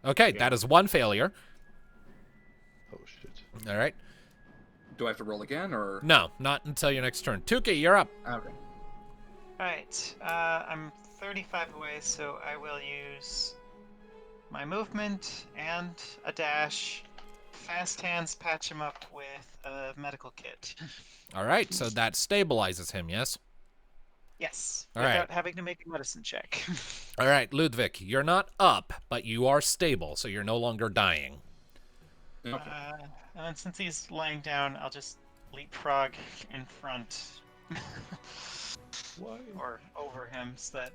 Okay, that is one failure. Oh shit. All right. Do I have to roll again, or? No, not until your next turn. Tuki, you're up. Okay. Alright, I'm 35 away, so I will use my movement and a dash. Fast hands patch him up with a medical kit. All right, so that stabilizes him. Yes. Yes, All without right. having to make a medicine check. All right, Ludviek, you're not up, but you are stable, so you're no longer dying. Okay. And then since he's lying down, I'll just leapfrog in front. Why? Or over him so that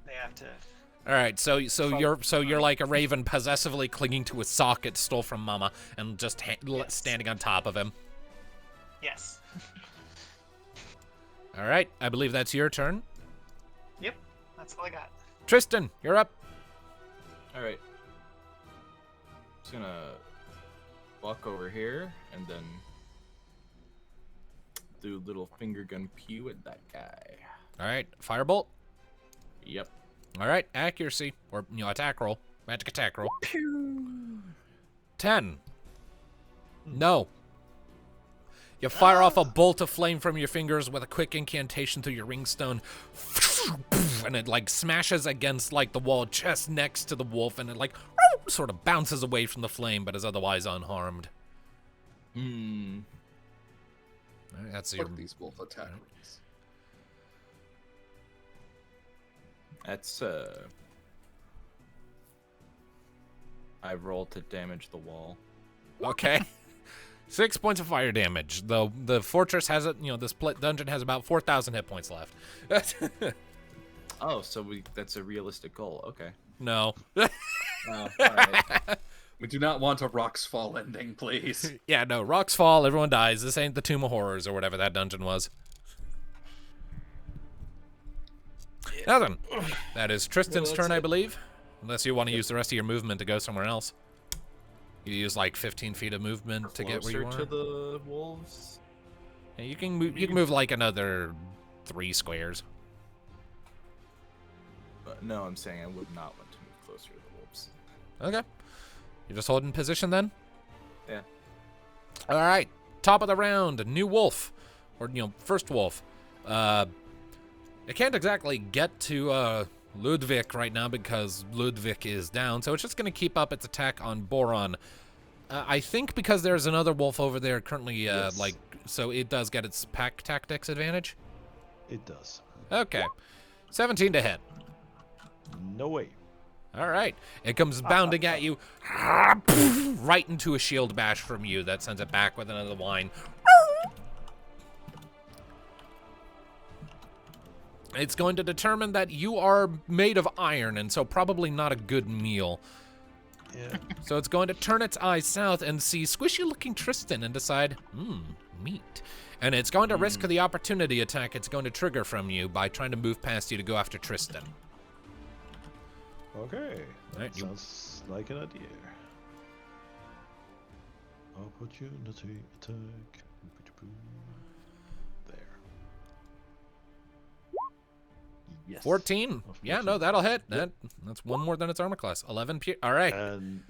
they have to. All right, so you're like a raven possessively clinging to a sock it stole from Mama and just Yes. standing on top of him. Yes. All right, I believe that's your turn. Yep, that's all I got. Tristan, you're up. All right. Just gonna walk over here and then do a little finger gun pew at that guy. All right, firebolt. Yep. All right, accuracy or attack roll, magic attack roll. 10. No. You fire off a bolt of flame from your fingers with a quick incantation through your ringstone, and it like smashes against like the wall just next to the wolf, and it like sort of bounces away from the flame, but is otherwise unharmed. Hmm. All right, that's your. Fuck these wolf attack rolls. That's I roll to damage the wall. Okay. 6 points of fire damage. The fortress has it. This dungeon has about 4,000 hit points left. Oh, so that's a realistic goal. Okay. No. Oh, all right. We do not want a Rocks Fall ending, please. Yeah, no. Rocks fall. Everyone dies. This ain't the Tomb of Horrors or whatever that dungeon was. Nothing. That is Tristan's Well, turn, that's I it. believe. Unless you want to use the rest of your movement to go somewhere else. You use like 15 feet of movement to get where you Closer are. to the wolves. Yeah, you can move. You can move like another 3 squares. But no, I'm saying I would not want to move closer to the wolves. Okay. You're just holding position then. Yeah. All right. Top of the round. New wolf, or first wolf. It can't exactly get to Ludviek right now because Ludviek is down, so it's just going to keep up its attack on Boron. I think because there's another wolf over there currently, Yes. so it does get its pack tactics advantage. It does. Okay, 17 to hit. No way. All right, it comes bounding at you, right into a shield bash from you that sends it back with another whine. It's going to determine that you are made of iron, and so probably not a good meal. Yeah. So it's going to turn its eyes south and see squishy-looking Tristan and decide, meat. And it's going to risk the opportunity attack it's going to trigger from you by trying to move past you to go after Tristan. Okay. Right, you- Sounds like an idea. Opportunity attack. There. Yes. 14. Yeah, no, that'll hit. That's one more than its armor class. 11. All right. And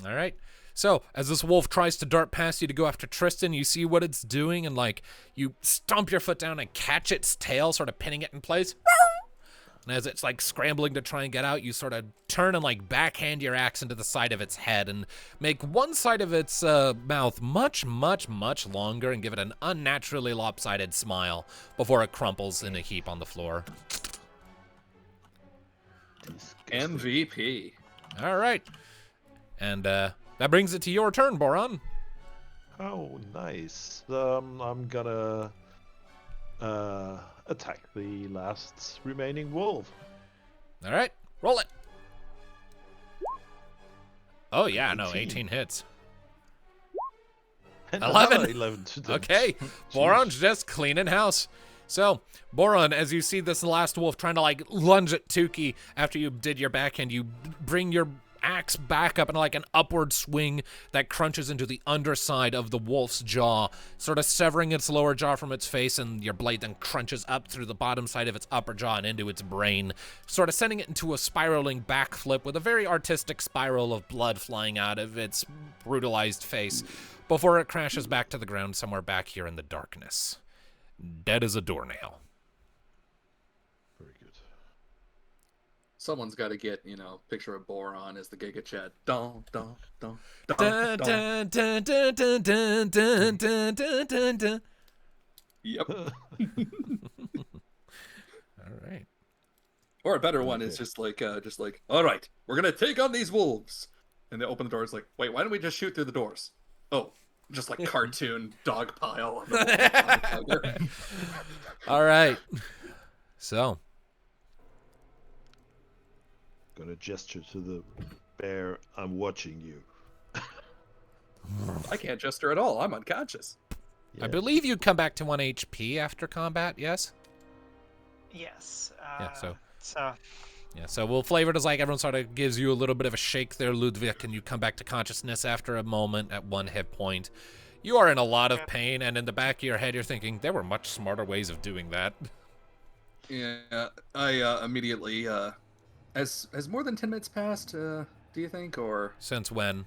All right. So, as this wolf tries to dart past you to go after Tristan, you see what it's doing, and, like, you stomp your foot down and catch its tail, sort of pinning it in place. And as it's, like, scrambling to try and get out, you sort of turn and, like, backhand your axe into the side of its head and make one side of its mouth much, much, much longer and give it an unnaturally lopsided smile before it crumples in a heap on the floor. MVP. All right. And that brings it to your turn, Boron. oh, nice. I'm gonna attack the last remaining wolf. All right. Roll it. Oh, yeah, no, 18. 18 hits. And 11. another 11 to damage. Okay, Boron's just cleaning house. So, Boron, as you see this last wolf trying to, like, lunge at Tuki after you did your backhand, you bring your axe back up in, like, an upward swing that crunches into the underside of the wolf's jaw, sort of severing its lower jaw from its face, and your blade then crunches up through the bottom side of its upper jaw and into its brain, sort of sending it into a spiraling backflip with a very artistic spiral of blood flying out of its brutalized face before it crashes back to the ground somewhere back here in the darkness. Dead as a doornail. Very good. Someone's got to get, picture of Boron as the Giga Chat. Dun, dun, dun, Dun, dun, dun. dun, dun, dun, dun, dun, dun, dun, dun, dun. Yep. All right. Or a better one is just like, all right, we're gonna take on these wolves, and they open the doors. Like, wait, why don't we just shoot through the doors? Oh, just like cartoon dog pile. All right. So, Gonna gesture to the bear. I'm watching you. I can't gesture at all. I'm unconscious. I believe you come back to 1 HP after combat, yes? Yes. Yeah, so- So Yeah, so we'll flavor it as like everyone sort of gives you a little bit of a shake there, Ludviek, and you come back to consciousness after a moment at 1 hit point. You are in a lot of pain, and in the back of your head, you're thinking, there were much smarter ways of doing that. Yeah, I immediately. Has more than 10 minutes passed? Do you think, or Since when?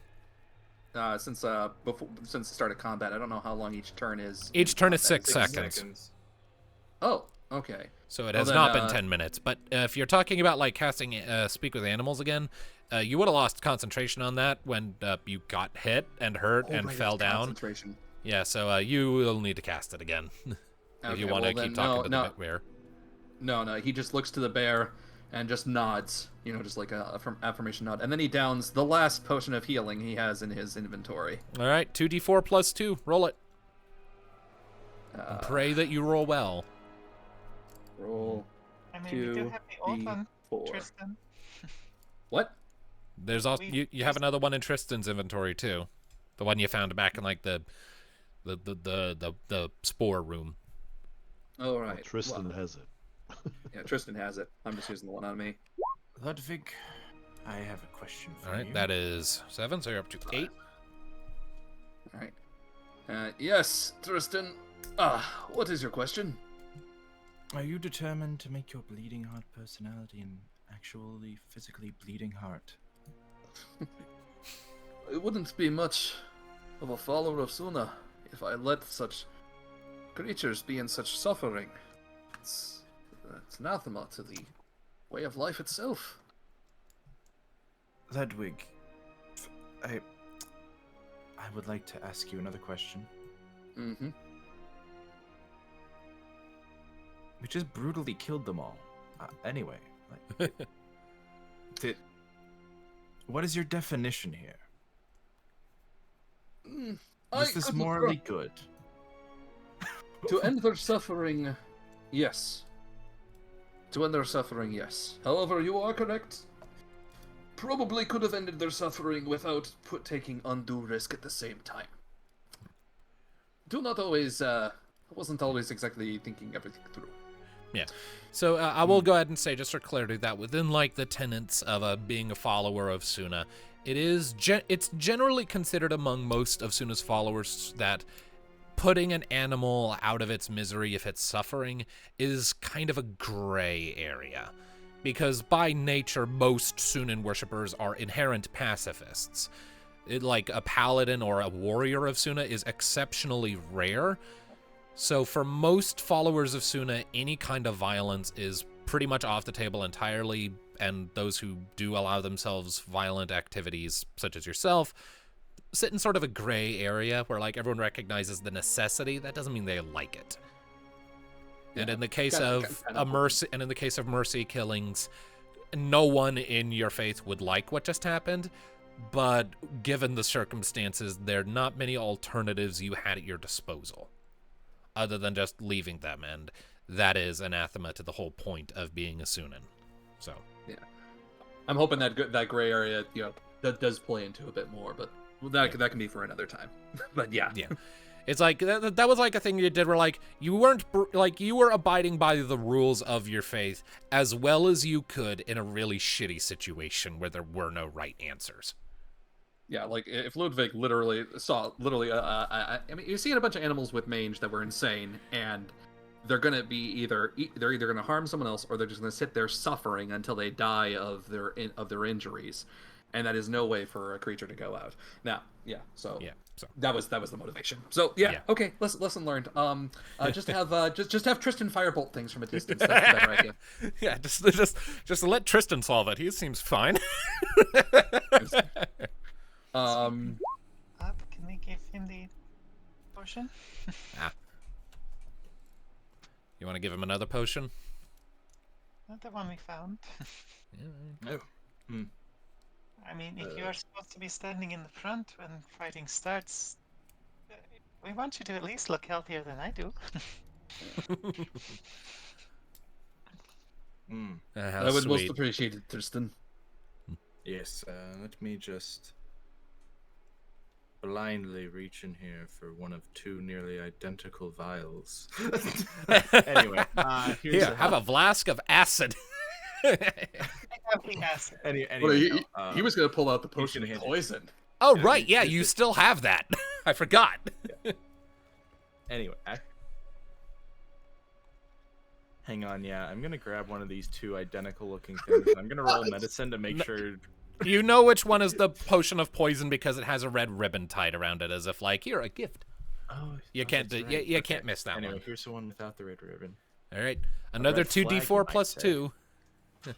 since the start of combat? I don't know how long each turn is. Each turn is 6 6 seconds. Oh, okay. So it Well, has then, not been 10 minutes. But if you're talking about like casting Speak with Animals again, you would have lost concentration on that when you got hit and hurt and right, fell it's down. concentration. Yeah, so you will need to cast it again if you Okay, want to well, keep then, talking no, to the bear. No, he just looks to the bear and just nods, just like a affirmation nod. And then he downs the last potion of healing he has in his inventory. All right, 2d4 plus 2. Roll it. Uh, Pray that you roll well. roll I mean, we do 2, have the old one, 4. Tristan. What? There's also We- you have another one in Tristan's inventory too, the one you found back in like the spore room. Oh, right. Tristan Well, has it. yeah, Tristan has it. I'm just using the one on me. Ludviek, I have a question for All right, you. that is 7, so you're up to 8. All right. Yes, Tristan. What is your question? Are you determined to make your bleeding heart personality an actually physically bleeding heart? It wouldn't be much of a follower of Suna if I let such creatures be in such suffering. It's anathema to the way of life itself. Ludwig, I would like to ask you another question. Mm-hmm. We just brutally killed them all. Anyway, like, what is your definition here? Was this morally good? To end their suffering, yes. To end their suffering, yes. However, you are correct. Probably could have ended their suffering without taking undue risk at the same time. Do not always, wasn't always exactly thinking everything through. Yeah. So I will go ahead and say, just for clarity, that within like the tenets of being a follower of Suna, it's generally considered among most of Suna's followers that putting an animal out of its misery if it's suffering is kind of a gray area. Because by nature, most Sunan worshippers are inherent pacifists. Like a paladin or a warrior of Suna is exceptionally rare. So for most followers of Suna, any kind of violence is pretty much off the table entirely, and those who do allow themselves violent activities, such as yourself, sit in sort of a gray area where like everyone recognizes the necessity. That doesn't mean they like it. And in the case of mercy killings, no one in your faith would like what just happened, but given the circumstances, there are not many alternatives you had at your disposal other than just leaving them, and that is anathema to the whole point of being a Sunan. So yeah, I'm hoping that gray area, that does play into a bit more, but that can be for another time. But yeah. It's like that was like a thing you did where like you weren't like you were abiding by the rules of your faith as well as you could in a really shitty situation where there were no right answers. Yeah, like if Ludwig I mean, you see a bunch of animals with mange that were insane, and they're gonna be either gonna harm someone else or they're just gonna sit there suffering until they die of their injuries, and that is no way for a creature to go out. Now, so that was the motivation. So okay, lesson learned. Just have Tristan firebolt things from a distance. That's a better idea. Yeah, just let Tristan solve it. He seems fine. Can we give him the potion? You want to give him another potion? Not the one we found. No. I mean, if you are supposed to be standing in the front when fighting starts, we want you to at least look healthier than I do. I would most appreciate it, Tristan. Yes, let me just blindly reach in here for one of two nearly identical vials. Anyway, here, have a flask of acid. Anyway, he was going to pull out the potion of poison. Oh, right, yeah, you still have that. I forgot. Anyway, hang on, I'm going to grab one of these two identical looking things. I'm going to roll medicine to make sure... You know which one is the potion of poison because it has a red ribbon tied around it as if, like, here, a gift. Oh, you can't can't miss that one. Anyway, here's the one without the red ribbon. All right, another 2d4 plus 2. All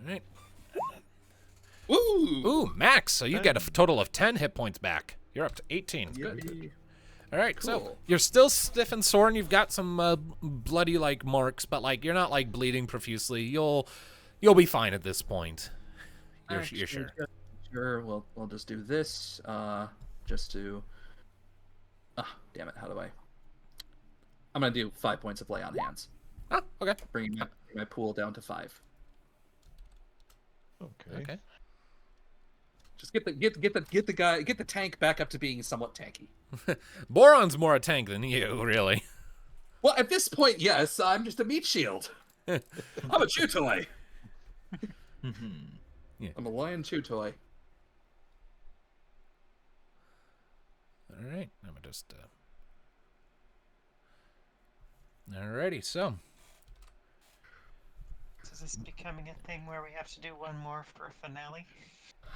right. Ooh, max. So you get a total of 10 hit points back. You're up to 18. Good. All right, so you're still stiff and sore, and you've got some bloody like marks, but like you're not like bleeding profusely. You'll be fine at this point. You're sure. Sure. Well, I'll just do this. Just to. Damn it! How do I? I'm gonna do 5 points of lay on hands. Oh, okay. Bringing my pool down to 5. Okay. Just get the tank back up to being somewhat tanky. Boron's more a tank than you, really. Well, at this point, yes, I'm just a meat shield. How about you, toy? Yeah. I'm a lion chew toy. All right, I'm gonna just. Alrighty, so. Is this becoming a thing where we have to do one more for a finale?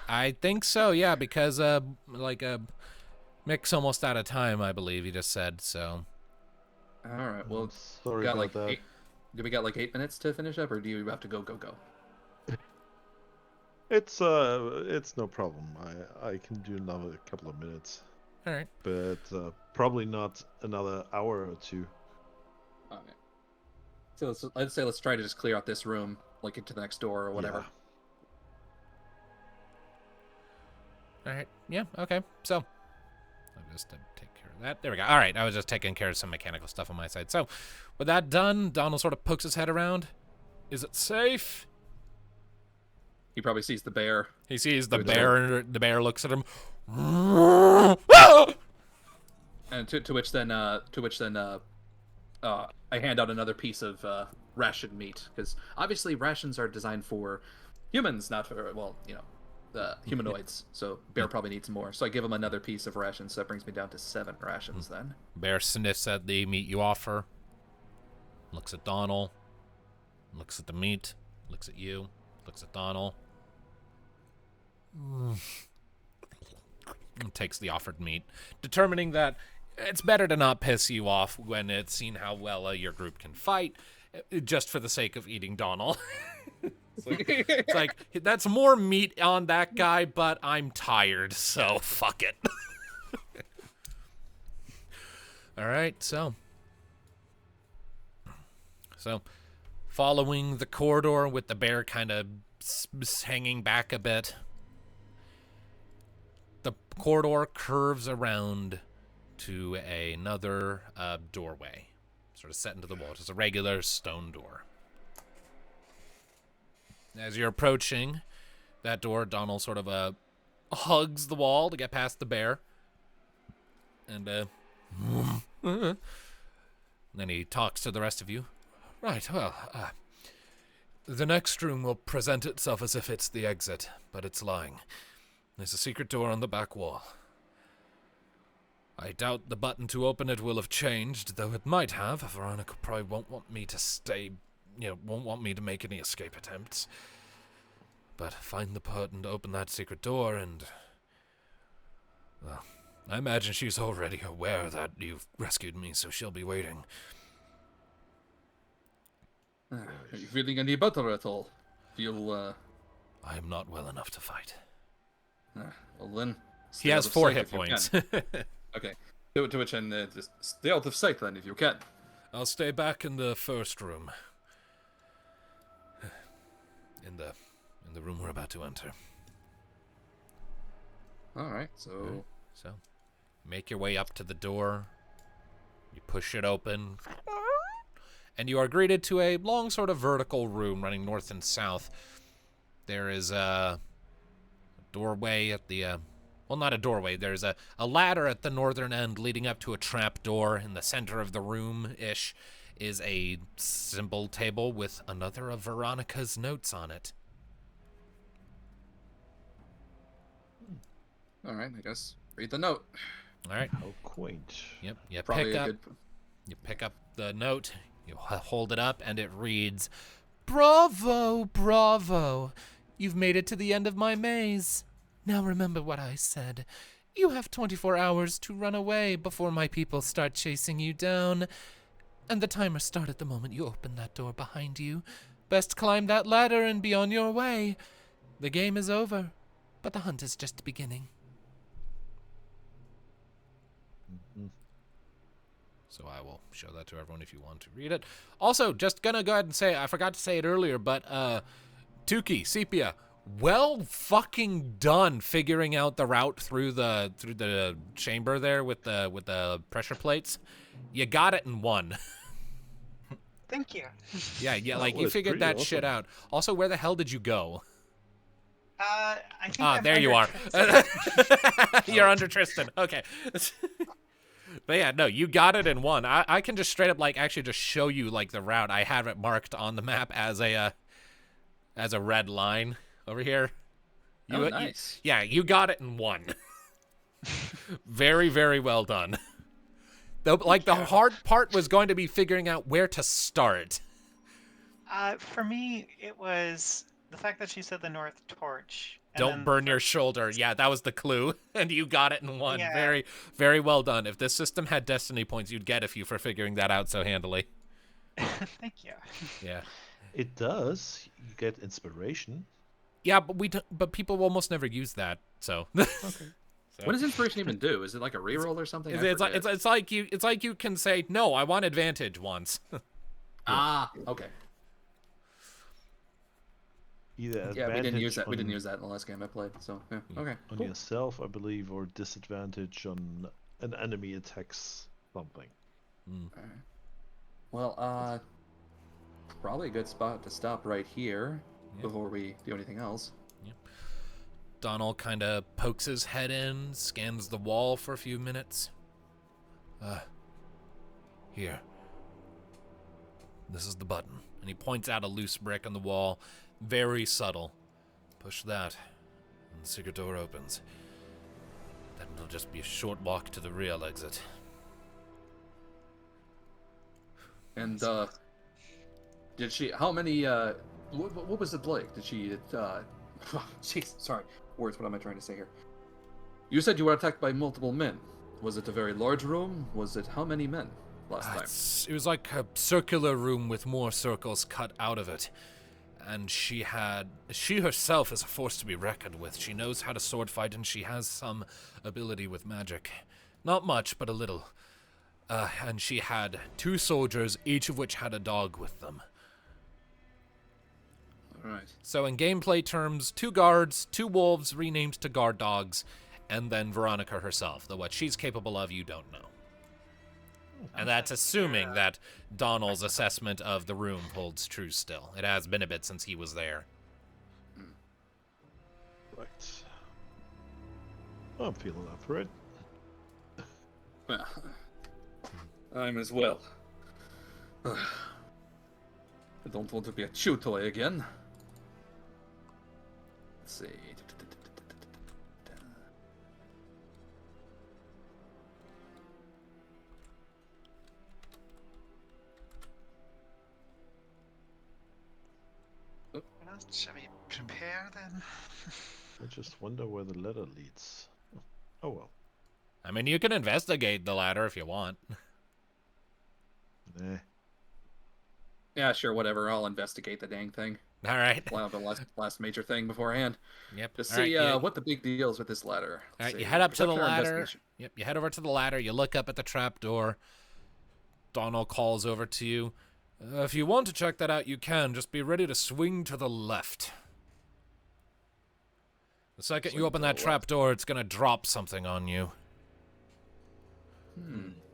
I think so, yeah, because Mick's almost out of time, I believe he just said, so. All right, well, sorry got about like that. Do we got like 8 minutes to finish up, or do you have to go? It's no problem. I can do another couple of minutes, All right. but probably not another hour or two. Okay. So I'd say let's try to just clear out this room, like into the next door or whatever. All right. Yeah. Okay. So I'll just take care of that. There we go. All right. I was just taking care of some mechanical stuff on my side. So with that done, Donald sort of pokes his head around. Is it safe? He probably sees the bear. He sees the Through the bear, and the bear looks at him. And to which then I hand out another piece of ration meat, because obviously rations are designed for humans, not for the humanoids. So bear probably needs more. So I give him another piece of rations. So that brings me down to 7 rations then. Bear sniffs at the meat you offer. Looks at Donald. Looks at the meat. Looks at you. Looks at Donald. And takes the offered meat, determining that it's better to not piss you off when it's seen how well your group can fight, just for the sake of eating Donald. It's like, that's more meat on that guy, but I'm tired, so fuck it. All right, so following the corridor with the bear kind of hanging back a bit, the corridor curves around to another doorway, sort of set into the wall. It's a regular stone door. As you're approaching that door, Donald sort of hugs the wall to get past the bear. And then he talks to the rest of you. Right, well, the next room will present itself as if it's the exit, but it's lying. There's a secret door on the back wall. I doubt the button to open it will have changed, though it might have. Veronica probably won't want me to stay, won't want me to make any escape attempts. But find the button to open that secret door and... well, I imagine she's already aware that you've rescued me, so she'll be waiting. Are you feeling any better at all? I am not well enough to fight. Well then... He has 4 hit points. Okay. To which end, just stay out of sight then, if you can. I'll stay back in the first room. In the room we're about to enter. Alright, so... So, make your way up to the door. You push it open. And you are greeted to a long sort of vertical room running north and south. There is a doorway at the... well, not a doorway. There's a ladder at the northern end leading up to a trap door. In the center of the room-ish is a symbol table with another of Veronica's notes on it. All right, I guess read the note. All right. How quaint. Yep. You Probably pick a up. good... You pick up the note. You hold it up, and it reads, "Bravo, bravo! You've made it to the end of my maze. Now remember what I said. You have 24 hours to run away before my people start chasing you down. And the timer starts at the moment you open that door behind you. Best climb that ladder and be on your way. The game is over, but the hunt is just beginning." So I will show that to everyone if you want to read it. Also, just gonna go ahead and say, I forgot to say it earlier, but Tuki, Sepia, well fucking done figuring out the route through the chamber there with the pressure plates. You got it in 1. Thank you. Yeah, like was you figured pretty that shit out. Also, where the hell did you go? I think I'm there you under are. Tristan. You're under Tristan. Okay. But yeah, no, you got it in 1. I can just straight up actually just show you the route. I have it marked on the map as a red line over here. nice. You got it in 1. Very, very well done. The hard part was going to be figuring out where to start. For me, it was the fact that she said the North Torch. And Don't then burn your shoulder. Yeah, that was the clue. And you got it in 1. Yeah. Very, very well done. If this system had destiny points, you'd get a few for figuring that out so handily. Thank you. Yeah. It does. You get inspiration. Yeah, but but people almost never use that. So. What does inspiration even do? Is it like a reroll or something? I It's like you can say no. I want advantage once. Ah, okay. Either Yeah, we didn't use advantage that. We didn't on- use that in the last game I played. So yeah, okay. on Cool. yourself, I believe, or disadvantage on an enemy attacks something. Alright. Well, probably a good spot to stop right here before we do anything else. Donald kind of pokes his head in, scans the wall for a few minutes. Here. This is the button. And he points out a loose brick on the wall. Very subtle. Push that, and the secret door opens. Then it'll just be a short walk to the real exit. And did she? How many? What was it like? Did she? Jeez, sorry. Words. What am I trying to say here? You said you were attacked by multiple men. Was it a very large room? Was it how many men last time? It was like a circular room with more circles cut out of it. And she herself is a force to be reckoned with. She knows how to sword fight, and she has some ability with magic. Not much, but a little. And she had 2 soldiers, each of which had a dog with them. Alright. So in gameplay terms, 2 guards, 2 wolves renamed to guard dogs, and then Veronica herself. Though what she's capable of, you don't know. And that's assuming that Donald's assessment of the room holds true still. It has been a bit since he was there. Right. I'm feeling up for it. Well, I'm as well. I don't want to be a chew toy again. Let's see. Well, shall we prepare then? I just wonder where the ladder leads. Oh well. I mean, you can investigate the ladder if you want. Nah. Yeah, sure, whatever. I'll investigate the dang thing. All right. We'll have the last major thing beforehand. Yep. To All right, see you- what the big deal is with this ladder. All Let's right, you see. head up to the Perception or ladder. investigation? Yep, you head over to the ladder. You look up at the trapdoor. Donald calls over to you. If you want to check that out, you can. Just be ready to swing to the left. The second you Swing open to that the left. trapdoor, it's going to drop something on you.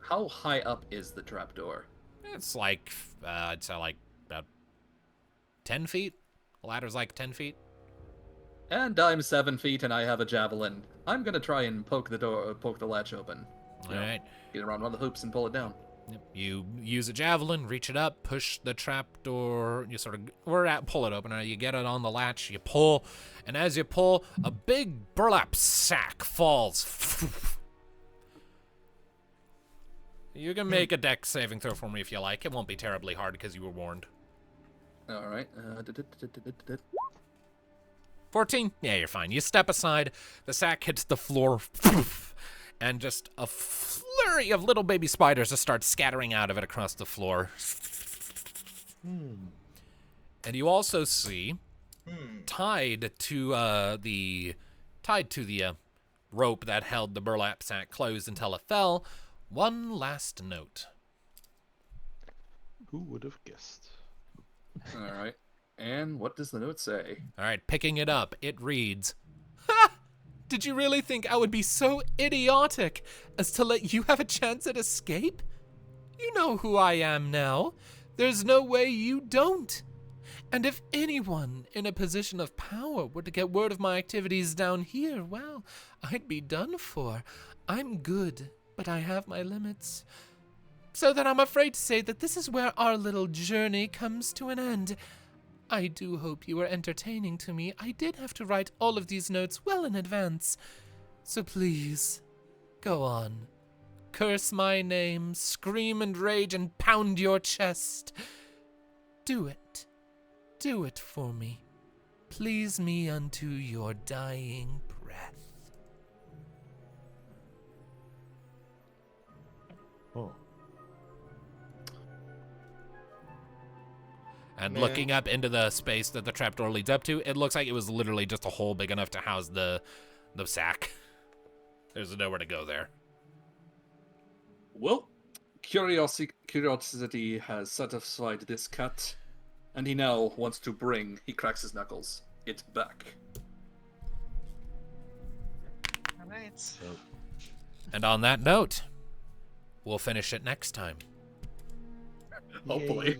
How high up is the trapdoor? It's like, I'd say like about 10 feet. The ladder's like 10 feet. And I'm 7 feet and I have a javelin. I'm gonna try and poke the latch open. All right. Get around one of the hoops and pull it down. Yep. You use a javelin, reach it up, push the trapdoor. You sort of, pull it open. You get it on the latch. You pull, and as you pull, a big burlap sack falls. You can make a dex saving throw for me if you like. It won't be terribly hard because you were warned. All right. 14? Yeah, you're fine. You step aside, the sack hits the floor, and just a flurry of little baby spiders just start scattering out of it across the floor. And you also see, tied to the rope that held the burlap sack closed until it fell, one last note. Who would have guessed? All right. And what does the note say? All right, picking it up, it reads, "Ha! Did you really think I would be so idiotic as to let you have a chance at escape? You know who I am now. There's no way you don't. And if anyone in a position of power were to get word of my activities down here, well, I'd be done for. I'm good, but I have my limits. So that I'm afraid to say that this is where our little journey comes to an end. I do hope you were entertaining to me. I did have to write all of these notes well in advance. So please, go on. Curse my name, scream and rage, and pound your chest. Do it. Do it for me. Please me unto your dying breath." And Man. looking up into the space that the trapdoor leads up to, it looks like it was literally just a hole big enough to house the sack. There's nowhere to go there. Well, curiosity has satisfied this cat, and he now wants to bring, he cracks his knuckles, it back. Alright. And on that note, we'll finish it next time. Hopefully.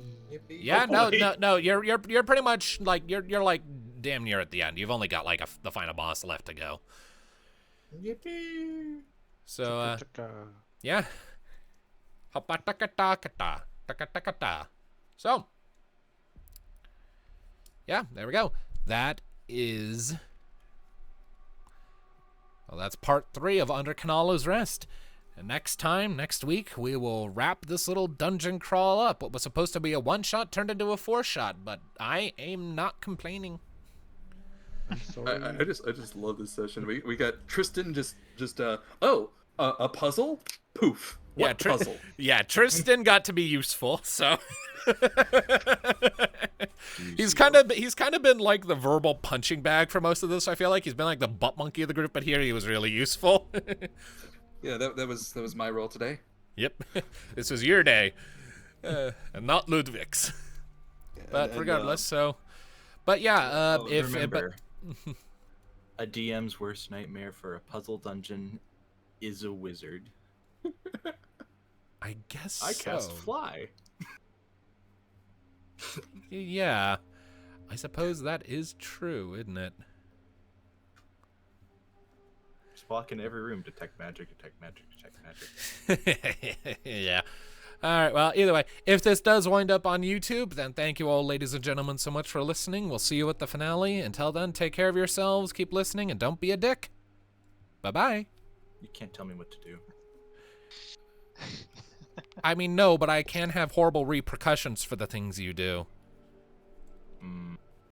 Yeah, Hopefully. no, you're pretty much like you're like damn near at the end. You've only got like the final boss left to go. Yippee! So yeah. So yeah, there we go. That is that's part 3 of Under Kenalla's Rest. And next week, we will wrap this little dungeon crawl up. What was supposed to be a 1-shot turned into a 4-shot, but I am not complaining. I'm sorry. I just love this session. We got Tristan a puzzle? Poof. What puzzle? Yeah, Tristan got to be useful, so he's kind of been like the verbal punching bag for most of this. I feel like he's been like the butt monkey of the group, but here he was really useful. Yeah, that was my role today. Yep, this was your day, and not Ludvik's. But regardless, but yeah, remember, a DM's worst nightmare for a puzzle dungeon is a wizard. I guess I cast fly. Yeah, I suppose that is true, isn't it? Just walk in every room, detect magic, detect magic, detect magic. Yeah. All right, well, either way, if this does wind up on YouTube, then thank you all, ladies and gentlemen, so much for listening. We'll see you at the finale. Until then, take care of yourselves, keep listening, and don't be a dick. Bye-bye. You can't tell me what to do. I mean, no, but I can have horrible repercussions for the things you do. Mm.